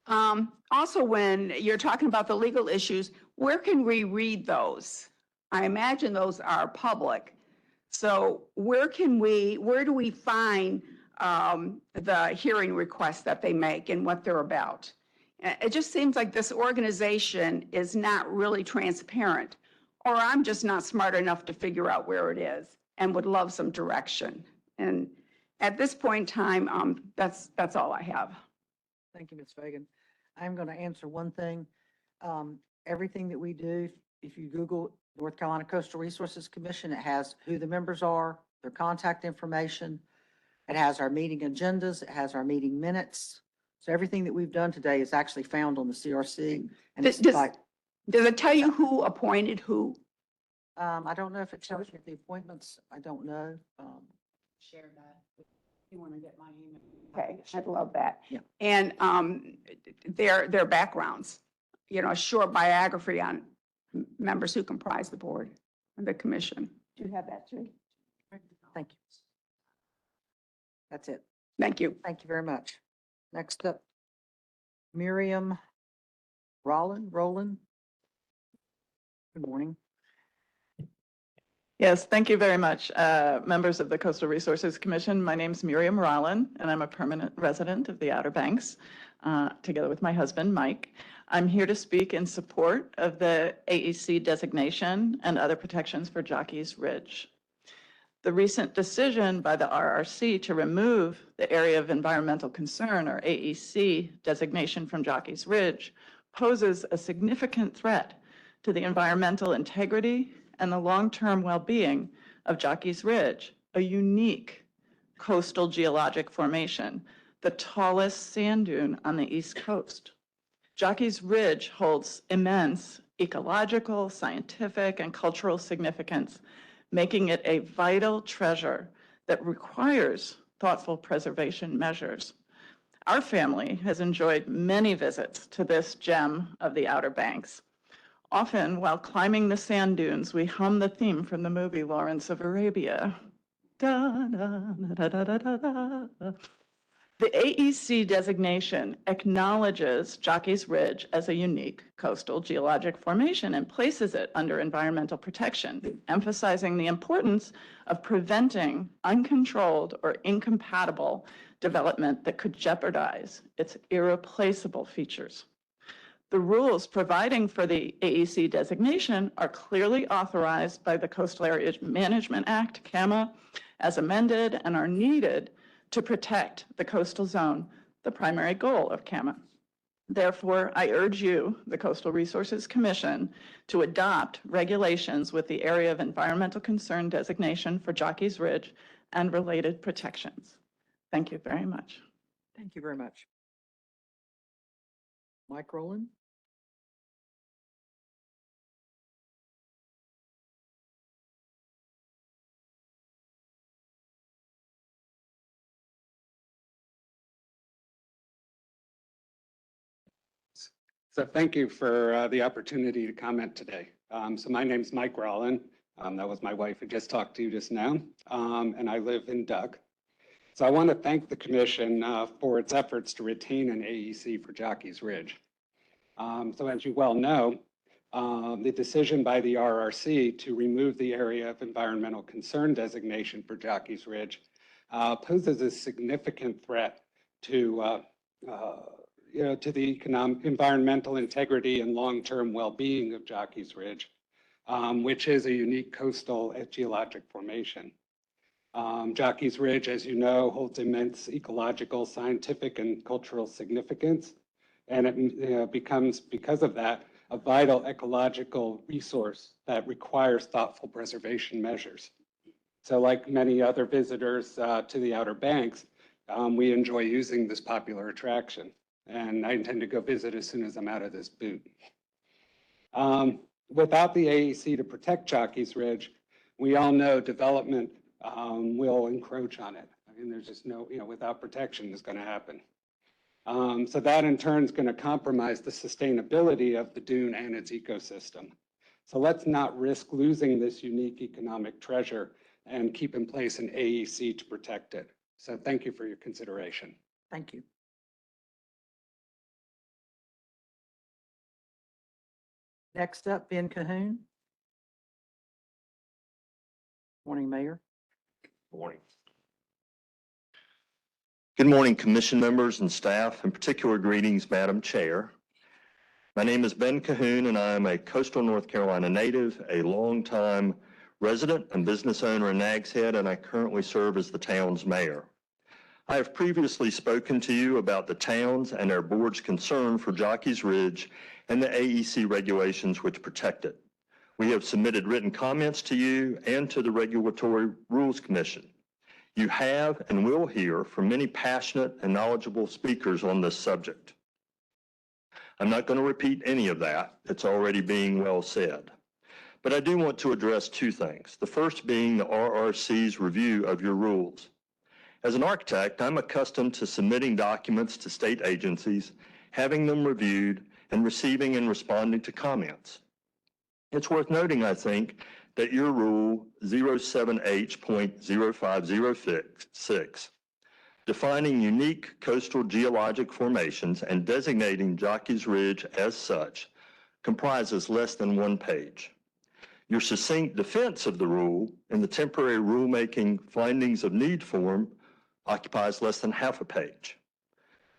Also, when you're talking about the legal issues, where can we read those? I imagine those are public. So where do we find the hearing requests that they make and what they're about? It just seems like this organization is not really transparent, or I'm just not smart enough to figure out where it is and would love some direction. And at this point in time, that's all I have. Thank you, Ms. Fagan. I'm going to answer one thing. Everything that we do, if you Google North Carolina Coastal Resources Commission, it has who the members are, their contact information. It has our meeting agendas. It has our meeting minutes. So everything that we've done today is actually found on the CRC. And it's like, Does it tell you who appointed who? I don't know if it tells you the appointments. I don't know. Share that. You want to get my email? Okay, I'd love that. Yeah. And their backgrounds, a short biography on members who comprise the board and the commission. Do you have that too? Thank you. That's it. Thank you. Thank you very much. Next up, Miriam Rowland. Good morning. Yes, thank you very much. Members of the Coastal Resources Commission, my name's Miriam Rollin, and I'm a permanent resident of the Outer Banks, together with my husband, Mike. I'm here to speak in support of the AEC designation and other protections for Jockeys Ridge. The recent decision by the RRC to remove the Area of Environmental Concern, or AEC, designation from Jockeys Ridge poses a significant threat to the environmental integrity and the long-term well-being of Jockeys Ridge, a unique coastal geologic formation, the tallest sand dune on the East Coast. Jockeys Ridge holds immense ecological, scientific, and cultural significance, making it a vital treasure that requires thoughtful preservation measures. Our family has enjoyed many visits to this gem of the Outer Banks. Often, while climbing the sand dunes, we hum the theme from the movie Lawrence of Arabia. Da, da, da, da, da, da, da. The AEC designation acknowledges Jockeys Ridge as a unique coastal geologic formation and places it under environmental protection, emphasizing the importance of preventing uncontrolled or incompatible development that could jeopardize its irreplaceable features. The rules providing for the AEC designation are clearly authorized by the Coastal Area Management Act, CAMA, as amended, and are needed to protect the coastal zone, the primary goal of CAMA. Therefore, I urge you, the Coastal Resources Commission, to adopt regulations with the Area of Environmental Concern designation for Jockeys Ridge and related protections. Thank you very much. Thank you very much. Mike Rowland. So thank you for the opportunity to comment today. So my name's Mike Rollin. That was my wife who just talked to you just now, and I live in Doug. So I want to thank the commission for its efforts to retain an AEC for Jockeys Ridge. So as you well know, the decision by the RRC to remove the Area of Environmental Concern designation for Jockeys Ridge poses a significant threat to to the environmental integrity and long-term well-being of Jockeys Ridge, which is a unique coastal geologic formation. Jockeys Ridge, as you know, holds immense ecological, scientific, and cultural significance, and it becomes, because of that, a vital ecological resource that requires thoughtful preservation measures. So like many other visitors to the Outer Banks, we enjoy using this popular attraction. And I intend to go visit as soon as I'm out of this boot. Without the AEC to protect Jockeys Ridge, we all know development will encroach on it. I mean, there's just no, without protection is going to happen. So that in turn is going to compromise the sustainability of the dune and its ecosystem. So let's not risk losing this unique economic treasure and keep in place an AEC to protect it. So thank you for your consideration. Thank you. Next up, Ben Cahoon. Morning, Mayor. Morning. Good morning, commission members and staff, and particular greetings, Madam Chair. My name is Ben Cahoon, and I am a coastal North Carolina native, a longtime resident and business owner in Nags Head, and I currently serve as the town's mayor. I have previously spoken to you about the town's and our board's concern for Jockey's Ridge and the AEC regulations which protect it. We have submitted written comments to you and to the Regulatory Rules Commission. You have and will hear from many passionate and knowledgeable speakers on this subject. I'm not going to repeat any of that. It's already being well said. But I do want to address two things. The first being the RRC's review of your rules. As an architect, I'm accustomed to submitting documents to state agencies, having them reviewed, and receiving and responding to comments. It's worth noting, I think, that your rule 07H.0506, defining unique coastal geologic formations and designating Jockey's Ridge as such, comprises less than 1 page. Your succinct defense of the rule in the temporary rulemaking findings of need form occupies less than half a page.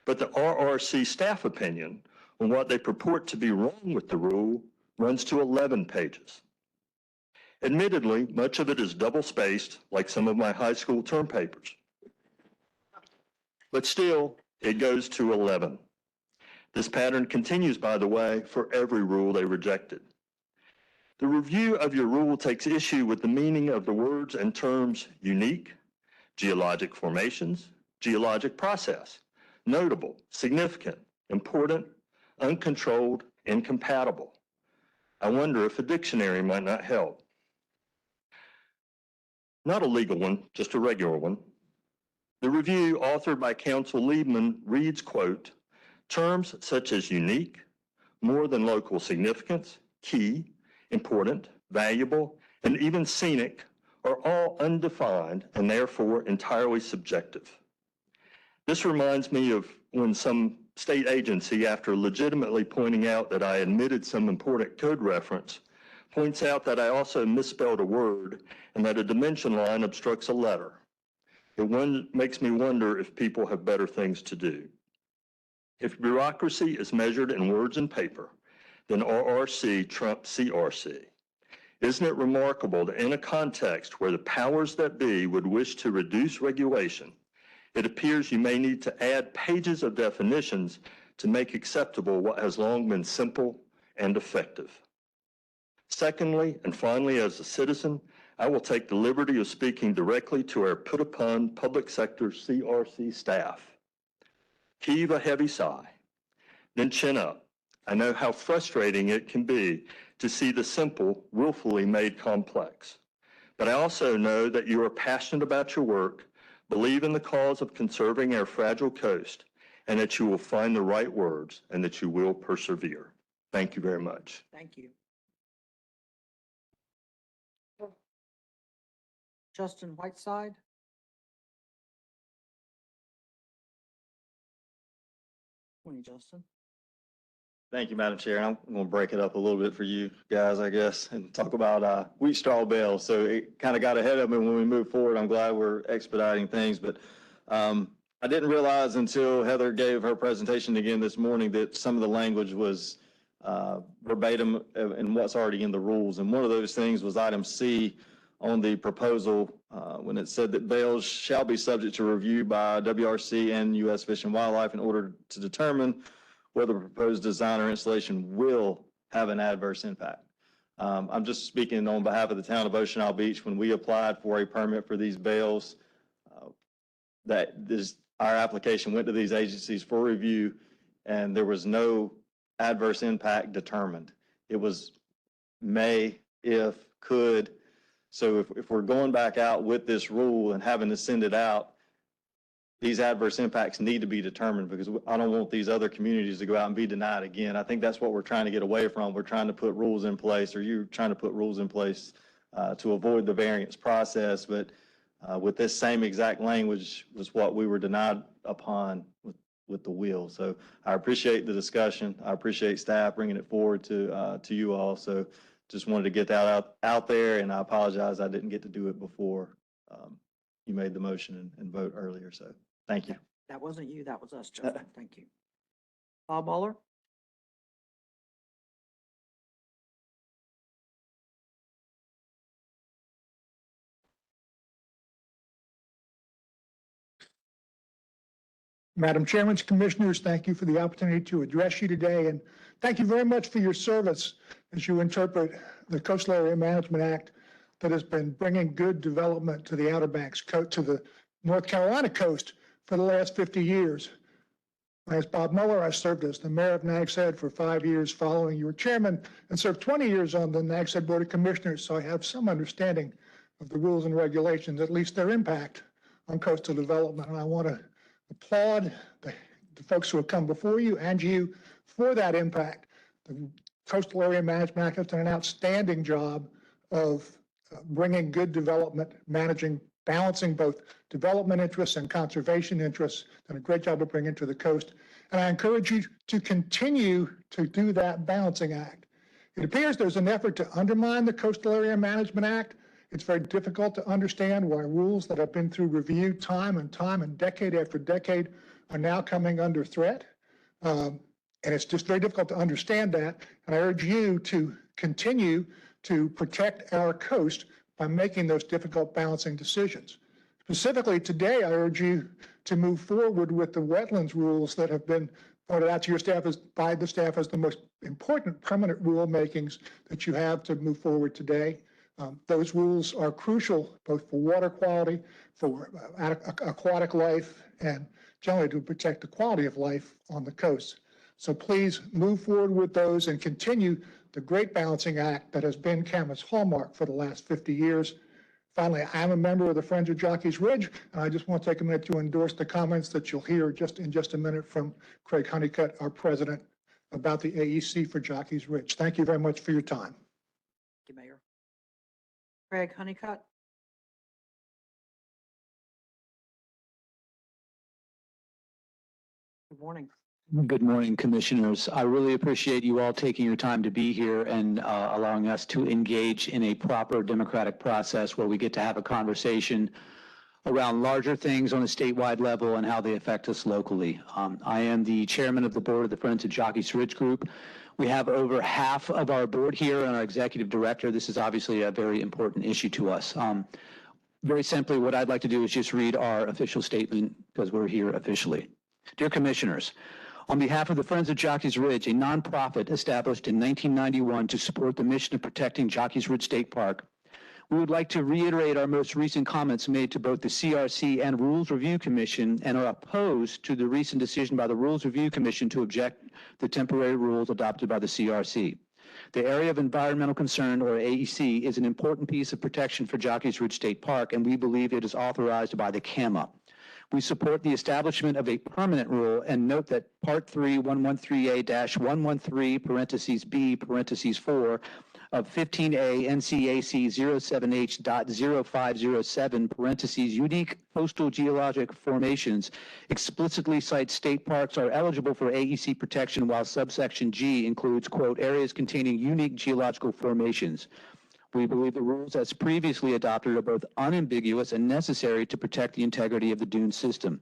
But the RRC staff opinion on what they purport to be wrong with the rule runs to 11 pages. Admittedly, much of it is double-spaced, like some of my high school term papers. But still, it goes to 11. This pattern continues, by the way, for every rule they rejected. The review of your rule takes issue with the meaning of the words and terms unique, geologic formations, geologic process, notable, significant, important, uncontrolled, incompatible. I wonder if a dictionary might not help. Not a legal one, just a regular one. The review authored by Counsel Liebman reads, quote, terms such as unique, more than local significance, key, important, valuable, and even scenic are all undefined and therefore entirely subjective. This reminds me of when some state agency, after legitimately pointing out that I admitted some important code reference, points out that I also misspelled a word and that a dimension line obstructs a letter. It makes me wonder if people have better things to do. If bureaucracy is measured in words and paper, then RRC trumps CRC. Isn't it remarkable that in a context where the powers that be would wish to reduce regulation, it appears you may need to add pages of definitions to make acceptable what has long been simple and effective. Secondly, and finally, as a citizen, I will take the liberty of speaking directly to our put-upon public sector CRC staff. Heave a heavy sigh, then chin up. I know how frustrating it can be to see the simple willfully made complex. But I also know that you are passionate about your work, believe in the cause of conserving our fragile coast, and that you will find the right words and that you will persevere. Thank you very much. Thank you. Justin Whiteside. Morning, Justin. Thank you, Madam Chair. And I'm going to break it up a little bit for you guys, I guess, and talk about wheat straw bales. So it kind of got ahead of me when we moved forward. I'm glad we're expediting things, but I didn't realize until Heather gave her presentation again this morning that some of the language was verbatim in what's already in the rules. And one of those things was item C on the proposal when it said that bales shall be subject to review by WRC and U.S. Fish and Wildlife in order to determine whether the proposed design or installation will have an adverse impact. I'm just speaking on behalf of the town of Ocean Isle Beach. When we applied for a permit for these bales, our application went to these agencies for review, and there was no adverse impact determined. It was may, if, could. So if we're going back out with this rule and having to send it out, these adverse impacts need to be determined because I don't want these other communities to go out and be denied again. I think that's what we're trying to get away from. We're trying to put rules in place, or you're trying to put rules in place to avoid the variance process. But with this same exact language was what we were denied upon with the wheel. So I appreciate the discussion. I appreciate staff bringing it forward to you all. So just wanted to get that out there, and I apologize I didn't get to do it before you made the motion and vote earlier. So thank you. That wasn't you, that was us, Justin. Thank you. Bob Mueller? Madam Chairman, Commissioners, thank you for the opportunity to address you today, and thank you very much for your service as you interpret the Coastal Area Management Act that has been bringing good development to the Outer Banks, to the North Carolina coast for the last 50 years. As Bob Mueller, I served as the mayor of Nags Head for 5 years following your chairman and served 20 years on the Nags Head Board of Commissioners, so I have some understanding of the rules and regulations, at least their impact on coastal development. And I want to applaud the folks who have come before you and you for that impact. The Coastal Area Management Act has done an outstanding job of bringing good development, balancing both development interests and conservation interests, done a great job of bringing to the coast. And I encourage you to continue to do that balancing act. It appears there's an effort to undermine the Coastal Area Management Act. It's very difficult to understand why rules that have been through review time and decade after decade are now coming under threat. And it's just very difficult to understand that. And I urge you to continue to protect our coast by making those difficult balancing decisions. Specifically today, I urge you to move forward with the wetlands rules that have been pointed out to your staff by the staff as the most important permanent rule makings that you have to move forward today. Those rules are crucial both for water quality, for aquatic life, and generally to protect the quality of life on the coast. So please move forward with those and continue the great balancing act that has been Camet's hallmark for the last 50 years. Finally, I'm a member of the Friends of Jockey's Ridge, and I just want to take a minute to endorse the comments that you'll hear in just a minute from Craig Honeycutt, our president, about the AEC for Jockey's Ridge. Thank you very much for your time. Thank you, Mayor. Craig Honeycutt? Good morning. Good morning, Commissioners. I really appreciate you all taking your time to be here and allowing us to engage in a proper democratic process where we get to have a conversation around larger things on a statewide level and how they affect us locally. I am the chairman of the board of the Friends of Jockey's Ridge Group. We have over half of our board here and our executive director. This is obviously a very important issue to us. Very simply, what I'd like to do is just read our official statement because we're here officially. Dear Commissioners, on behalf of the Friends of Jockey's Ridge, a nonprofit established in 1991 to support the mission of protecting Jockey's Ridge State Park, we would like to reiterate our most recent comments made to both the CRC and Rules Review Commission and are opposed to the recent decision by the Rules Review Commission to object the temporary rules adopted by the CRC. The Area of Environmental Concern, or AEC, is an important piece of protection for Jockey's Ridge State Park, and we believe it is authorized by the CAMA. We support the establishment of a permanent rule and note that Part 3, 113A-113, parentheses B, parentheses 4, of 15A NCAC 07H.0507, parentheses unique coastal geologic formations, explicitly cites state parks are eligible for AEC protection, while subsection G includes, quote, areas containing unique geological formations. We believe the rules as previously adopted are both unambiguous and necessary to protect the integrity of the dune system.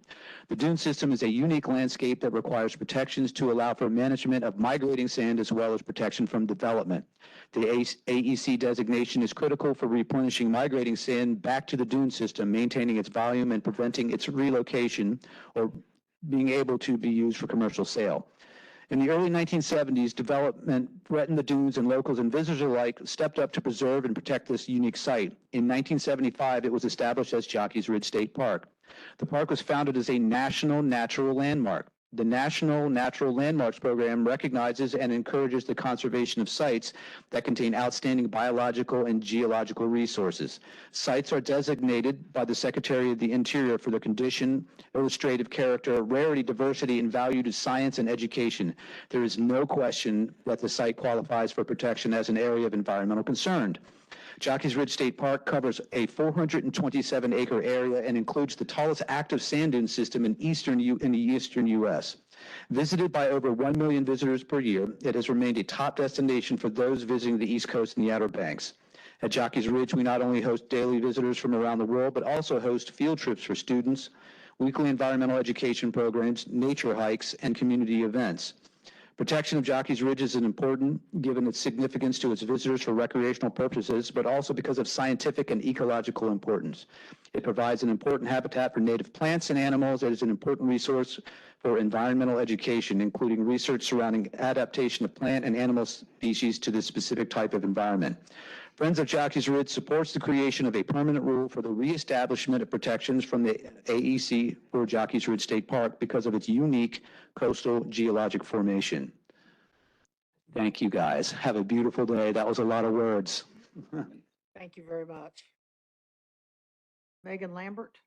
The dune system is a unique landscape that requires protections to allow for management of migrating sand as well as protection from development. The AEC designation is critical for replenishing migrating sand back to the dune system, maintaining its volume and preventing its relocation or being able to be used for commercial sale. In the early 1970s, development threatened the dunes, and locals and visitors alike stepped up to preserve and protect this unique site. In 1975, it was established as Jockey's Ridge State Park. The park was founded as a national natural landmark. The National Natural Landmarks Program recognizes and encourages the conservation of sites that contain outstanding biological and geological resources. Sites are designated by the Secretary of the Interior for their condition, illustrative character, rarity, diversity, and value to science and education. There is no question that the site qualifies for protection as an area of environmental concern. Jockey's Ridge State Park covers a 427-acre area and includes the tallest active sand dune system in the eastern U.S. Visited by over 1 million visitors per year, it has remained a top destination for those visiting the East Coast and the Outer Banks. At Jockey's Ridge, we not only host daily visitors from around the world, but also host field trips for students, weekly environmental education programs, nature hikes, and community events. Protection of Jockey's Ridge is important given its significance to its visitors for recreational purposes, but also because of scientific and ecological importance. It provides an important habitat for native plants and animals. It is an important resource for environmental education, including research surrounding adaptation of plant and animal species to this specific type of environment. Friends of Jockey's Ridge supports the creation of a permanent rule for the reestablishment of protections from the AEC for Jockey's Ridge State Park because of its unique coastal geologic formation. Thank you, guys. Have a beautiful day. That was a lot of words. Thank you very much. Megan Lambert?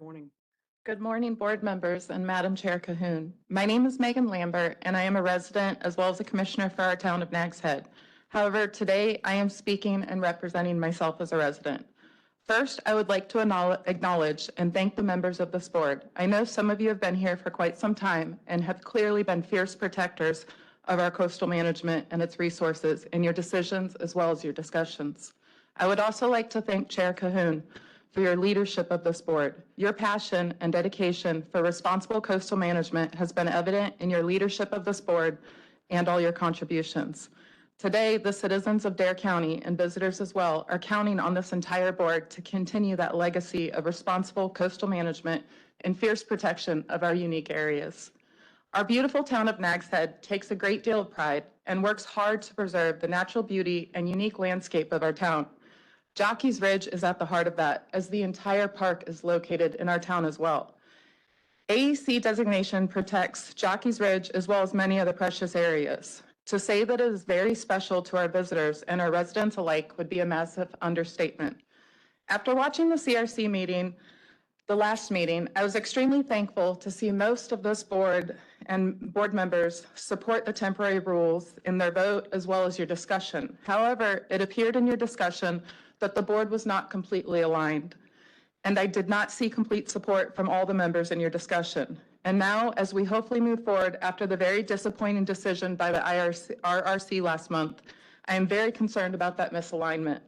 Morning. Good morning, board members and Madam Chair Cahoon. My name is Megan Lambert, and I am a resident as well as a commissioner for our town of Nags Head. However, today I am speaking and representing myself as a resident. First, I would like to acknowledge and thank the members of this board. I know some of you have been here for quite some time and have clearly been fierce protectors of our coastal management and its resources in your decisions as well as your discussions. I would also like to thank Chair Cahoon for your leadership of this board. Your passion and dedication for responsible coastal management has been evident in your leadership of this board and all your contributions. Today, the citizens of Dare County and visitors as well are counting on this entire board to continue that legacy of responsible coastal management and fierce protection of our unique areas. Our beautiful town of Nags Head takes a great deal of pride and works hard to preserve the natural beauty and unique landscape of our town. Jockey's Ridge is at the heart of that, as the entire park is located in our town as well. AEC designation protects Jockey's Ridge as well as many other precious areas. To say that it is very special to our visitors and our residents alike would be a massive understatement. After watching the CRC meeting, the last meeting, I was extremely thankful to see most of this board and board members support the temporary rules in their vote as well as your discussion. However, it appeared in your discussion that the board was not completely aligned, and I did not see complete support from all the members in your discussion. And now, as we hopefully move forward after the very disappointing decision by the RRC last month, I am very concerned about that misalignment.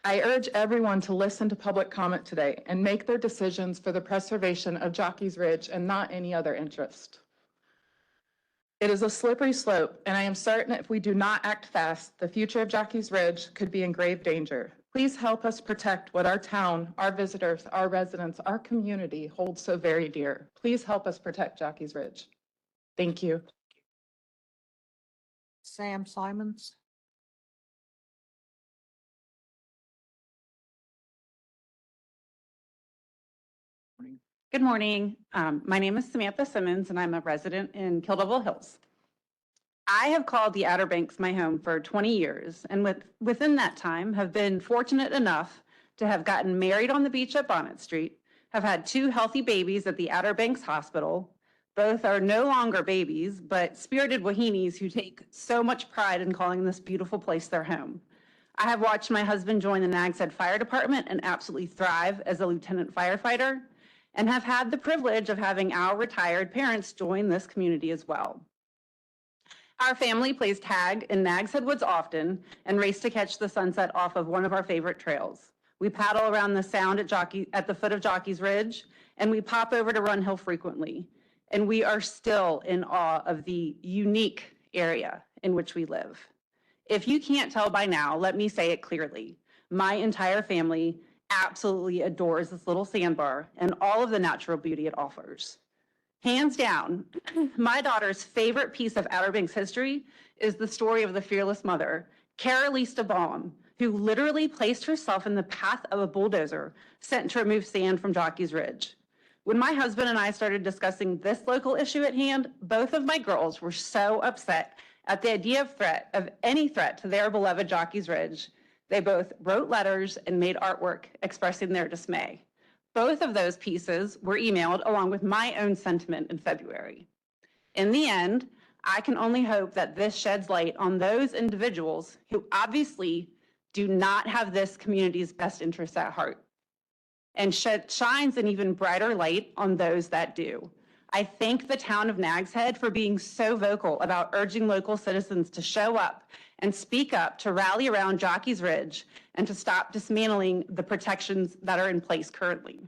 I urge everyone to listen to public comment today and make their decisions for the preservation of Jockey's Ridge and not any other interest. It is a slippery slope, and I am certain if we do not act fast, the future of Jockey's Ridge could be in grave danger. Please help us protect what our town, our visitors, our residents, our community holds so very dear. Please help us protect Jockey's Ridge. Thank you. Sam Simons? Good morning. My name is Samantha Simmons, and I'm a resident in Kill Devil Hills. I have called the Outer Banks my home for 20 years, and within that time have been fortunate enough to have gotten married on the beach at Bonnet Street, have had 2 healthy babies at the Outer Banks Hospital. Both are no longer babies, but spirited Wahinis who take so much pride in calling this beautiful place their home. I have watched my husband join the Nags Head Fire Department and absolutely thrive as a lieutenant firefighter, and have had the privilege of having our retired parents join this community as well. Our family plays tag in Nags Head Woods often and race to catch the sunset off of one of our favorite trails. We paddle around the sound at the foot of Jockey's Ridge, and we pop over to Run Hill frequently. And we are still in awe of the unique area in which we live. If you can't tell by now, let me say it clearly. My entire family absolutely adores this little sandbar and all of the natural beauty it offers. Hands down, my daughter's favorite piece of Outer Banks history is the story of the fearless mother, Carolista Baum, who literally placed herself in the path of a bulldozer sent to remove sand from Jockey's Ridge. When my husband and I started discussing this local issue at hand, both of my girls were so upset at the idea of any threat to their beloved Jockey's Ridge. They both wrote letters and made artwork expressing their dismay. Both of those pieces were emailed along with my own sentiment in February. In the end, I can only hope that this sheds light on those individuals who obviously do not have this community's best interests at heart, and shines an even brighter light on those that do. I thank the town of Nags Head for being so vocal about urging local citizens to show up and speak up to rally around Jockey's Ridge and to stop dismantling the protections that are in place currently.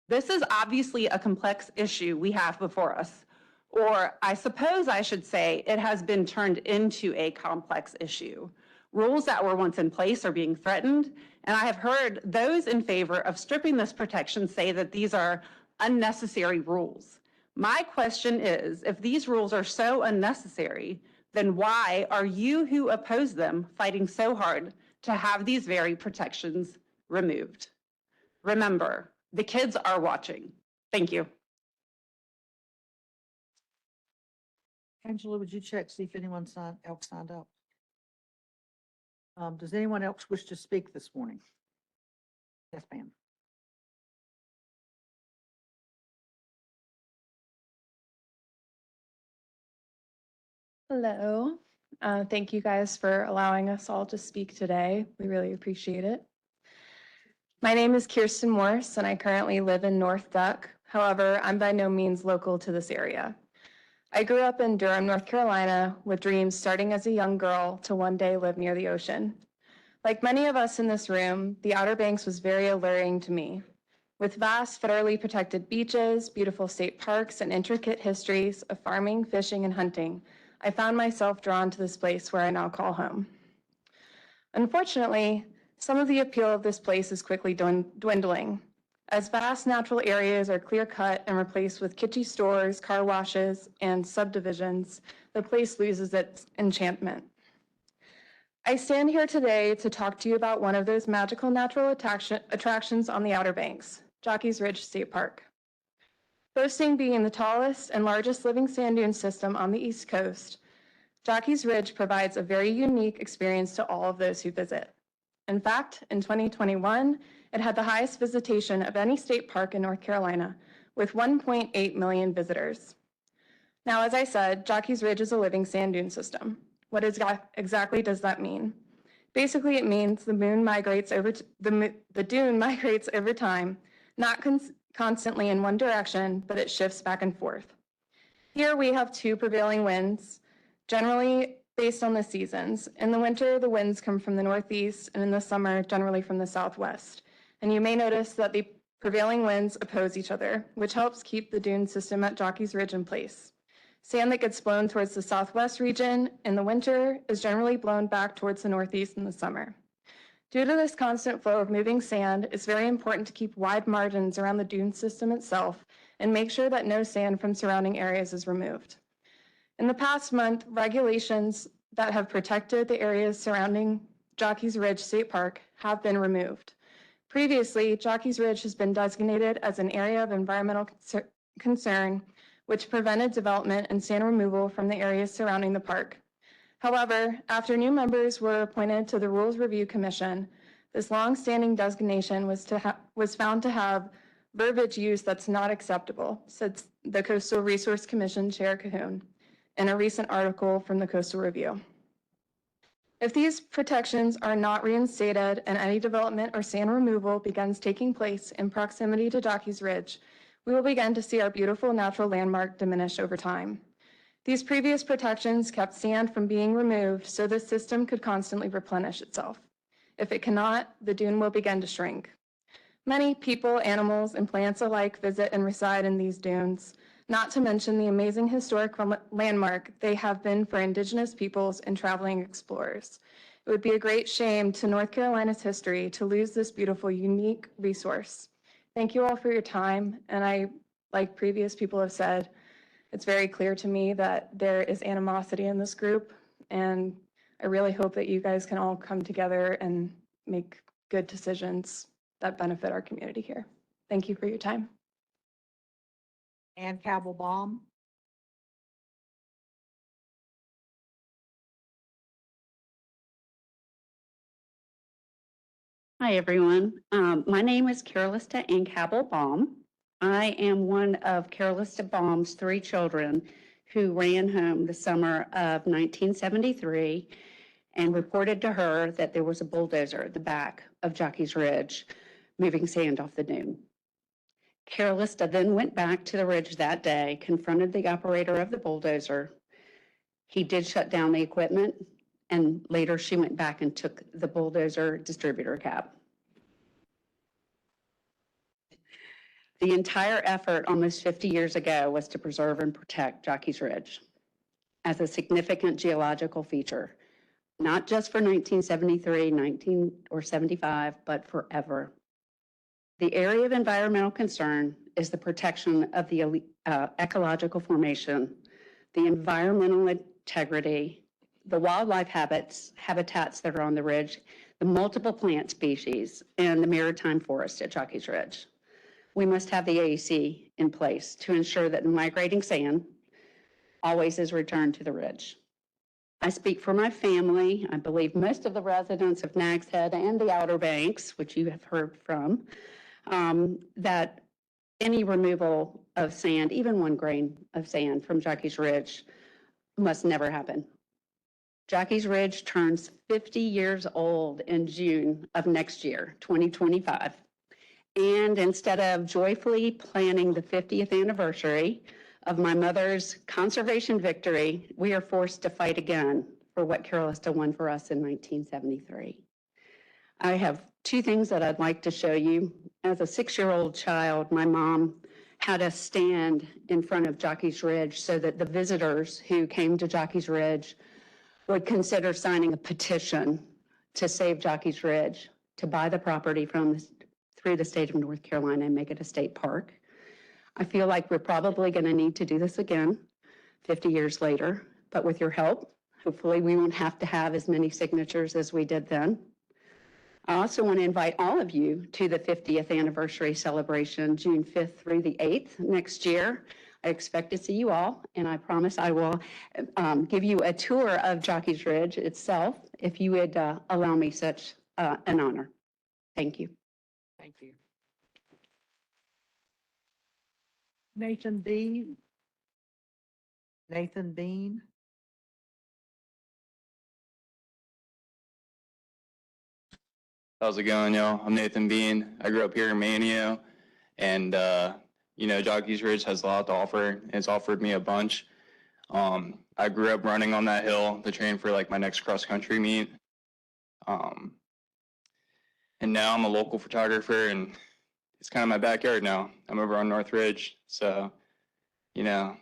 This is obviously a complex issue we have before us, or I suppose I should say it has been turned into a complex issue. Rules that were once in place are being threatened, and I have heard those in favor of stripping this protection say that these are unnecessary rules. My question is, if these rules are so unnecessary, then why are you who oppose them fighting so hard to have these very protections removed? Remember, the kids are watching. Thank you. Angela, would you check, see if anyone else signed up? Does anyone else wish to speak this morning? Yes, ma'am. Hello. Thank you guys for allowing us all to speak today. We really appreciate it. My name is Kirsten Morse, and I currently live in North Duck. However, I'm by no means local to this area. I grew up in Durham, North Carolina, with dreams starting as a young girl to one day live near the ocean. Like many of us in this room, the Outer Banks was very alluring to me. With vast federally protected beaches, beautiful state parks, and intricate histories of farming, fishing, and hunting, I found myself drawn to this place where I now call home. Unfortunately, some of the appeal of this place is quickly dwindling. As vast natural areas are clear-cut and replaced with kitschy stores, car washes, and subdivisions, the place loses its enchantment. I stand here today to talk to you about one of those magical natural attractions on the Outer Banks, Jockey's Ridge State Park. Boasting being the tallest and largest living sand dune system on the East Coast, Jockey's Ridge provides a very unique experience to all of those who visit. In fact, in 2021, it had the highest visitation of any state park in North Carolina, with 1.8 million visitors. Now, as I said, Jockey's Ridge is a living sand dune system. What exactly does that mean? Basically, it means the dune migrates over time, not constantly in one direction, but it shifts back and forth. Here we have two prevailing winds, generally based on the seasons. In the winter, the winds come from the northeast, and in the summer, generally from the southwest. And you may notice that the prevailing winds oppose each other, which helps keep the dune system at Jockey's Ridge in place. Sand that gets blown towards the southwest region in the winter is generally blown back towards the northeast in the summer. Due to this constant flow of moving sand, it's very important to keep wide margins around the dune system itself and make sure that no sand from surrounding areas is removed. In the past month, regulations that have protected the areas surrounding Jockey's Ridge State Park have been removed. Previously, Jockey's Ridge has been designated as an area of environmental concern, which prevented development and sand removal from the areas surrounding the park. However, after new members were appointed to the Rules Review Commission, this long-standing designation was found to have verbiage use that's not acceptable, said the Coastal Resource Commission Chair Cahoon in a recent article from the Coastal Review. If these protections are not reinstated and any development or sand removal begins taking place in proximity to Jockey's Ridge, we will begin to see our beautiful natural landmark diminish over time. These previous protections kept sand from being removed so the system could constantly replenish itself. If it cannot, the dune will begin to shrink. Many people, animals, and plants alike visit and reside in these dunes, not to mention the amazing historic landmark they have been for Indigenous peoples and traveling explorers. It would be a great shame to North Carolina's history to lose this beautiful, unique resource. Thank you all for your time, and I like previous people have said, it's very clear to me that there is animosity in this group, and I really hope that you guys can all come together and make good decisions that benefit our community here. Thank you for your time. Ann Cabell-Baum. Hi, everyone. My name is Carolista Ann Cabell-Baum. I am one of Carolista Baum's 3 children who ran home the summer of 1973 and reported to her that there was a bulldozer at the back of Jockey's Ridge moving sand off the dune. Carolista then went back to the ridge that day, confronted the operator of the bulldozer. He did shut down the equipment, and later she went back and took the bulldozer distributor cab. The entire effort almost 50 years ago was to preserve and protect Jockey's Ridge as a significant geological feature, not just for 1973, 1975, but forever. The area of environmental concern is the protection of the ecological formation, the environmental integrity, the wildlife habitats that are on the ridge, the multiple plant species, and the maritime forest at Jockey's Ridge. We must have the AEC in place to ensure that the migrating sand always is returned to the ridge. I speak for my family. I believe most of the residents of Nags Head and the Outer Banks, which you have heard from, that any removal of sand, even 1 grain of sand from Jockey's Ridge, must never happen. Jockey's Ridge turns 50 years old in June of next year, 2025. And instead of joyfully planning the 50th anniversary of my mother's conservation victory, we are forced to fight again for what Carolista won for us in 1973. I have 2 things that I'd like to show you. As a 6-year-old child, my mom had us stand in front of Jockey's Ridge so that the visitors who came to Jockey's Ridge would consider signing a petition to save Jockey's Ridge, to buy the property through the state of North Carolina and make it a state park. I feel like we're probably going to need to do this again 50 years later, but with your help, hopefully we won't have to have as many signatures as we did then. I also want to invite all of you to the 50th anniversary celebration, June 5th through the 8th next year. I expect to see you all, and I promise I will give you a tour of Jockey's Ridge itself if you would allow me such an honor. Thank you. Thank you. Nathan Bean. Nathan Bean. How's it going, y'all? I'm Nathan Bean. I grew up here in Manio, and you know, Jockey's Ridge has a lot to offer. It's offered me a bunch. I grew up running on that hill to train for like my next cross country meet. And now I'm a local photographer, and it's kind of my backyard now. I'm over on North Ridge, so you know,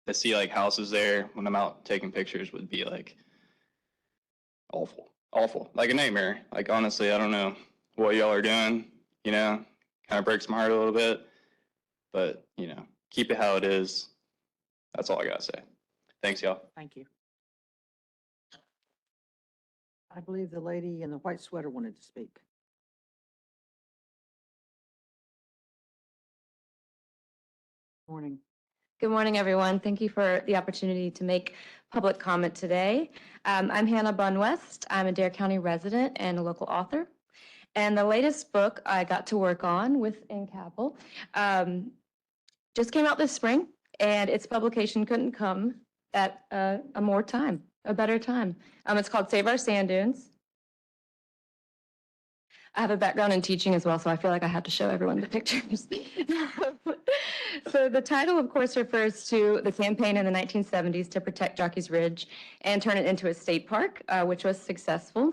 to see like houses there when I'm out taking pictures would be like awful, like a nightmare. Like honestly, I don't know what y'all are doing, you know, kind of breaks my heart a little bit, but you know, keep it how it is. That's all I gotta say. Thanks, y'all. Thank you. I believe the lady in the white sweater wanted to speak. Morning. Good morning, everyone. Thank you for the opportunity to make public comment today. I'm Hannah Bunn-West. I'm a Dare County resident and a local author. And the latest book I got to work on with NCAPL just came out this spring, and its publication couldn't come at a better time. It's called Save Our Sand Dunes. I have a background in teaching as well, so I feel like I had to show everyone the pictures. So the title, of course, refers to the campaign in the 1970s to protect Jockey's Ridge and turn it into a state park, which was successful.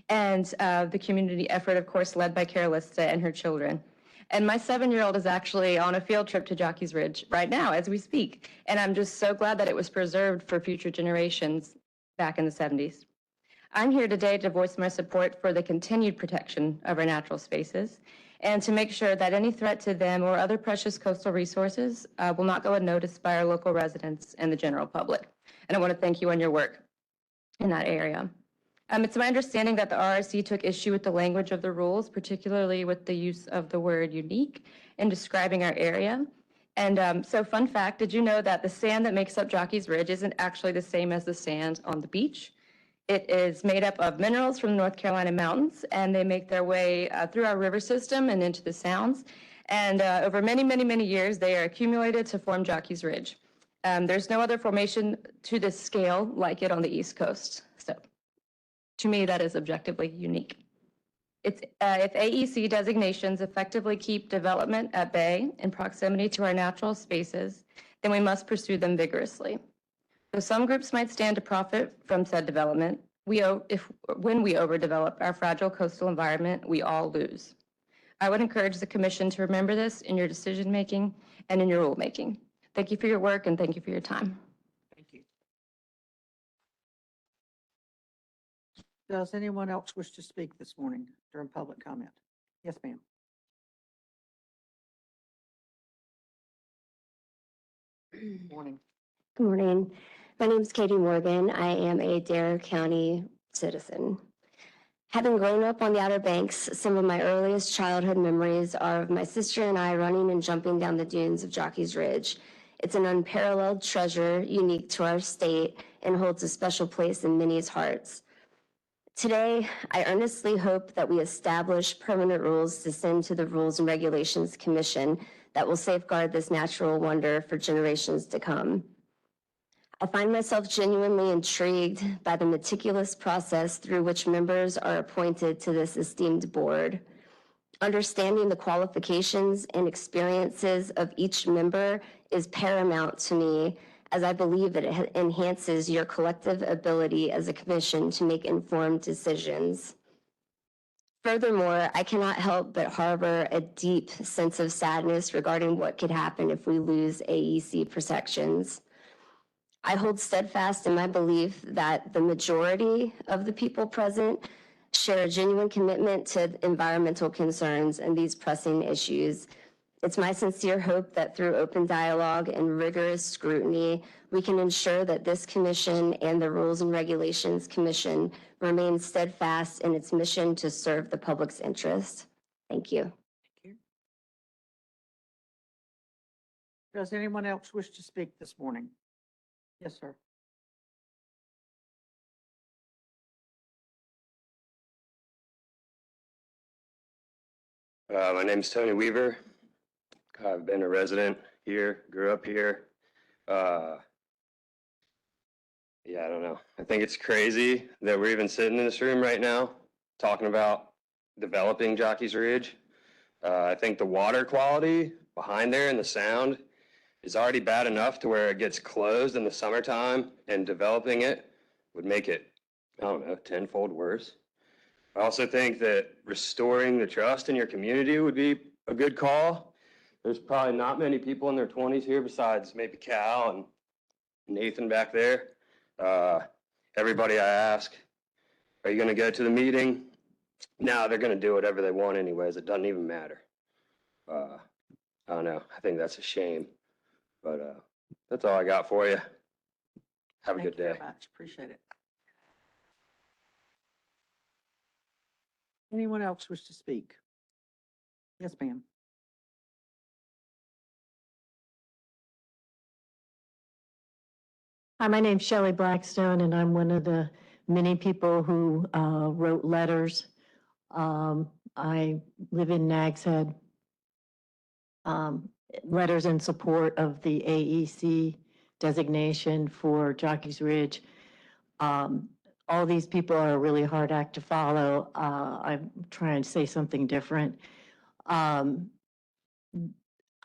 And the community effort, of course, led by Carolista and her children. And my 7-year-old is actually on a field trip to Jockey's Ridge right now as we speak. And I'm just so glad that it was preserved for future generations back in the 70s. I'm here today to voice my support for the continued protection of our natural spaces and to make sure that any threat to them or other precious coastal resources will not go unnoticed by our local residents and the general public. And I want to thank you on your work in that area. It's my understanding that the RRC took issue with the language of the rules, particularly with the use of the word unique in describing our area. And so fun fact, did you know that the sand that makes up Jockey's Ridge isn't actually the same as the sand on the beach? It is made up of minerals from the North Carolina mountains, and they make their way through our river system and into the sounds. And over many, many, many years, they are accumulated to form Jockey's Ridge. There's no other formation to this scale like it on the East Coast. So to me, that is objectively unique. If AEC designations effectively keep development at bay in proximity to our natural spaces, then we must pursue them vigorously. Though some groups might stand to profit from said development, when we overdevelop our fragile coastal environment, we all lose. I would encourage the Commission to remember this in your decision-making and in your rulemaking. Thank you for your work and thank you for your time. Thank you. Does anyone else wish to speak this morning during public comment? Yes, ma'am. Morning. Good morning. My name is Katie Morgan. I am a Dare County citizen. Having grown up on the Outer Banks, some of my earliest childhood memories are of my sister and I running and jumping down the dunes of Jockey's Ridge. It's an unparalleled treasure unique to our state and holds a special place in many's hearts. Today, I earnestly hope that we establish permanent rules to send to the Rules and Regulations Commission that will safeguard this natural wonder for generations to come. I find myself genuinely intrigued by the meticulous process through which members are appointed to this esteemed board. Understanding the qualifications and experiences of each member is paramount to me, as I believe it enhances your collective ability as a commission to make informed decisions. Furthermore, I cannot help but harbor a deep sense of sadness regarding what could happen if we lose AEC protections. I hold steadfast in my belief that the majority of the people present share a genuine commitment to environmental concerns and these pressing issues. It's my sincere hope that through open dialogue and rigorous scrutiny, we can ensure that this commission and the Rules and Regulations Commission remain steadfast in its mission to serve the public's interest. Thank you. Does anyone else wish to speak this morning? Yes, sir. My name's Tony Weaver. I've been a resident here, grew up here. Yeah, I don't know. I think it's crazy that we're even sitting in this room right now talking about developing Jockey's Ridge. I think the water quality behind there and the sound is already bad enough to where it gets closed in the summertime, and developing it would make it, I don't know, tenfold worse. I also think that restoring the trust in your community would be a good call. There's probably not many people in their 20s here besides maybe Cal and Nathan back there. Everybody I ask, are you going to go to the meeting? No, they're going to do whatever they want anyways. It doesn't even matter. I don't know. I think that's a shame. But that's all I got for you. Have a good day. Thank you very much. Appreciate it. Anyone else wish to speak? Yes, ma'am. Hi, my name's Shelley Blackstone, and I'm one of the many people who wrote letters. I live in Nags Head. Letters in support of the AEC designation for Jockey's Ridge. All these people are a really hard act to follow. I'm trying to say something different. I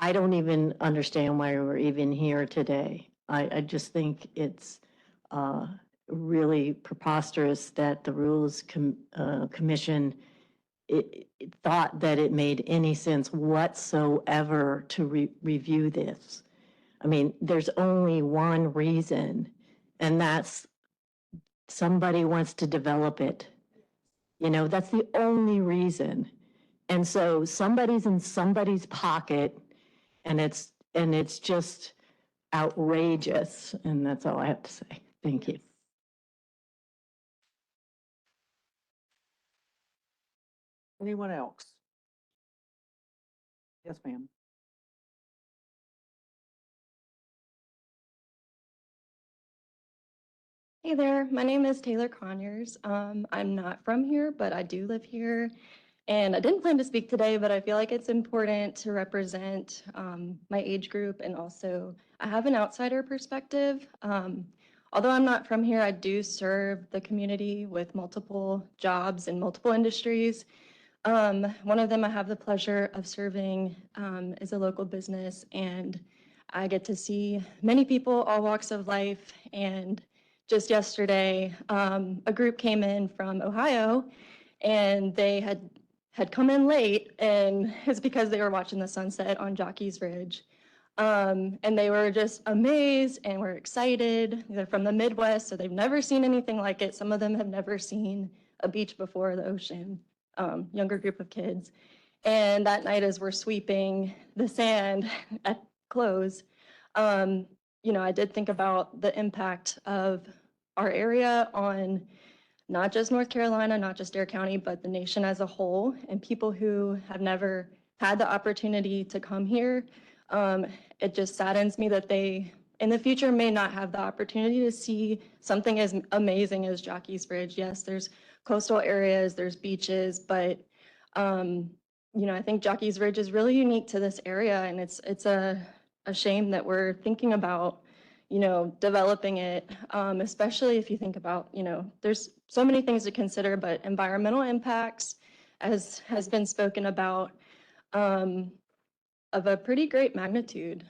don't even understand why we're even here today. I just think it's really preposterous that the Rules Commission it thought that it made any sense whatsoever to review this. I mean, there's only one reason, and that's somebody wants to develop it. You know, that's the only reason. And so somebody's in somebody's pocket, and it's just outrageous. And that's all I have to say. Thank you. Anyone else? Yes, ma'am. Hey there, my name is Taylor Conyers. I'm not from here, but I do live here. And I didn't plan to speak today, but I feel like it's important to represent my age group, and also I have an outsider perspective. Although I'm not from here, I do serve the community with multiple jobs in multiple industries. One of them I have the pleasure of serving is a local business, and I get to see many people, all walks of life. And just yesterday, a group came in from Ohio, and they had come in late, and it's because they were watching the sunset on Jockey's Ridge. And they were just amazed and were excited. They're from the Midwest, so they've never seen anything like it. Some of them have never seen a beach before, the ocean, younger group of kids. And that night, as we're sweeping the sand at close, I did think about the impact of our area on not just North Carolina, not just Dare County, but the nation as a whole, and people who have never had the opportunity to come here. It just saddens me that they, in the future, may not have the opportunity to see something as amazing as Jockey's Ridge. Yes, there's coastal areas, there's beaches, but I think Jockey's Ridge is really unique to this area, and it's a shame that we're thinking about developing it, especially if you think about, there's so many things to consider, but environmental impacts, as has been spoken about, of a pretty great magnitude.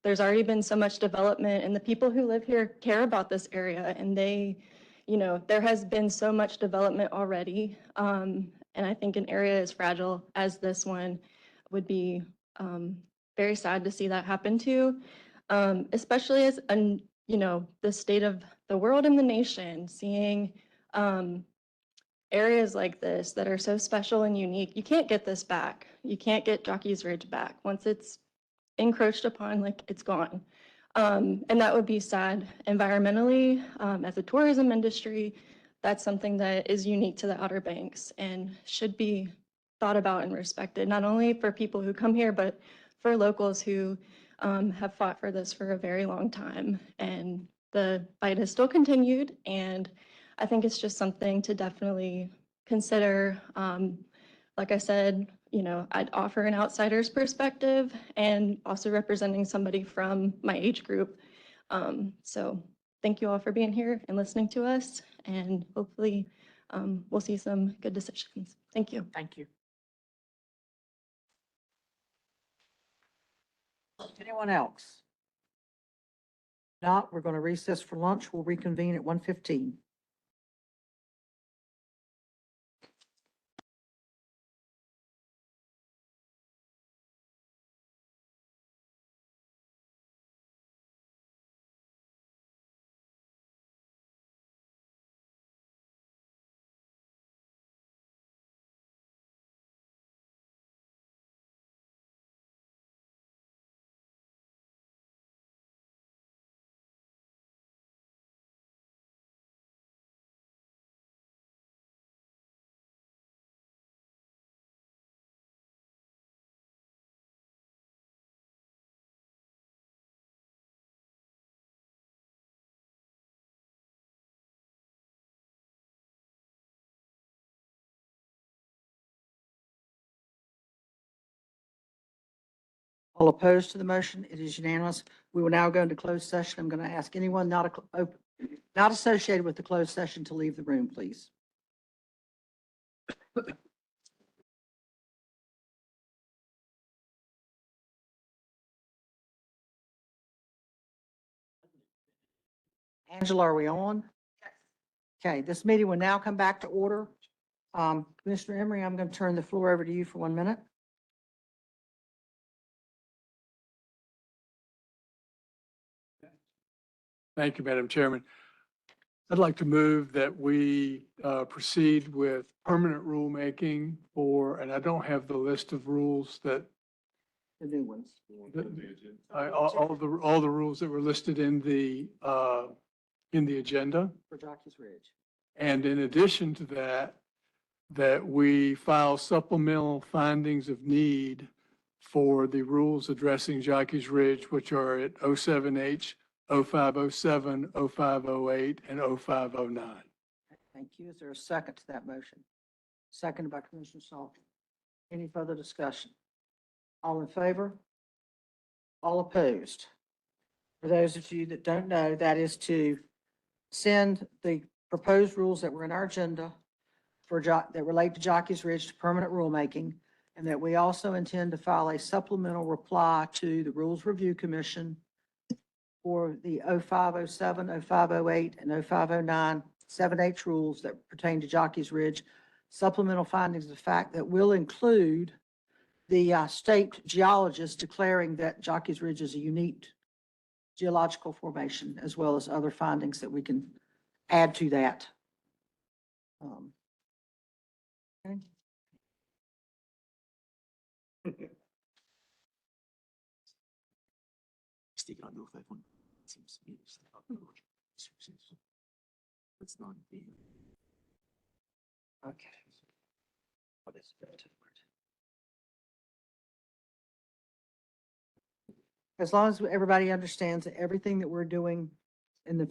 There's already been so much development, and the people who live here care about this area, and there has been so much development already. And I think an area as fragile as this one would be very sad to see that happen to. Especially as the state of the world and the nation, seeing areas like this that are so special and unique. You can't get this back. You can't get Jockey's Ridge back. Once it's encroached upon, like, it's gone. And that would be sad environmentally. As a tourism industry, that's something that is unique to the Outer Banks and should be thought about and respected, not only for people who come here, but for locals who have fought for this for a very long time. And the fight has still continued, and I think it's just something to definitely consider. Like I said, I'd offer an outsider's perspective and also representing somebody from my age group. So thank you all for being here and listening to us, and hopefully we'll see some good decisions. Thank you. Thank you. Anyone else? Not, we're going to recess for lunch. We'll reconvene at 1:15. All opposed to the motion? It is unanimous. We will now go into closed session. I'm going to ask anyone not associated with the closed session to leave the room, please. Angela, are we on? Yes. Okay, this meeting will now come back to order. Commissioner Emery, I'm going to turn the floor over to you for 1 minute. Thank you, Madam Chairman. I'd like to move that we proceed with permanent rulemaking for, and I don't have the list of rules that, The new ones. all the rules that were listed in the agenda. For Jockey's Ridge. And in addition to that, that we file supplemental findings of need for the rules addressing Jockey's Ridge, which are at 07H, 0507, 0508, and 0509. Thank you. Is there a second to that motion? Seconded by Commissioner Salter. Any further discussion? All in favor? All opposed? For those of you that don't know, that is to send the proposed rules that were in our agenda that relate to Jockey's Ridge to permanent rulemaking, and that we also intend to file a supplemental reply to the Rules Review Commission for the 0507, 0508, and 0509 7H rules that pertain to Jockey's Ridge. Supplemental findings of fact that will include the state geologist declaring that Jockey's Ridge is a unique geological formation, as well as other findings that we can add to that. Okay. Okay. What is it? As long as everybody understands that everything that we're doing in the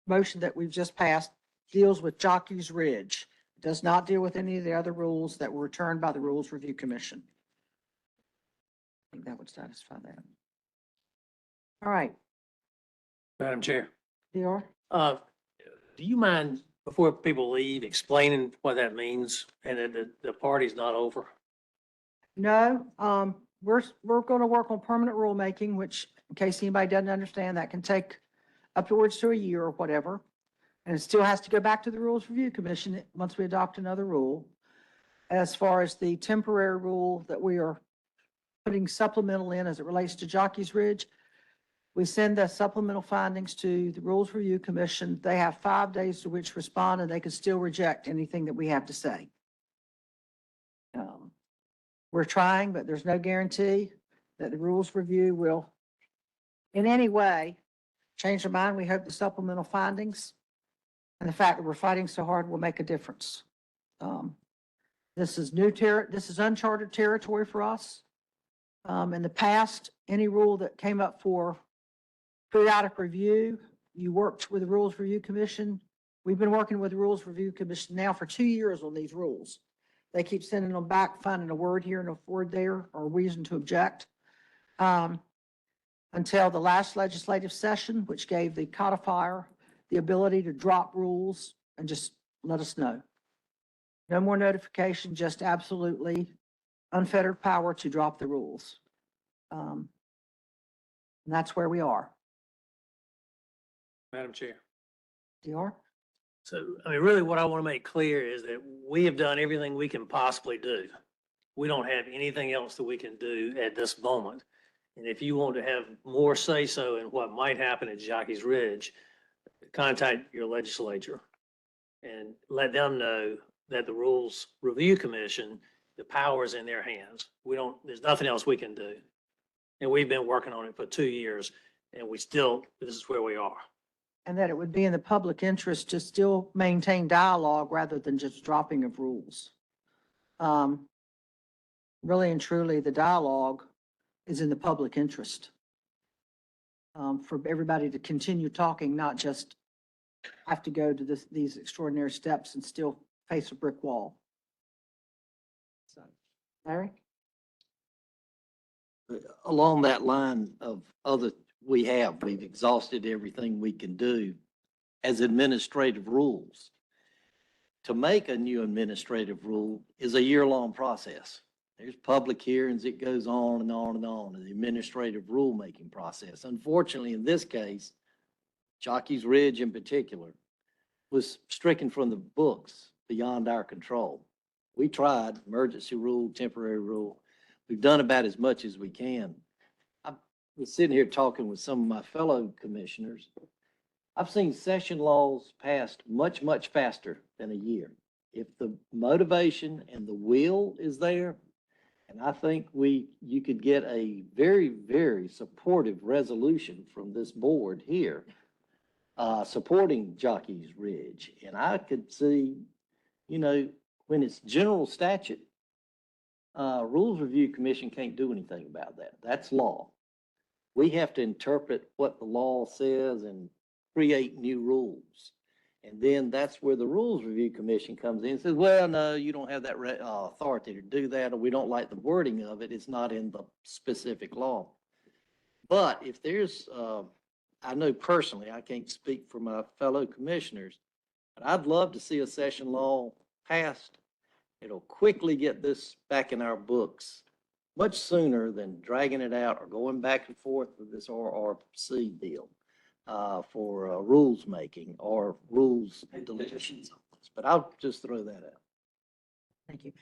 motion that we've just passed deals with Jockey's Ridge. It does not deal with any of the other rules that were returned by the Rules Review Commission. I think that would satisfy that. All right, Madam Chair, Dior? do you mind, before people leave, explaining what that means and that the party's not over? No, we're going to work on permanent rulemaking, which in case anybody doesn't understand, that can take upwards to a year or whatever. And it still has to go back to the Rules Review Commission once we adopt another rule. As far as the temporary rule that we are putting supplemental in as it relates to Jockey's Ridge, we send the supplemental findings to the Rules Review Commission. They have 5 days to which respond, and they can still reject anything that we have to say. We're trying, but there's no guarantee that the Rules Review will in any way change their mind. We hope the supplemental findings and the fact that we're fighting so hard will make a difference. This is this is uncharted territory for us. In the past, any rule that came up for periodic review, you worked with the Rules Review Commission. We've been working with the Rules Review Commission now for 2 years on these rules. They keep sending them back, finding a word here and a word there, or a reason to object. Until the last legislative session, which gave the codifier the ability to drop rules and just let us know. No more notification, just absolutely unfettered power to drop the rules. And that's where we are. Madam Chair. Dior? So, I mean, really what I want to make clear is that we have done everything we can possibly do. We don't have anything else that we can do at this moment. And if you want to have more say-so in what might happen at Jockey's Ridge, contact your legislature and let them know that the Rules Review Commission, the power is in their hands. There's nothing else we can do. And we've been working on it for 2 years, and this is where we are. And that it would be in the public interest to still maintain dialogue rather than just dropping of rules. Really and truly, the dialogue is in the public interest. For everybody to continue talking, not just have to go to these extraordinary steps and still face a brick wall. So, Larry? Along that line of we've exhausted everything we can do as administrative rules. To make a new administrative rule is a year-long process. There's public hearings, it goes on and on and on, the administrative rulemaking process. Unfortunately, in this case, Jockey's Ridge in particular was stricken from the books beyond our control. We tried emergency rule, temporary rule. We've done about as much as we can. I was sitting here talking with some of my fellow commissioners, I've seen session laws passed much, much faster than a year. If the motivation and the will is there, and I think you could get a very, very supportive resolution from this board here, supporting Jockey's Ridge. And I could see, you know, when it's general statute, Rules Review Commission can't do anything about that. That's law. We have to interpret what the law says and create new rules. And then that's where the Rules Review Commission comes in and says, well, no, you don't have that authority to do that, or we don't like the wording of it. It's not in the specific law. But if there's, I know personally, I can't speak for my fellow commissioners, but I'd love to see a session law passed. It'll quickly get this back in our books much sooner than dragging it out or going back and forth with this RRC deal for rules making or rules deletions. But I'll just throw that out. Thank you.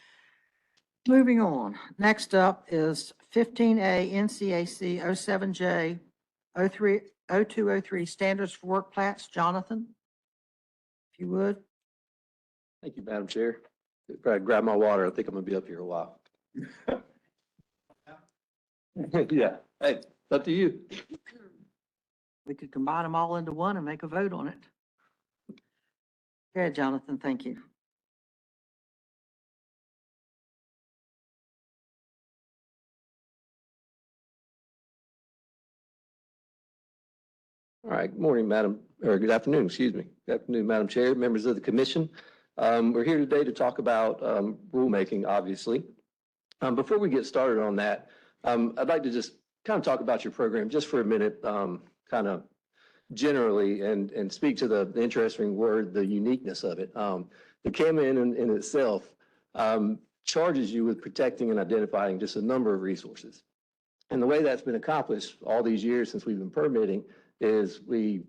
Moving on. Next up is 15A NCAC 07J 0203 Standards for Work Plats. Jonathan, if you would. Thank you, Madam Chair. If I grab my water, I think I'm gonna be up here a while. Yeah, hey, it's up to you. We could combine them all into one and make a vote on it. Yeah, Jonathan, thank you. All right, good morning, good afternoon, excuse me. Good afternoon, Madam Chair, members of the commission. We're here today to talk about rulemaking, obviously. Before we get started on that, I'd like to just kind of talk about your program just for a minute, kind of generally, and speak to the interesting word, the uniqueness of it. The CAMA in itself charges you with protecting and identifying just a number of resources. And the way that's been accomplished all these years since we've been permitting is we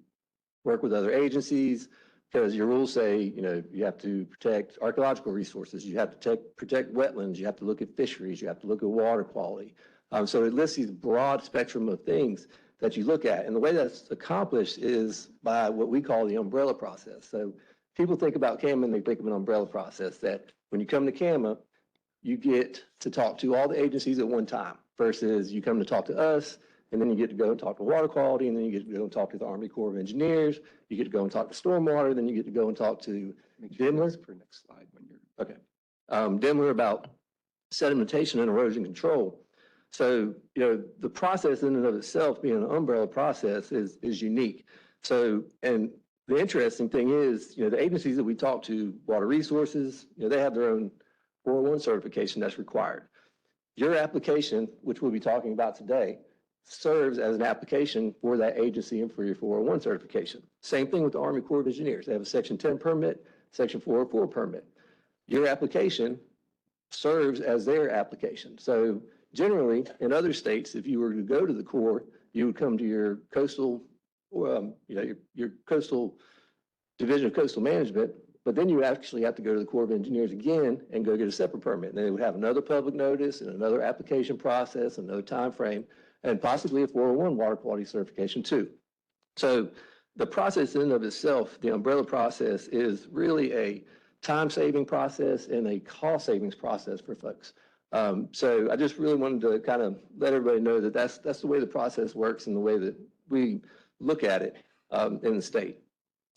work with other agencies, because your rules say, you know, you have to protect archaeological resources, you have to protect wetlands, you have to look at fisheries, you have to look at water quality. So it lists these broad spectrum of things that you look at. And the way that's accomplished is by what we call the umbrella process. So people think about CAMA and they think of an umbrella process, that when you come to CAMA, you get to talk to all the agencies at one time versus you come to talk to us, and then you get to go and talk to water quality, and then you get to go and talk to the Army Corps of Engineers, you get to go and talk to stormwater, then you get to go and talk to Demler. For next slide when you're okay. Demler about sedimentation and erosion control. So, you know, the process in and of itself being an umbrella process is unique. So, and the interesting thing is, you know, the agencies that we talk to, Water Resources, you know, they have their own 401 certification that's required. Your application, which we'll be talking about today, serves as an application for that agency and for your 401 certification. Same thing with the Army Corps of Engineers. They have a Section 10 permit, Section 404 permit. Your application serves as their application. So generally, in other states, if you were to go to the Corps, you would come to your coastal, you know, your coastal division of coastal management, but then you actually have to go to the Corps of Engineers again and go get a separate permit. And then they would have another public notice and another application process, another time frame, and possibly a 401 water quality certification too. So the process in and of itself, the umbrella process, is really a time-saving process and a cost savings process for folks. So I just really wanted to kind of let everybody know that that's the way the process works and the way that we look at it in the state.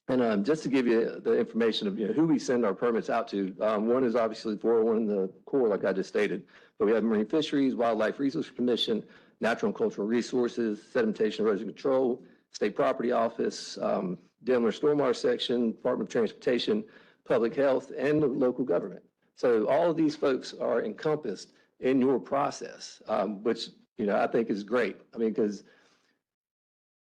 And just to give you the information of, you know, who we send our permits out to, one is obviously 401 in the Corps, like I just stated, but we have Marine Fisheries, Wildlife Resource Commission, Natural and Cultural Resources, Sedimentation Erosion Control, State Property Office, Demler Stormwater Section, Department of Transportation, Public Health, and the local government. So all of these folks are encompassed in your process, which, you know, I think is great. I mean, because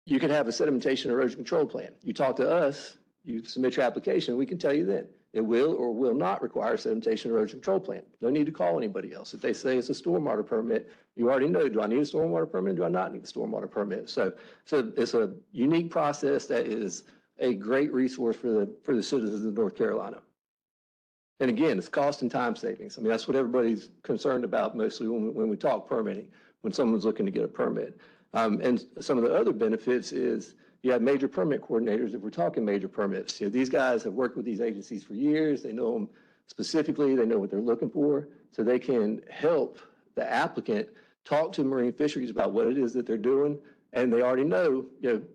you can have a sedimentation erosion control plan. You talk to us, you submit your application, we can tell you then it will or will not require a sedimentation erosion control plan. No need to call anybody else. If they say it's a stormwater permit, you already know, do I need a stormwater permit? Do I not need a stormwater permit? So it's a unique process that is a great resource for the citizens of North Carolina. And again, it's cost and time savings. I mean, that's what everybody's concerned about mostly when we talk permitting, when someone's looking to get a permit. And some of the other benefits is, you have major permit coordinators, if we're talking major permits. These guys have worked with these agencies for years. They know them specifically. They know what they're looking for. So they can help the applicant talk to marine fisheries about what it is that they're doing. And they already know,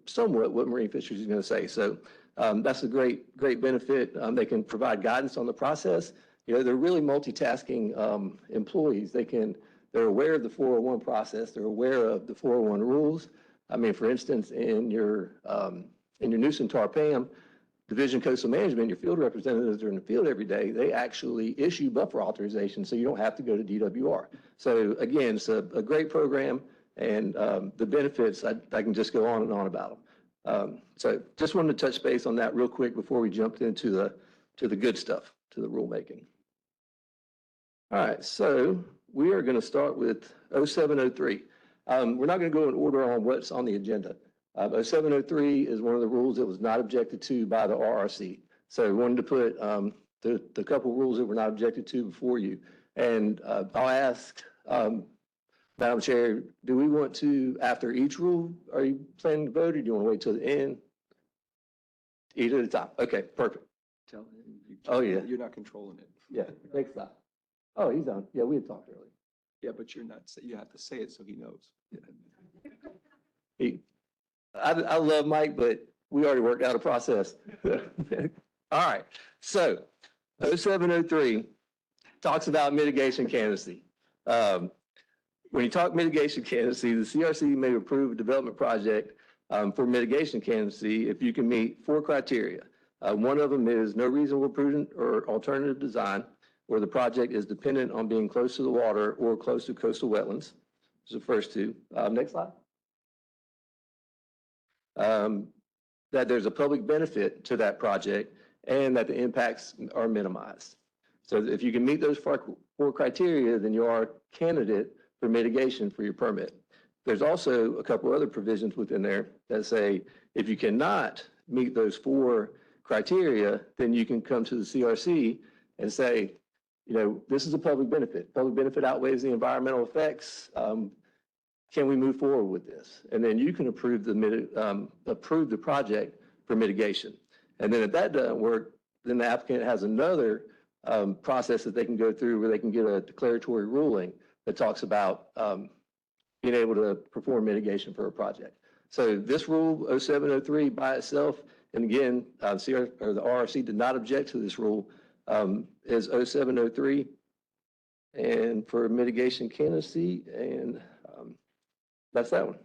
somewhat what marine fisheries is going to say. So that's a great benefit. They can provide guidance on the process. They're really multitasking employees. They're aware of the 401 process. They're aware of the 401 rules. I mean, for instance, in your nuisance TARPAM, Division Coastal Management, your field representatives are in the field every day. They actually issue buffer authorization, so you don't have to go to DWR. So again, it's a great program, and the benefits, I can just go on and on about them. So just wanted to touch base on that real quick before we jumped into the good stuff, to the rulemaking. All right, so we are going to start with 0703. We're not going to go in order on what's on the agenda. 0703 is one of the rules that was not objected to by the RRC. So we wanted to put the couple rules that were not objected to before you. And I'll ask, Madam Chair, do we want to, after each rule, are you planning to vote, or do you want to wait till the end? Each at a time. Okay, perfect. Oh, yeah. You're not controlling it. Yeah, next time. Oh, he's on. Yeah, we had talked earlier. Yeah, but you're not, you have to say it so he knows. I love Mike, but we already worked out a process. All right, so 0703 talks about mitigation candidacy. When you talk mitigation candidacy, the CRC may approve a development project for mitigation candidacy if you can meet 4 criteria. One of them is no reasonable, prudent, or alternative design, where the project is dependent on being close to the water or close to coastal wetlands. Those are the first 2. Next slide. That there's a public benefit to that project and that the impacts are minimized. So if you can meet those 4 criteria, then you are a candidate for mitigation for your permit. There's also a couple other provisions within there that say if you cannot meet those 4 criteria, then you can come to the CRC and say, this is a public benefit. Public benefit outweighs the environmental effects. Can we move forward with this? And then you can approve the project for mitigation. And then if that doesn't work, then the applicant has another process that they can go through where they can get a declaratory ruling that talks about being able to perform mitigation for a project. So this rule 0703 by itself, and again, the RRC did not object to this rule, is 0703. And for mitigation candidacy, and that's that one.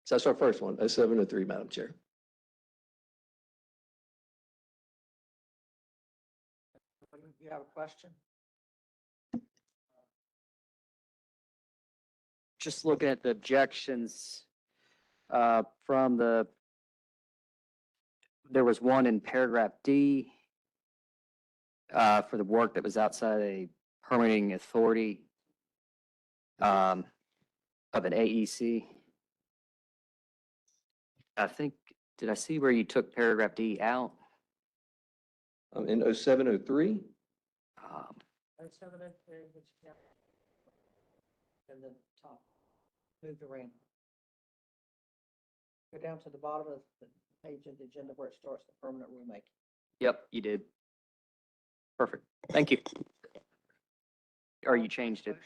So that's our first one, 0703, Madam Chair. You have a question? Just looking at the objections from there was one in paragraph D for the work that was outside a permitting authority of an AEC. I think, did I see where you took paragraph D out? In 0703? 0703, and the top, move the ramp. Go down to the bottom of the page of the agenda where it starts the permanent rulemaking. Yep, you did. Perfect. Thank you. Or you changed it.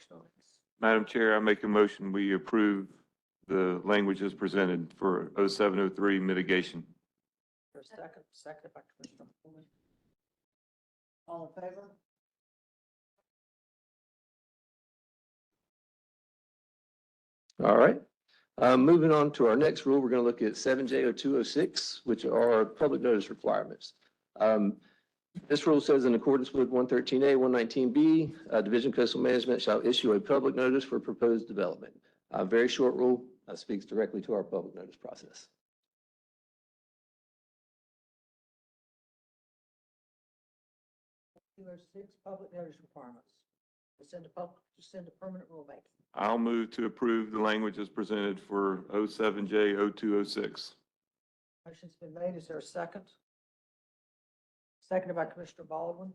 Madam Chair, I make a motion, we approve the language as presented for 0703 mitigation. For a second by Commissioner Pullman. All in favor? All right. Moving on to our next rule, we're going to look at 7J0206, which are public notice requirements. This rule says in accordance with 113A, 119B, Division Coastal Management shall issue a public notice for proposed development. A very short rule, speaks directly to our public notice process. Six public notice requirements. To send a permanent rulemaking. I'll move to approve the language as presented for 07J0206. Motion's been made. Is there a second? Seconded by Commissioner Baldwin.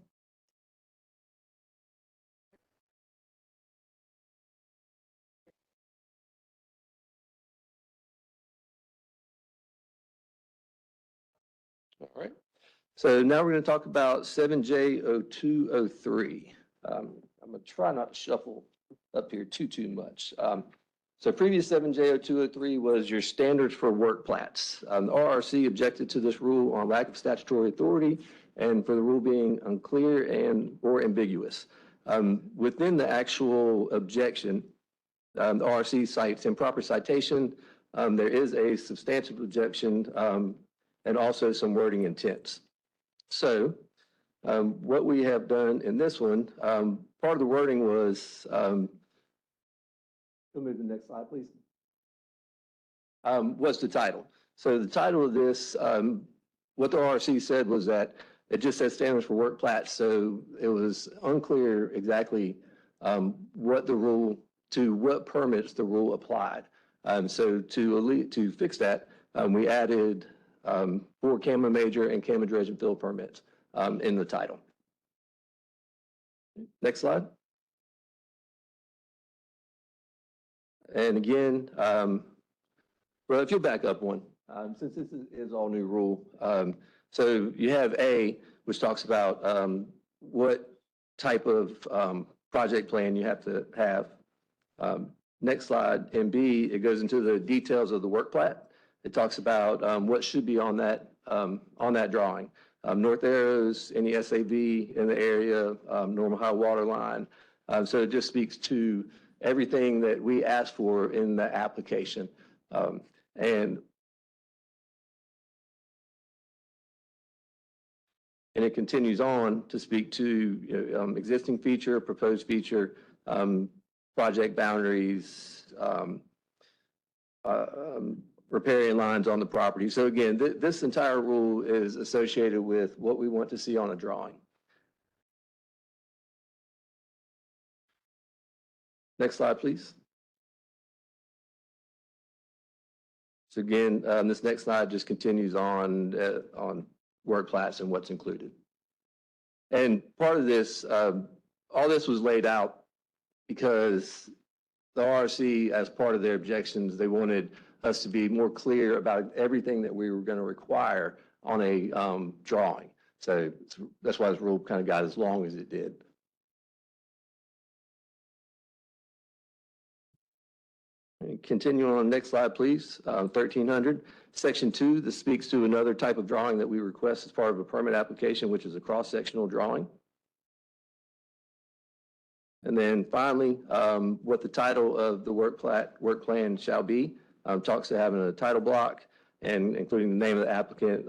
So now we're going to talk about 7J0203. I'm going to try not to shuffle up here too much. So previous 7J0203 was your standards for work plats. The RRC objected to this rule on lack of statutory authority and for the rule being unclear or ambiguous. Within the actual objection, the RRC cites improper citation. There is a substantive objection and also some wording intents. So what we have done in this one, part of the wording was, we'll move to the next slide, please. What's the title? So the title of this, what the RRC said was that it just says standards for work plats. So it was unclear exactly what the rule, to what permits the rule applied. So to fix that, we added 4 CAMA major and CAMA dredge and fill permits in the title. Next slide. And again, well, if you back up one, since this is all new rule. So you have A, which talks about what type of project plan you have to have. Next slide, and B, it goes into the details of the work plat. It talks about what should be on that drawing. North arrows, any SAV in the area, normal high water line. So it just speaks to everything that we asked for in the application. And it continues on to speak to existing feature, proposed feature, project boundaries, riparian lines on the property. So again, this entire rule is associated with what we want to see on a drawing. Next slide, please. So again, this next slide just continues on work plats and what's included. And part of this, all this was laid out because the RRC, as part of their objections, they wanted us to be more clear about everything that we were going to require on a drawing. So that's why this rule kind of got as long as it did. Continue on, next slide, please. 1300, section 2, this speaks to another type of drawing that we request as part of a permit application, which is a cross-sectional drawing. And then finally, what the title of the work plan shall be. Talks to having a title block and including the name of the applicant,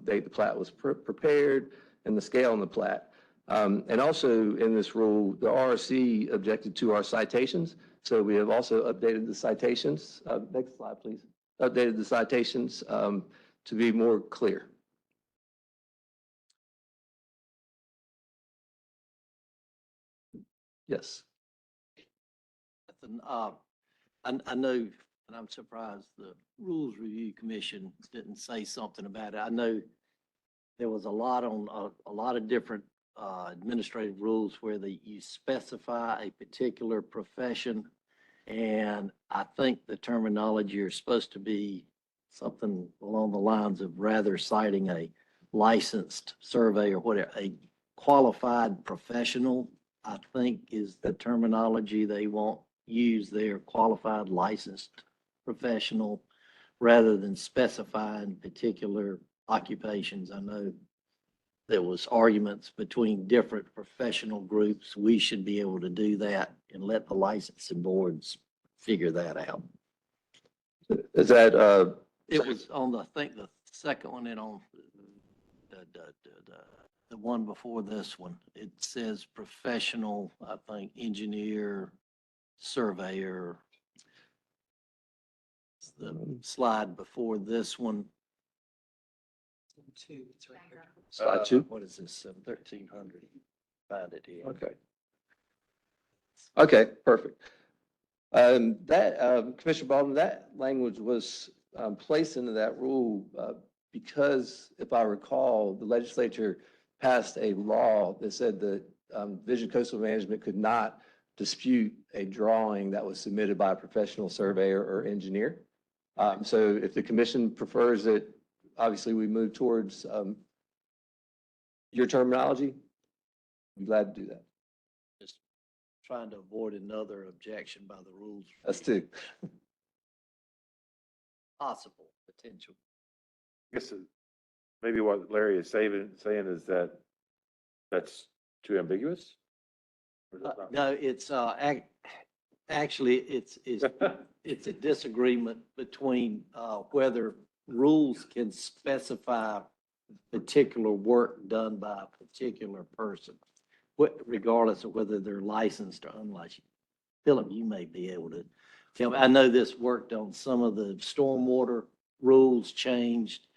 date the plat was prepared, and the scale on the plat. And also in this rule, the RRC objected to our citations. So we have also updated the citations. Next slide, please. Updated the citations to be more clear. Yes. I know, and I'm surprised the Rules Review Commission didn't say something about it. I know there was a lot of different administrative rules where you specify a particular profession. And I think the terminology is supposed to be something along the lines of rather citing a licensed survey or whatever, a qualified professional, I think is the terminology they want use there, qualified licensed professional, rather than specifying particular occupations. I know there was arguments between different professional groups. We should be able to do that and let the licensing boards figure that out. Is that, It was on I think the second one and on the one before this one. It says professional, I think, engineer, surveyor. It's the slide before this one. slide 2? What is this, 1300? Find it here. Okay. Okay, perfect. Commissioner Baldwin, that language was placed into that rule because, if I recall, the legislature passed a law that said that Vision Coastal Management could not dispute a drawing that was submitted by a professional surveyor or engineer. So if the commission prefers it, obviously we move towards your terminology, I'm glad to do that. Just trying to avoid another objection by the rules. Us too. Possible, potential. I guess maybe what Larry is saying is that that's too ambiguous? Or is that not? No, it's, actually, it's a disagreement between, whether rules can specify particular work done by a particular person, regardless of whether they're licensed or unlicensed. Philip, you may be able to tell me. I know this worked on some of the stormwater rules changed,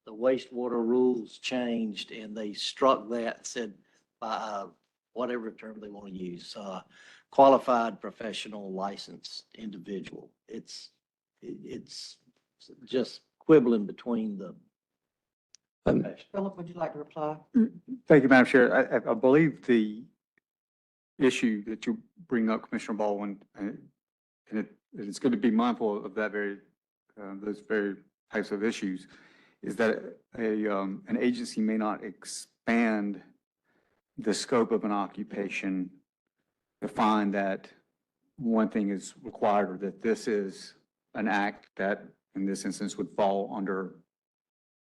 the wastewater rules changed, and they struck that, said by whatever term they want to use, qualified professional licensed individual. It's just quibbling between the. Philip, would you like to reply? Thank you, Madam Chair. I believe the issue that you bring up, Commissioner Baldwin, and it's good to be mindful of that those very types of issues, is that an agency may not expand the scope of an occupation to find that one thing is required, or that this is an act that, in this instance, would fall under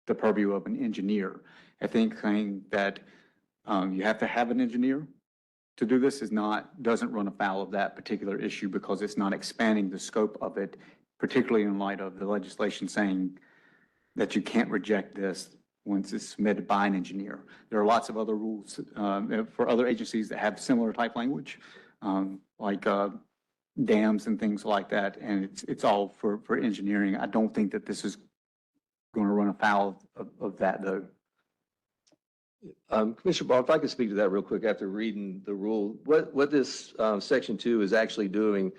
the purview of an engineer. I think saying that you have to have an engineer to do this doesn't run afoul of that particular issue, because it's not expanding the scope of it, particularly in light of the legislation saying that you can't reject this once it's submitted by an engineer. There are lots of other rules for other agencies that have similar type language, like dams and things like that, and it's all for engineering. I don't think that this is going to run afoul of that, though. Commissioner Ball, if I could speak to that real quick after reading the rule. What this section 2 is actually doing,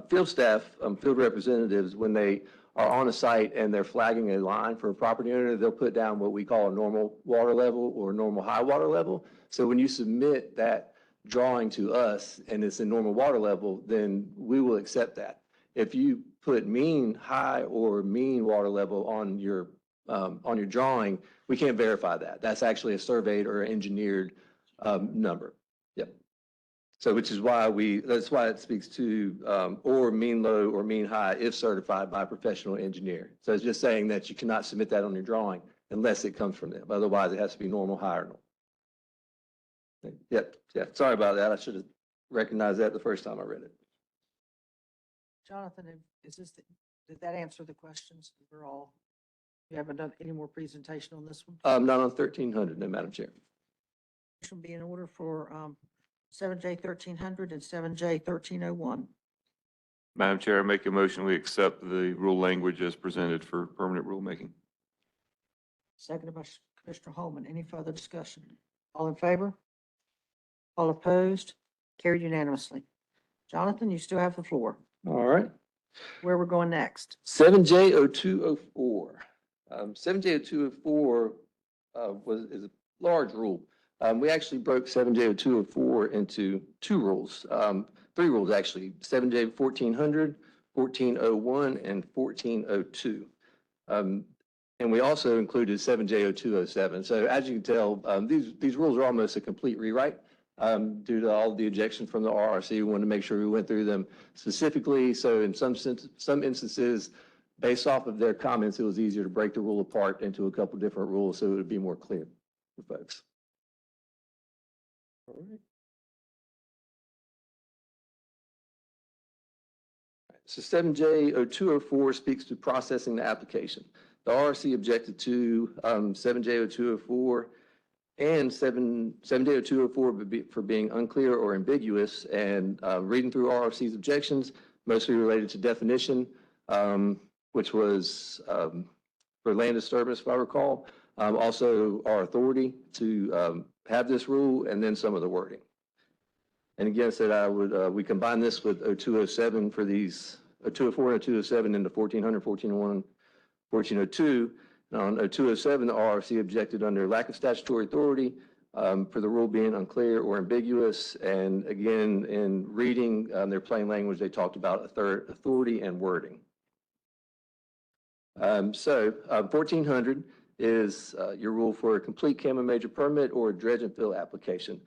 field staff, field representatives, when they are on a site and they're flagging a line for a property owner, they'll put down what we call a normal water level or normal high water level. So when you submit that drawing to us and it's a normal water level, then we will accept that. If you put mean high or mean water level on your drawing, we can't verify that. That's actually a surveyed or engineered number. Yep. So which is why that's why it speaks to or mean low or mean high if certified by a professional engineer. So it's just saying that you cannot submit that on your drawing unless it comes from them. Otherwise, it has to be normal, high, or normal. Yep. Yeah. Sorry about that. I should have recognized that the first time I read it. Jonathan, did that answer the questions? We're all, you haven't done any more presentation on this one? Not on 1300, no, Madam Chair. This will be in order for 7J 1300 and 7J 1301. Madam Chair, I make a motion, we accept the rule language as presented for permanent rulemaking. Seconded by Commissioner Holman. Any further discussion? All in favor? All opposed? Carried unanimously. Jonathan, you still have the floor. All right. Where we're going next? 7J0204. 7J0204 is a large rule. We actually broke 7J0204 into two rules, three rules actually, 7J 1400, 1401, and 1402. And we also included 7J0207. So as you can tell, these rules are almost a complete rewrite. Due to all the objections from the RRC, we wanted to make sure we went through them specifically. So in some instances, based off of their comments, it was easier to break the rule apart into a couple different rules so it would be more clear for folks. All right. So 7J0204 speaks to processing the application. The RRC objected to 7J0204 and 7J0204 for being unclear or ambiguous, and reading through RRC's objections, mostly related to definition, which was for land disturbance, if I recall. Also our authority to have this rule, and then some of the wording. And again, I said we combine this with 0207 for these 0204 and 0207 into 1400, 1401, 1402. On 0207, the RRC objected under lack of statutory authority for the rule being unclear or ambiguous. And again, in reading their plain language, they talked about authority and wording. 1400 is your rule for a complete CAMA major permit or a dredge and fill application.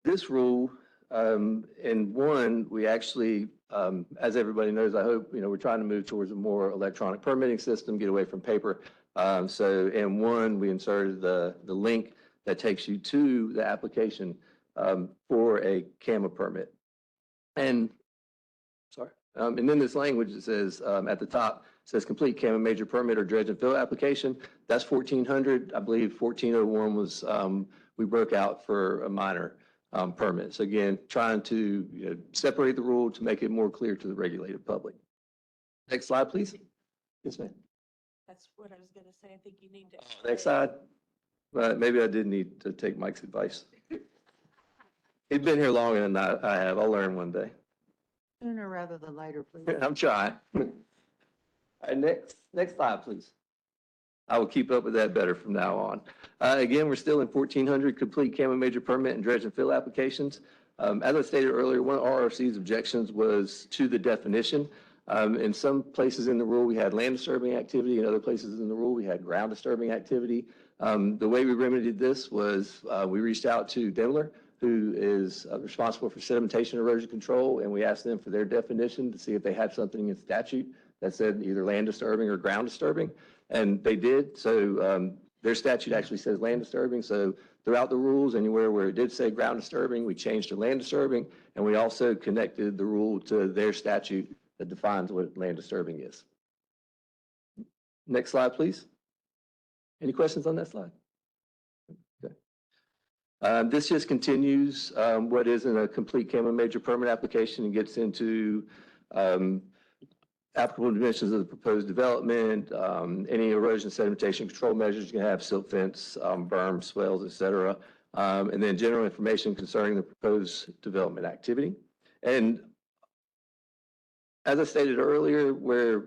This rule, in one, we actually, as everybody knows, I hope, we're trying to move towards a more electronic permitting system, get away from paper. So in one, we inserted the link that takes you to the application for a CAMA permit. And then this language that says at the top, says complete CAMA major permit or dredge and fill application. That's 1400. I believe 1401 was, we broke out for a minor permit. So again, trying to separate the rule to make it more clear to the regulated public. Next slide, please. Yes, ma'am. That's what I was going to say. I think you need to. Next slide. Maybe I did need to take Mike's advice. He's been here longer than I have. I'll learn one day. Sooner rather than later, please. I'm trying. All right, next slide, please. I will keep up with that better from now on. Again, we're still in 1400 complete CAMA major permit and dredge and fill applications. As I stated earlier, one of RRC's objections was to the definition. In some places in the rule, we had land disturbing activity. In other places in the rule, we had ground disturbing activity. The way we remedied this was we reached out to Daimler, who is responsible for sedimentation erosion control, and we asked them for their definition to see if they had something in statute that said either land disturbing or ground disturbing, and they did. So their statute actually says land disturbing. So throughout the rules, anywhere where it did say ground disturbing, we changed to land disturbing, and we also connected the rule to their statute that defines what land disturbing is. Next slide, please. Any questions on that slide? Okay. This just continues what is in a complete CAMA major permit application and gets into applicable dimensions of the proposed development, any erosion sedimentation control measures you can have, silt fence, berm, swales, et cetera, and then general information concerning the proposed development activity. And as I stated earlier, where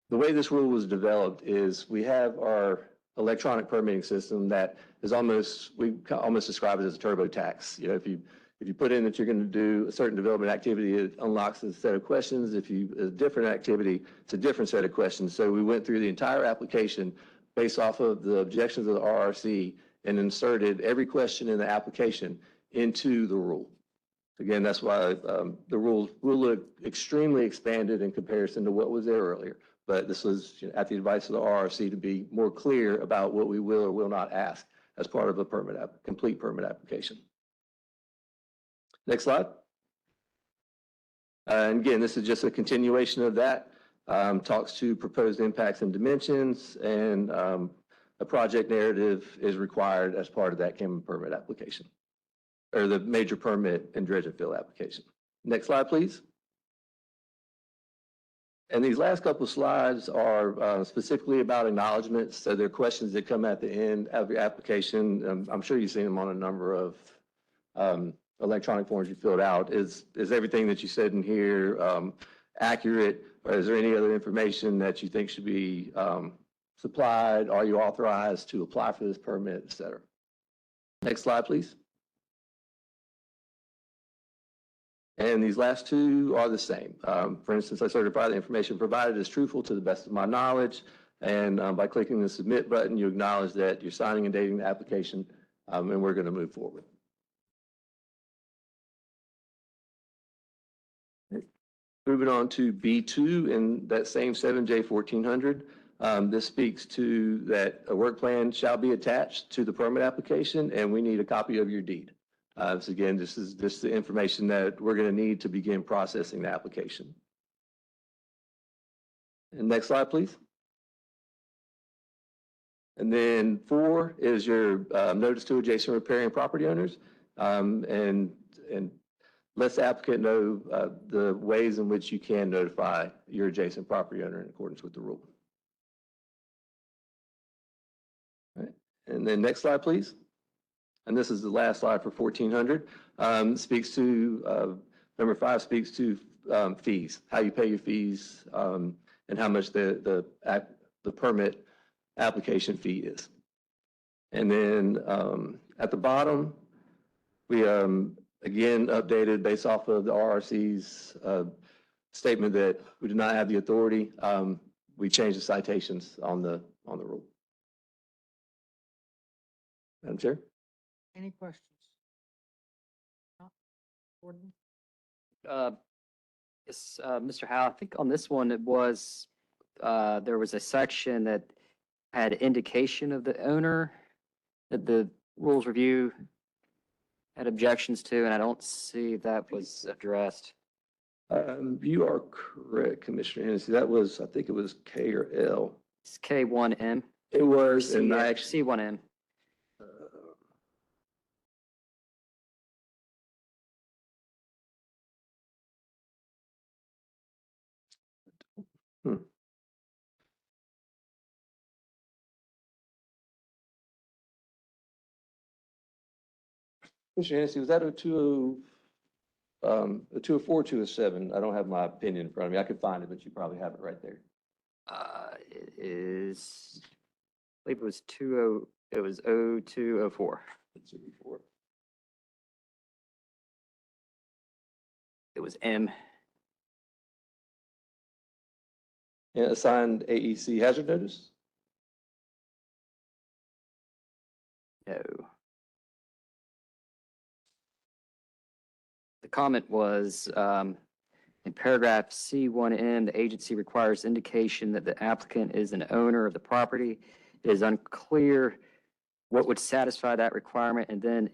the way this rule was developed is we have our electronic permitting system that is almost, we almost describe it as a TurboTax. If you put in that you're going to do a certain development activity, it unlocks a set of questions. If you a different activity, it's a different set of questions. So we went through the entire application based off of the objections of the RRC and inserted every question in the application into the rule. Again, that's why the rules will look extremely expanded in comparison to what was there earlier. But this was at the advice of the RRC to be more clear about what we will or will not ask as part of a complete permit application. Next slide. And again, this is just a continuation of that. Talks to proposed impacts and dimensions, and a project narrative is required as part of that CAMA permit application, or the major permit and dredge and fill application. Next slide, please. And these last couple of slides are specifically about acknowledgements. So they're questions that come at the end of your application. I'm sure you've seen them on a number of electronic forms you filled out. Is everything that you said in here accurate? Or is there any other information that you think should be supplied? Are you authorized to apply for this permit, et cetera? Next slide, please. And these last two are the same. For instance, I certify the information provided is truthful to the best of my knowledge. And by clicking the submit button, you acknowledge that you're signing and dating the application, and we're going to move forward. Moving on to B2 in that same 7J 1400. This speaks to that a work plan shall be attached to the permit application, and we need a copy of your deed. So again, this is just the information that we're going to need to begin processing the application. And next slide, please. And then 4 is your notice to adjacent riparian property owners, and lets the applicant know the ways in which you can notify your adjacent property owner in accordance with the rule. All right. And then next slide, please. And this is the last slide for 1400. Speaks to, number 5 speaks to fees, how you pay your fees, and how much the permit application fee is. And then at the bottom, we again updated based off of the RRC's statement that we do not have the authority. we change the citations on the rule. Madam Chair? Any questions? Gordon? Yes, Mr. Howe, I think on this one, it was, there was a section that had indication of the owner that the rules review had objections to, and I don't see that was addressed. You are correct, Commissioner Hennessy. That was, I think it was K or L. It's K1M. It was, and I C, actually, C1M. Commissioner Hennessy, was that a 204, 207? I don't have my opinion in front of me. I could find it, but you probably have it right there. It is, I believe it was 20, it was 0204. It's 204. It was M. And assigned AEC hazard notice? No. The comment was, in paragraph C1M, the agency requires indication that the applicant is an owner of the property. It is unclear what would satisfy that requirement, and then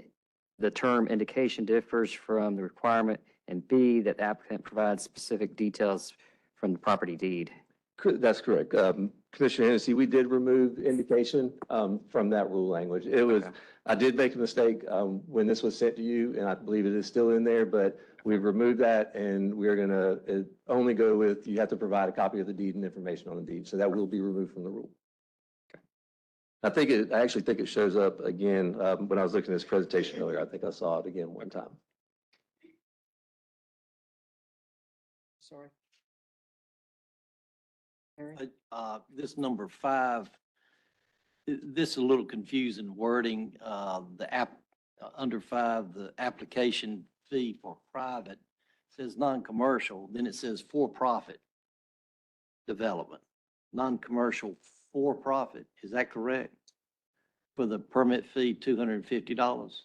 the term indication differs from the requirement, and B, that the applicant provides specific details from the property deed. That's correct. Commissioner Hennessy, we did remove indication from that rule language. It was, I did make a mistake when this was sent to you, and I believe it is still in there, but we've removed that, and we're going to only go with, you have to provide a copy of the deed and information on the deed. So that will be removed from the rule. I actually think it shows up again when I was looking at this presentation earlier. I think I saw it again one time. Sorry. This number 5, this is a little confusing wording. Under 5, the application fee for private says non-commercial, then it says for-profit development. Non-commercial for-profit, is that correct? For the permit fee, $250.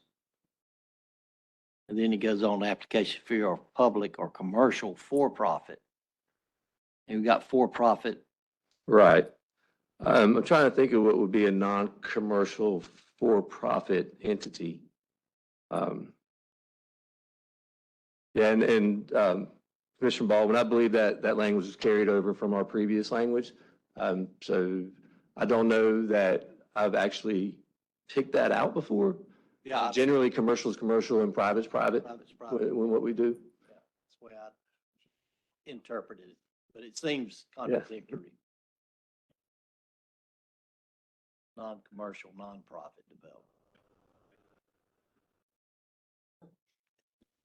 And then it goes on application fee or public or commercial for-profit. And we got for-profit. Right. I'm trying to think of what would be a non-commercial for-profit entity. Yeah, and Commissioner Baldwin, I believe that language was carried over from our previous language. So I don't know that I've actually picked that out before. Yeah. Generally, commercial is commercial and private is private. Private's private. When what we do. That's the way I interpreted it, but it seems contradictory. Non-commercial, non-profit development.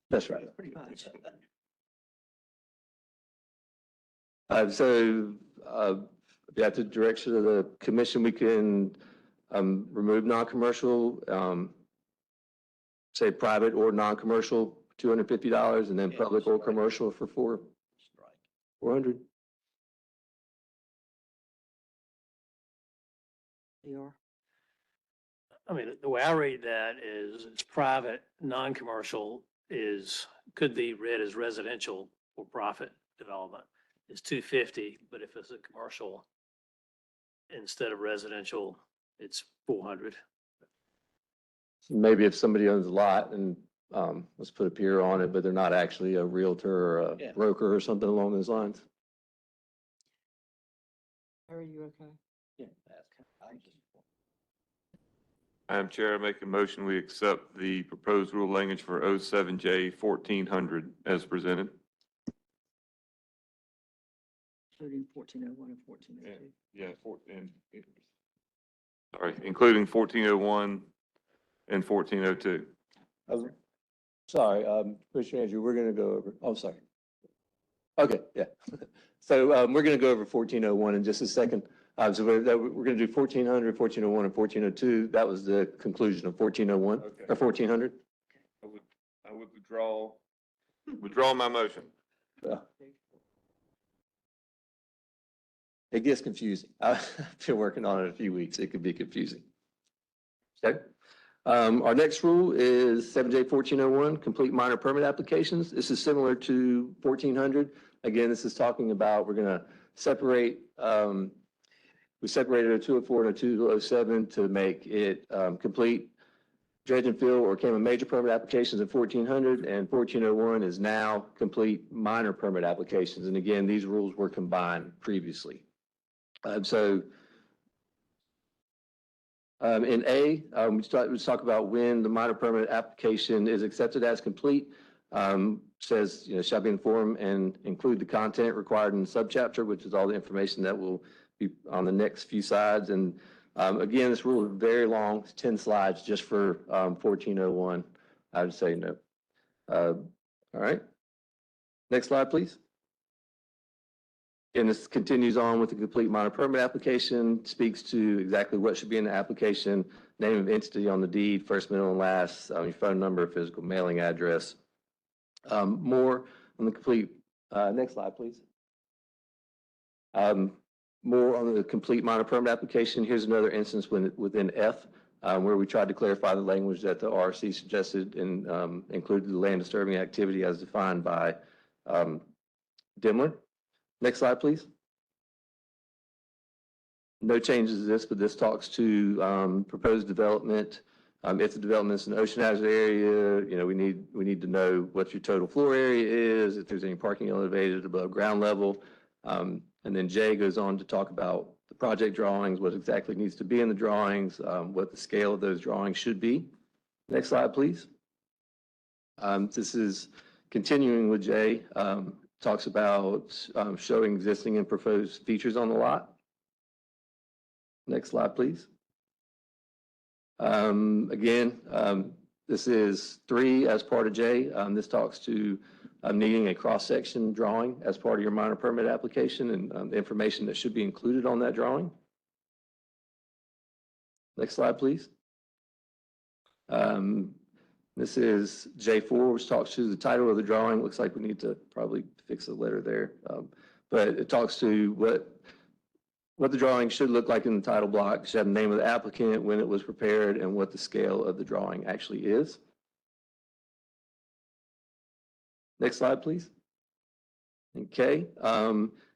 That's right. Pretty much. So, at the direction of the commission, we can remove non-commercial, say private or non-commercial, $250, and then public or commercial for $400. I mean, the way I read that is it's private, non-commercial could be read as residential for profit development is 250, but if it's a commercial instead of residential, it's 400. Maybe if somebody owns a lot and let's put a pier on it, but they're not actually a realtor or a broker or something along those lines. Are you okay? Yeah. Madam Chair, I make a motion, we accept the proposed rule language for 07J 1400 as presented. Including 1401 and 1402. Yeah, sorry, including 1401 and 1402. Sorry, Commissioner Andrew, we're going to go over, oh, sorry. Okay, yeah. So we're going to go over 1401 in just a second. So we're going to do 1400, 1401, and 1402. That was the conclusion of 1401 or 1400. I would withdraw my motion. Yeah. It gets confusing. I've been working on it a few weeks. It could be confusing. Okay. Our next rule is 7J1401, complete minor permit applications. This is similar to 1400. Again, this is talking about, we're going to separate, we separated a 204 and a 207 to make it complete dredge and fill or came a major permit applications in 1400, and 1401 is now complete minor permit applications. And again, these rules were combined previously. In A, we talk about when the minor permit application is accepted as complete. Says, shall be informed and include the content required in the subchapter, which is all the information that will be on the next few slides. And again, this rule is very long, it's 10 slides just for 1401. I would say no. All right. Next slide, please. And this continues on with the complete minor permit application, speaks to exactly what should be in the application, name of entity on the deed, first, middle, and last, your phone number, physical mailing address. More on the complete, next slide, please. More on the complete minor permit application. Here's another instance within F, where we tried to clarify the language that the RC suggested and included the land disturbing activity as defined by Demler. Next slide, please. No changes to this, but this talks to proposed development. If the development's in an ocean hazard area, we need to know what your total floor area is, if there's any parking elevated above ground level. And then J goes on to talk about the project drawings, what exactly needs to be in the drawings, what the scale of those drawings should be. Next slide, please. This is continuing with J. Talks about showing existing and proposed features on the lot. Next slide, please. Again, this is 3 as part of J. This talks to needing a cross-section drawing as part of your minor permit application and the information that should be included on that drawing. Next slide, please. This is J4, which talks to the title of the drawing. Looks like we need to probably fix the letter there. But it talks to what the drawing should look like in the title block. It should have the name of the applicant, when it was prepared, and what the scale of the drawing actually is. Next slide, please. Okay.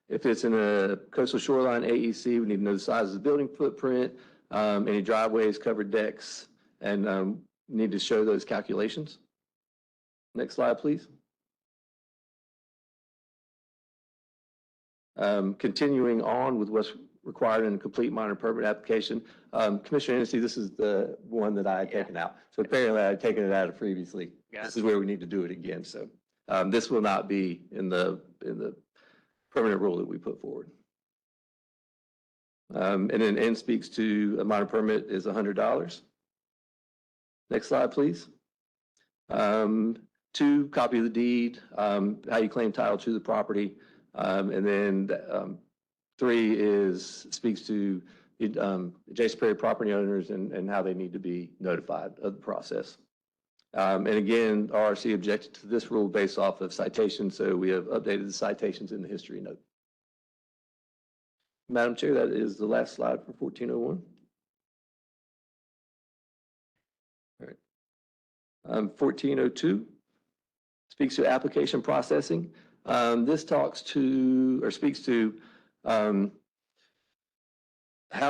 If it's in a coastal shoreline AEC, we need to know the size of the building footprint, any driveways, covered decks, and need to show those calculations. Next slide, please. Continuing on with what's required in a complete minor permit application. Commissioner Hennessy, this is the one that I had taken out. So apparently I had taken it out of previously. This is where we need to do it again. So this will not be in the permanent rule that we put forward. And then N speaks to a minor permit is $100. Next slide, please. 2, copy of the deed, how you claim title to the property. And then 3 speaks to adjacent prairie property owners and how they need to be notified of the process. And again, RRC objected to this rule based off of citations, so we have updated the citations in the history note. Madam Chair, that is the last slide for 1401. All right. 1402 speaks to application processing. This talks to, or speaks to, how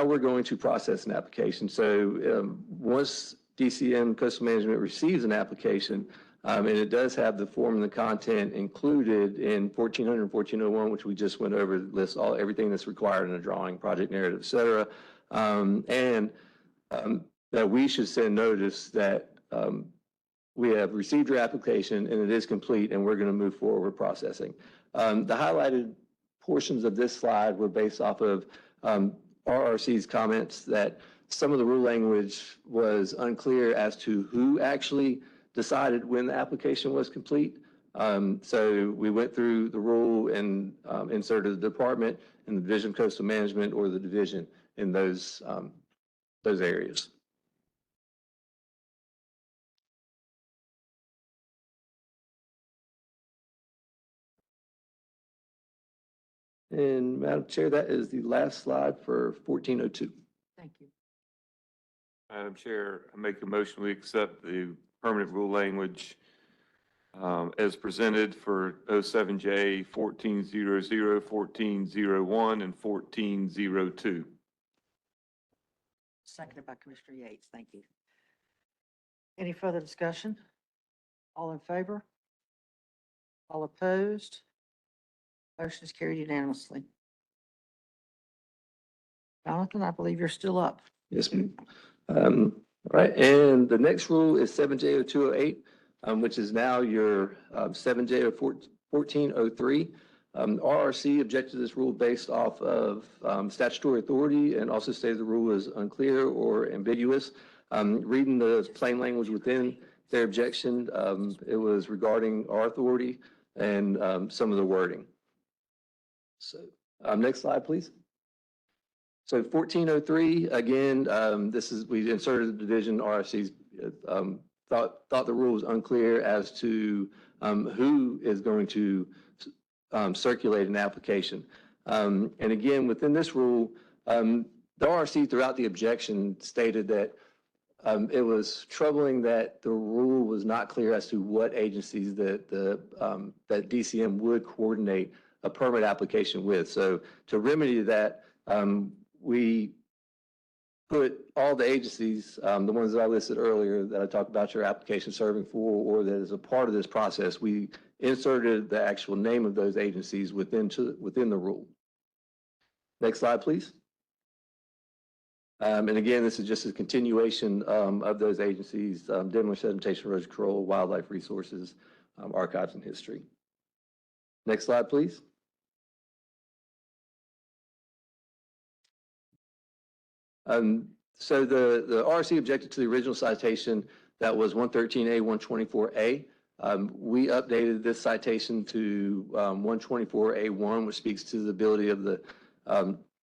we're going to process an application. So once DCM Coastal Management receives an application, and it does have the form and the content included in 1400 and 1401, which we just went over, lists everything that's required in a drawing, project narrative, et cetera. That we should send notice that we have received your application and it is complete and we're going to move forward with processing. The highlighted portions of this slide were based off of RRC's comments that some of the rule language was unclear as to who actually decided when the application was complete. So we went through the rule and inserted the department and the Division of Coastal Management or the division in those areas. And Madam Chair, that is the last slide for 1402. Thank you. Madam Chair, I make a motion, we accept the permanent rule language as presented for 07J 1400, 1401, and 1402. Seconded by Commissioner Yates. Thank you. Any further discussion? All in favor? All opposed? Motion is carried unanimously. Jonathan, I believe you're still up. Yes, ma'am. All right, and the next rule is 7J0208, which is now your 7J1403. RRC objected to this rule based off of statutory authority and also stated the rule is unclear or ambiguous. Reading the plain language within their objection, it was regarding our authority and some of the wording. So next slide, please. So 1403, again, we inserted the division. RFC's thought the rule was unclear as to who is going to circulate an application. And again, within this rule, the RRC throughout the objection stated that it was troubling that the rule was not clear as to what agencies that DCM would coordinate a permit application with. So to remedy that, we put all the agencies, the ones that I listed earlier that I talked about your application serving for, or that is a part of this process, we inserted the actual name of those agencies within the rule. Next slide, please. And again, this is just a continuation of those agencies: Denver Sedimentation, Erosion Control, Wildlife Resources, Archives and History. Next slide, please. So the RC objected to the original citation that was 113A, 124A. We updated this citation to 124A1, which speaks to the ability of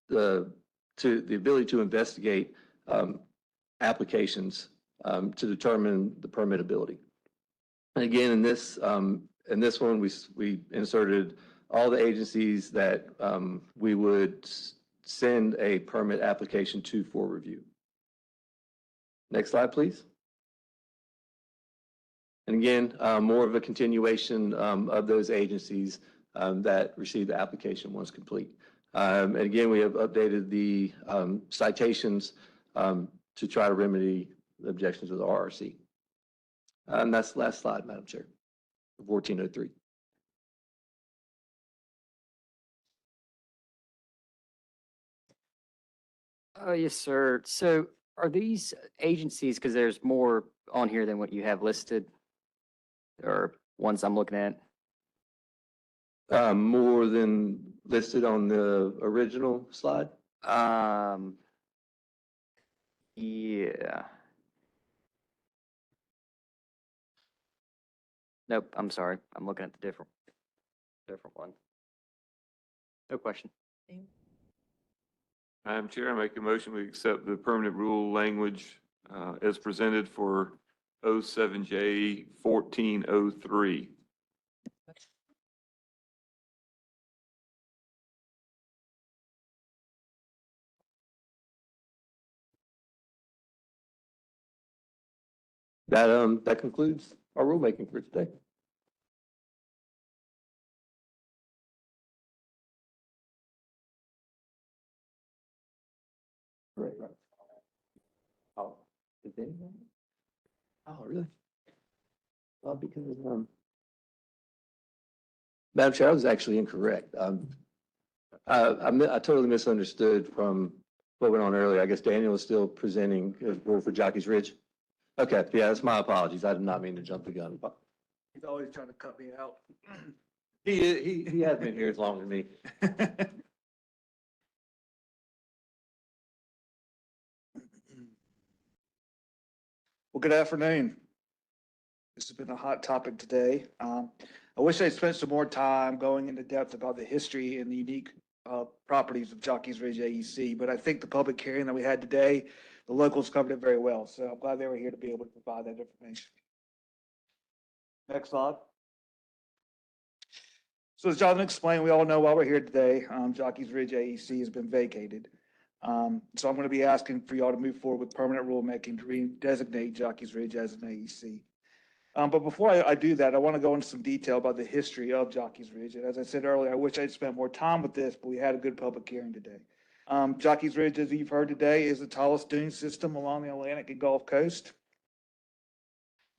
the ability to investigate applications to determine the permittability. And again, in this one, we inserted all the agencies that we would send a permit application to for review. Next slide, please. And again, more of a continuation of those agencies that received the application once complete. And again, we have updated the citations to try to remedy the objections of the RRC. And that's the last slide, Madam Chair, 1403. Oh, yes, sir. So are these agencies, because there's more on here than what you have listed, or ones I'm looking at? More than listed on the original slide? Yeah. Nope, I'm sorry. I'm looking at the different one. No question. Madam Chair, I make a motion, we accept the permanent rule language as presented for 07J 1403. That concludes our rulemaking for today. Right. Oh, did they? Oh, really? Well, because Madam Chair, I was actually incorrect. I totally misunderstood from what went on earlier. I guess Daniel is still presenting rule for Jockey's Ridge. Okay, yeah, that's my apologies. I did not mean to jump the gun. He's always trying to cut me out. He has been here as long as me. Well, good afternoon. This has been a hot topic today. I wish I'd spent some more time going into depth about the history and the unique properties of Jockey's Ridge AEC, but I think the public hearing that we had today, the locals covered it very well. So I'm glad they were here to be able to provide that information. Next slide. So as Jonathan explained, we all know why we're here today. Jockey's Ridge AEC has been vacated. So I'm going to be asking for y'all to move forward with permanent rulemaking to redesignate Jockey's Ridge as an AEC. But before I do that, I want to go into some detail about the history of Jockey's Ridge. And as I said earlier, I wish I'd spent more time with this, but we had a good public hearing today. Jockey's Ridge, as you've heard today, is the tallest dune system along the Atlantic and Gulf Coast.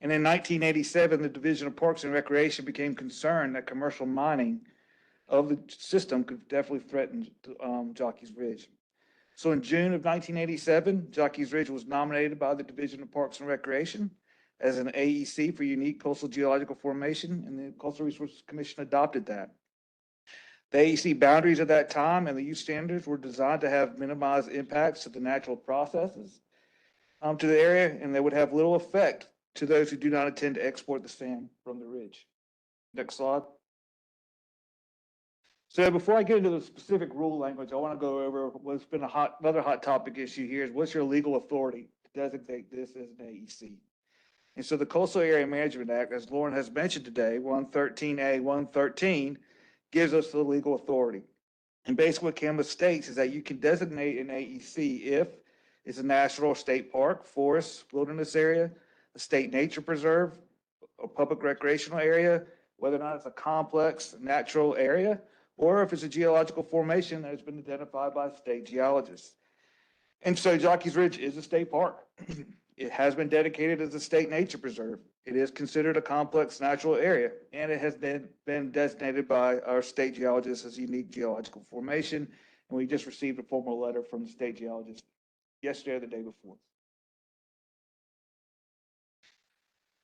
And in 1987, the Division of Parks and Recreation became concerned that commercial mining of the system could definitely threaten Jockey's Ridge. So in June of 1987, Jockey's Ridge was nominated by the Division of Parks and Recreation as an AEC for unique coastal geological formation, and the Coastal Resources Commission adopted that. The AEC boundaries at that time and the use standards were designed to have minimized impacts to the natural processes to the area, and they would have little effect to those who do not intend to export the sand from the ridge. Next slide. So before I get into the specific rule language, I want to go over what's been another hot topic issue here is what's your legal authority to designate this as an AEC? And so the Coastal Area Management Act, as Lauren has mentioned today, 113A, 113, gives us the legal authority. And basically what CAMA states is that you can designate an AEC if it's a national or state park, forest, wilderness area, a state nature preserve, a public recreational area, whether or not it's a complex natural area, or if it's a geological formation that has been identified by state geologists. And so Jockey's Ridge is a state park. It has been dedicated as a state nature preserve. It is considered a complex natural area, and it has been designated by our state geologists as a unique geological formation. And we just received a formal letter from the state geologist yesterday or the day before.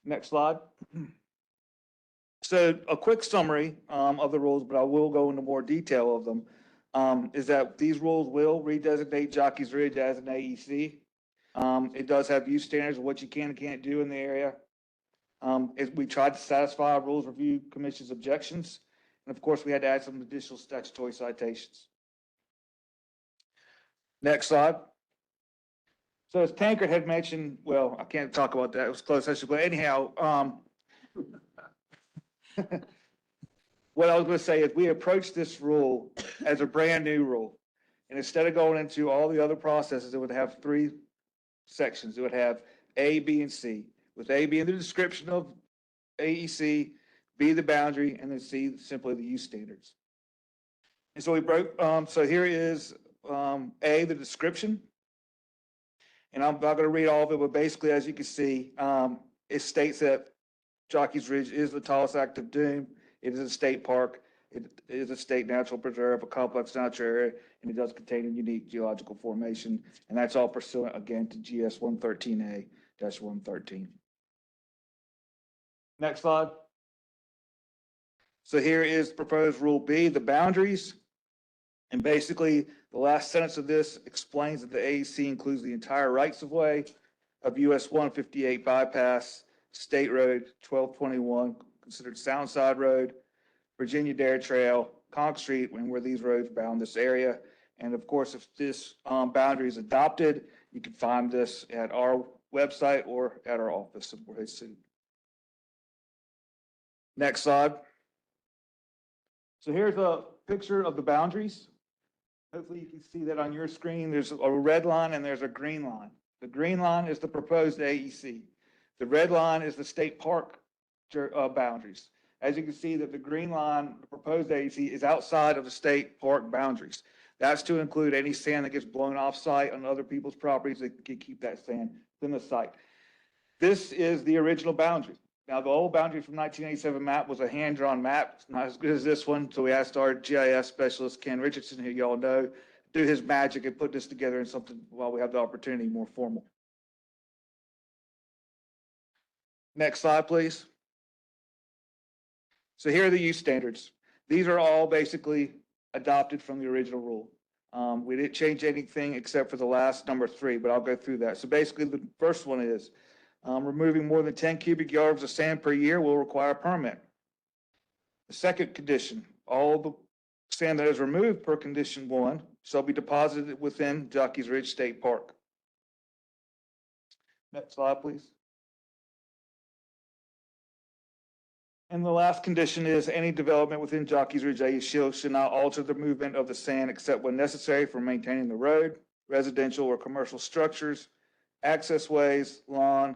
Next slide. So a quick summary of the rules, but I will go into more detail of them, is that these rules will redesignate Jockey's Ridge as an AEC. It does have use standards of what you can and can't do in the area. We tried to satisfy our Rules Review Commission's objections. And of course, we had to add some additional statutory citations. Next slide. So as Tankard had mentioned, well, I can't talk about that. It was closed session, but anyhow, what I was going to say is we approached this rule as a brand new rule. And instead of going into all the other processes, it would have three sections. It would have A, B, and C, with A being the description of AEC, B the boundary, and then C simply the use standards. And so we broke, so here is A, the description. And I'm not going to read all of it, but basically, as you can see, it states that Jockey's Ridge is the tallest active dune. It is a state park. It is a state natural preserve, a complex natural area, and it does contain a unique geological formation. And that's all pursuant, again, to GS 113A-113. Next slide. So here is proposed Rule B, the boundaries. And basically, the last sentence of this explains that the AEC includes the entire rights-of-way of US 158 bypass, State Road 1221, considered Soundside Road, Virginia Dare Trail, Conch Street, and where these roads bound this area. And of course, if this boundary is adopted, you can find this at our website or at our office in Port Hays City. Next slide. So here's a picture of the boundaries. Hopefully you can see that on your screen. There's a red line and there's a green line. The green line is the proposed AEC. The red line is the state park boundaries. As you can see that the green line, the proposed AEC, is outside of the state park boundaries. That's to include any sand that gets blown off site on other people's properties that can keep that sand within the site. This is the original boundary. Now, the old boundary from 1987 map was a hand-drawn map. It's not as good as this one. So we asked our GIS specialist, Ken Richardson, who y'all know, do his magic and put this together in something while we have the opportunity more formal. Next slide, please. So here are the use standards. These are all basically adopted from the original rule. We didn't change anything except for the last number 3, but I'll go through that. So basically the first one is removing more than 10 cubic yards of sand per year will require a permit. The second condition, all the sand that is removed per condition 1 shall be deposited within Jockey's Ridge State Park. Next slide, please. And the last condition is any development within Jockey's Ridge AE Shield should not alter the movement of the sand except when necessary for maintaining the road, residential or commercial structures, access ways, lawn,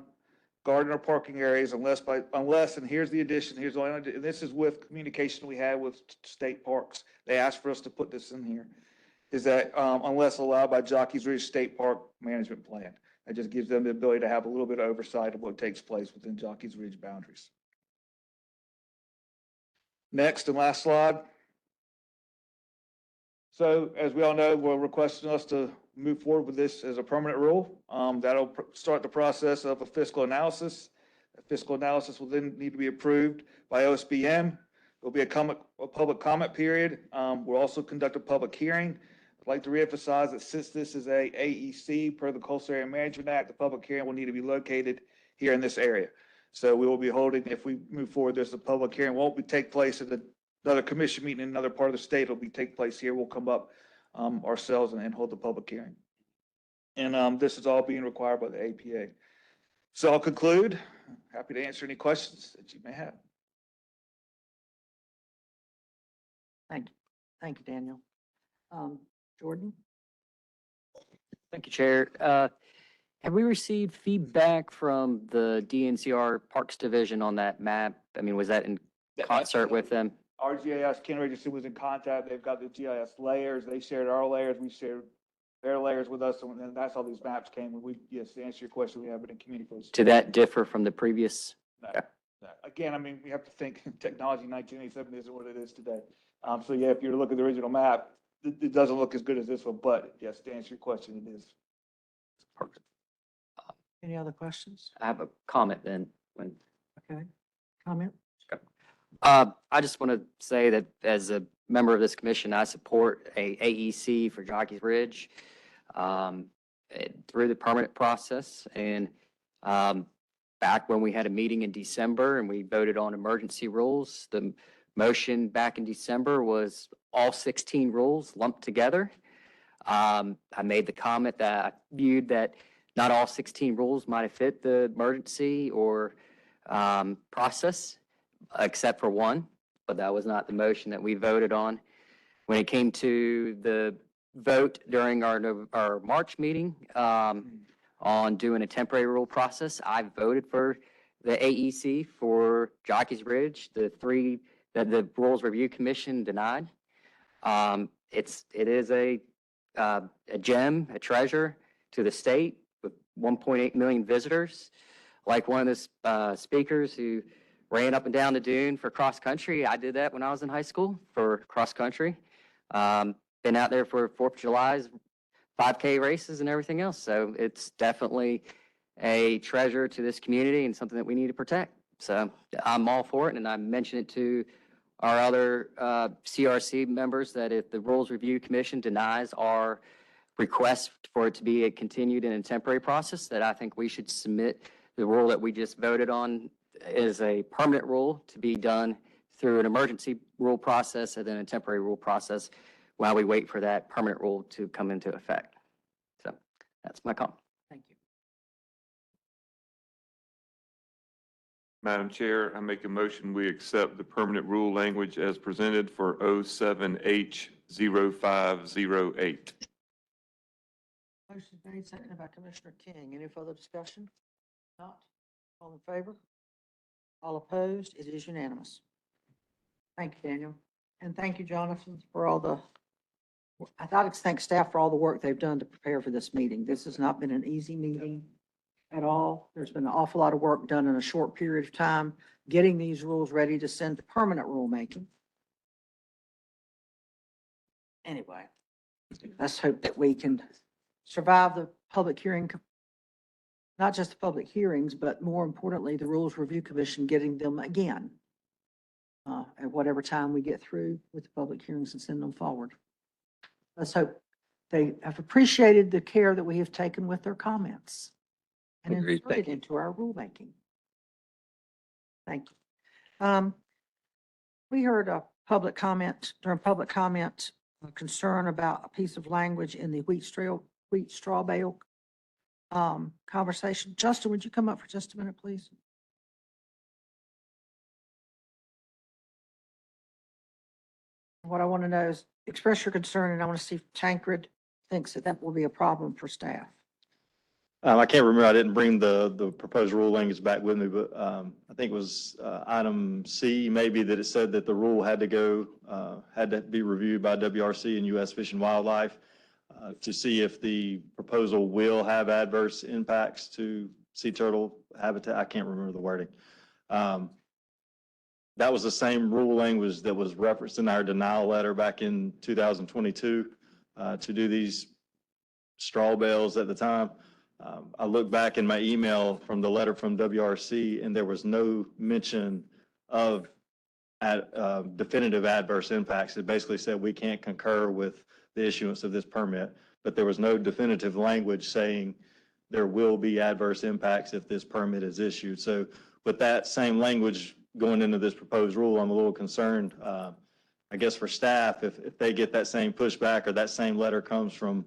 garden or parking areas unless, and here's the addition, here's the only, and this is with communication we had with state parks. They asked for us to put this in here, is that unless allowed by Jockey's Ridge State Park Management Plan. It just gives them the ability to have a little bit of oversight of what takes place within Jockey's Ridge boundaries. Next and last slide. So as we all know, we're requesting us to move forward with this as a permanent rule. That'll start the process of a fiscal analysis. A fiscal analysis will then need to be approved by OSBM. There'll be a public comment period. We'll also conduct a public hearing. I'd like to reemphasize that since this is a AEC per the Coastal Area Management Act, the public hearing will need to be located here in this area. So we will be holding, if we move forward, there's a public hearing, won't take place at another commission meeting in another part of the state. It'll take place here. We'll come up ourselves and hold the public hearing. And this is all being required by the APA. So I'll conclude. Happy to answer any questions that you may have. Thank you. Thank you, Daniel. Jordan? Thank you, Chair. Have we received feedback from the DNCR Parks Division on that map? I mean, was that in concert with them? Our GIS, Ken Regency was in contact. They've got the GIS layers. They shared our layers. We shared their layers with us. And that's how these maps came. And yes, to answer your question, we have it in communication. Did that differ from the previous? No, no. Again, I mean, we have to think technology in 1987 isn't what it is today. So yeah, if you were to look at the original map, it doesn't look as good as this one, but yes, to answer your question, it is. Perfect. Any other questions? I have a comment then. Okay. Comment? I just want to say that as a member of this commission, I support a AEC for Jockey's Ridge through the permanent process. And back when we had a meeting in December and we voted on emergency rules, the motion back in December was all 16 rules lumped together. I made the comment that I viewed that not all 16 rules might have fit the emergency or process, except for one, but that was not the motion that we voted on. When it came to the vote during our March meeting on doing a temporary rule process, I voted for the AEC for Jockey's Ridge, the three that the Rules Review Commission denied. It is a gem, a treasure to the state with 1.8 million visitors. Like one of the speakers who ran up and down the dune for cross country. I did that when I was in high school for cross country. Been out there for 4th of July's 5K races and everything else. So it's definitely a treasure to this community and something that we need to protect. So I'm all for it. And I mentioned it to our other CRC members that if the Rules Review Commission denies our request for it to be a continued and a temporary process, that I think we should submit the rule that we just voted on is a permanent rule to be done through an emergency rule process and then a temporary rule process while we wait for that permanent rule to come into effect. So that's my comment. Thank you. Madam Chair, I make a motion, we accept the permanent rule language as presented for 07H0508. Motion made, seconded by Commissioner King. Any further discussion? Not? All in favor? All opposed? It is unanimous. Thank you, Daniel. And thank you, Jonathan, for all the, I'd like to thank staff for all the work they've done to prepare for this meeting. This has not been an easy meeting at all. There's been an awful lot of work done in a short period of time, getting these rules ready to send to permanent rulemaking. Anyway, let's hope that we can survive the public hearing, not just the public hearings, but more importantly, the Rules Review Commission getting them again at whatever time we get through with the public hearings and send them forward. Let's hope they have appreciated the care that we have taken with their comments and Agreed. inserted Thank you. into our rulemaking. Thank you. We heard a public comment, during public comment, a concern about a piece of language in the wheat straw bale conversation. Justin, would you come up for just a minute, please? what I want to know is express your concern, and I want to see if Tancred thinks that that will be a problem for staff. I can't remember, I didn't bring the proposed rule language back with me, but, I think it was, item C, maybe that it said that the rule had to go, had to be reviewed by WRC and U.S. Fish and Wildlife, to see if the proposal will have adverse impacts to sea turtle habitat. I can't remember the wording. That was the same rule language that was referenced in our denial letter back in 2022, to do these straw bales at the time. I look back in my email from the letter from WRC, and there was no mention of definitive adverse impacts. It basically said we can't concur with the issuance of this permit, but there was no definitive language saying there will be adverse impacts if this permit is issued. So with that same language going into this proposed rule, I'm a little concerned, I guess for staff, if they get that same pushback or that same letter comes from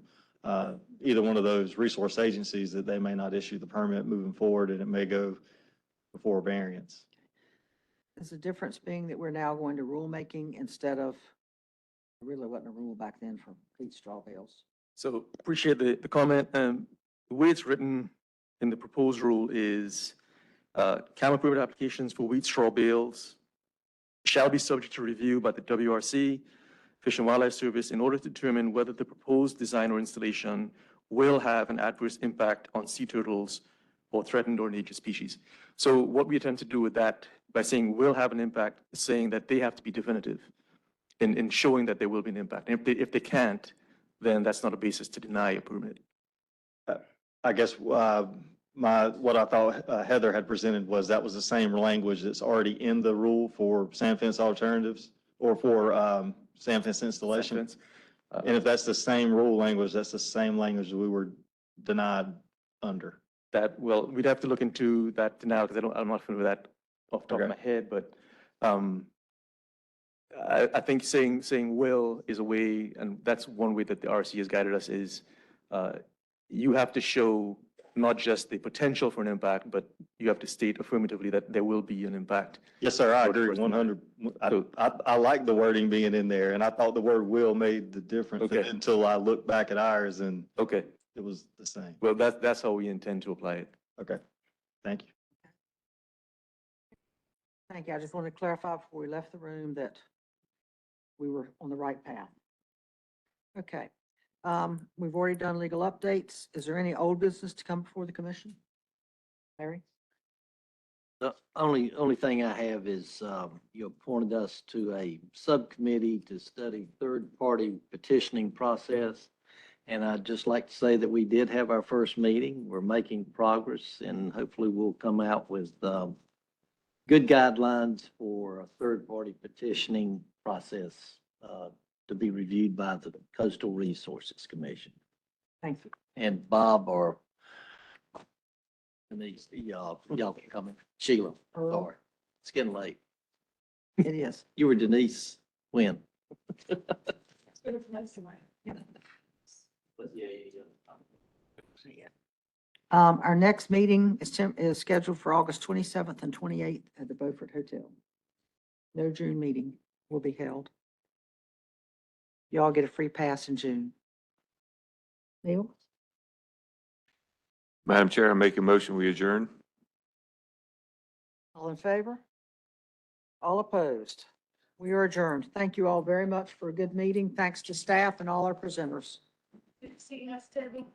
either one of those resource agencies, that they may not issue the permit moving forward, and it may go before variance. Is the difference being that we're now going to rulemaking instead of, there really wasn't a rule back then for peat straw bales? So appreciate the comment. The way it's written in the proposed rule is camel permit applications for wheat straw bales shall be subject to review by the WRC, Fish and Wildlife Service, in order to determine whether the proposed design or installation will have an adverse impact on sea turtles or threatened or endangered species. So what we attempt to do with that, by saying will have an impact, is saying that they have to be definitive in showing that there will be an impact. And if they can't, then that's not a basis to deny a permit. I guess what I thought Heather had presented was that was the same language that's already in the rule for sand fence alternatives or for sand fence installation. And if that's the same rule language, that's the same language we were denied under. That, well, we'd have to look into that now because I'm not familiar with that off the top of my head, but I think saying will is a way, and that's one way that the RC has guided us, is you have to show not just the potential for an impact, but you have to state affirmatively that there will be an impact. Yes, sir, I agree 100. I like the wording being in there, and I thought the word will made the difference until I looked back at ours and it was the same. Well, that's how we intend to apply it. Okay, thank you. Thank you. I just wanted to clarify before we left the room that we were on the right path. Okay. We've already done legal updates. Is there any old business to come before the commission? Larry? The only thing I have is, you appointed us to a subcommittee to study third-party petitioning process. And I'd just like to say that we did have our first meeting. We're making progress, and hopefully we'll come out with good guidelines for a third-party petitioning process to be reviewed by the Coastal Resources Commission. Thank you. And Bob or Denise, y'all can come in. Sheila, sorry, it's getting late. It is. You were Denise when? Our next meeting is scheduled for August 27th and 28th at the Beaufort Hotel. No June meeting will be held. You all get a free pass in June. Neil? Madam Chair, I make a motion, we adjourn. All in favor? All opposed? We are adjourned. Thank you all very much for a good meeting. Thanks to staff and all our presenters. Good seeing us, Debbie.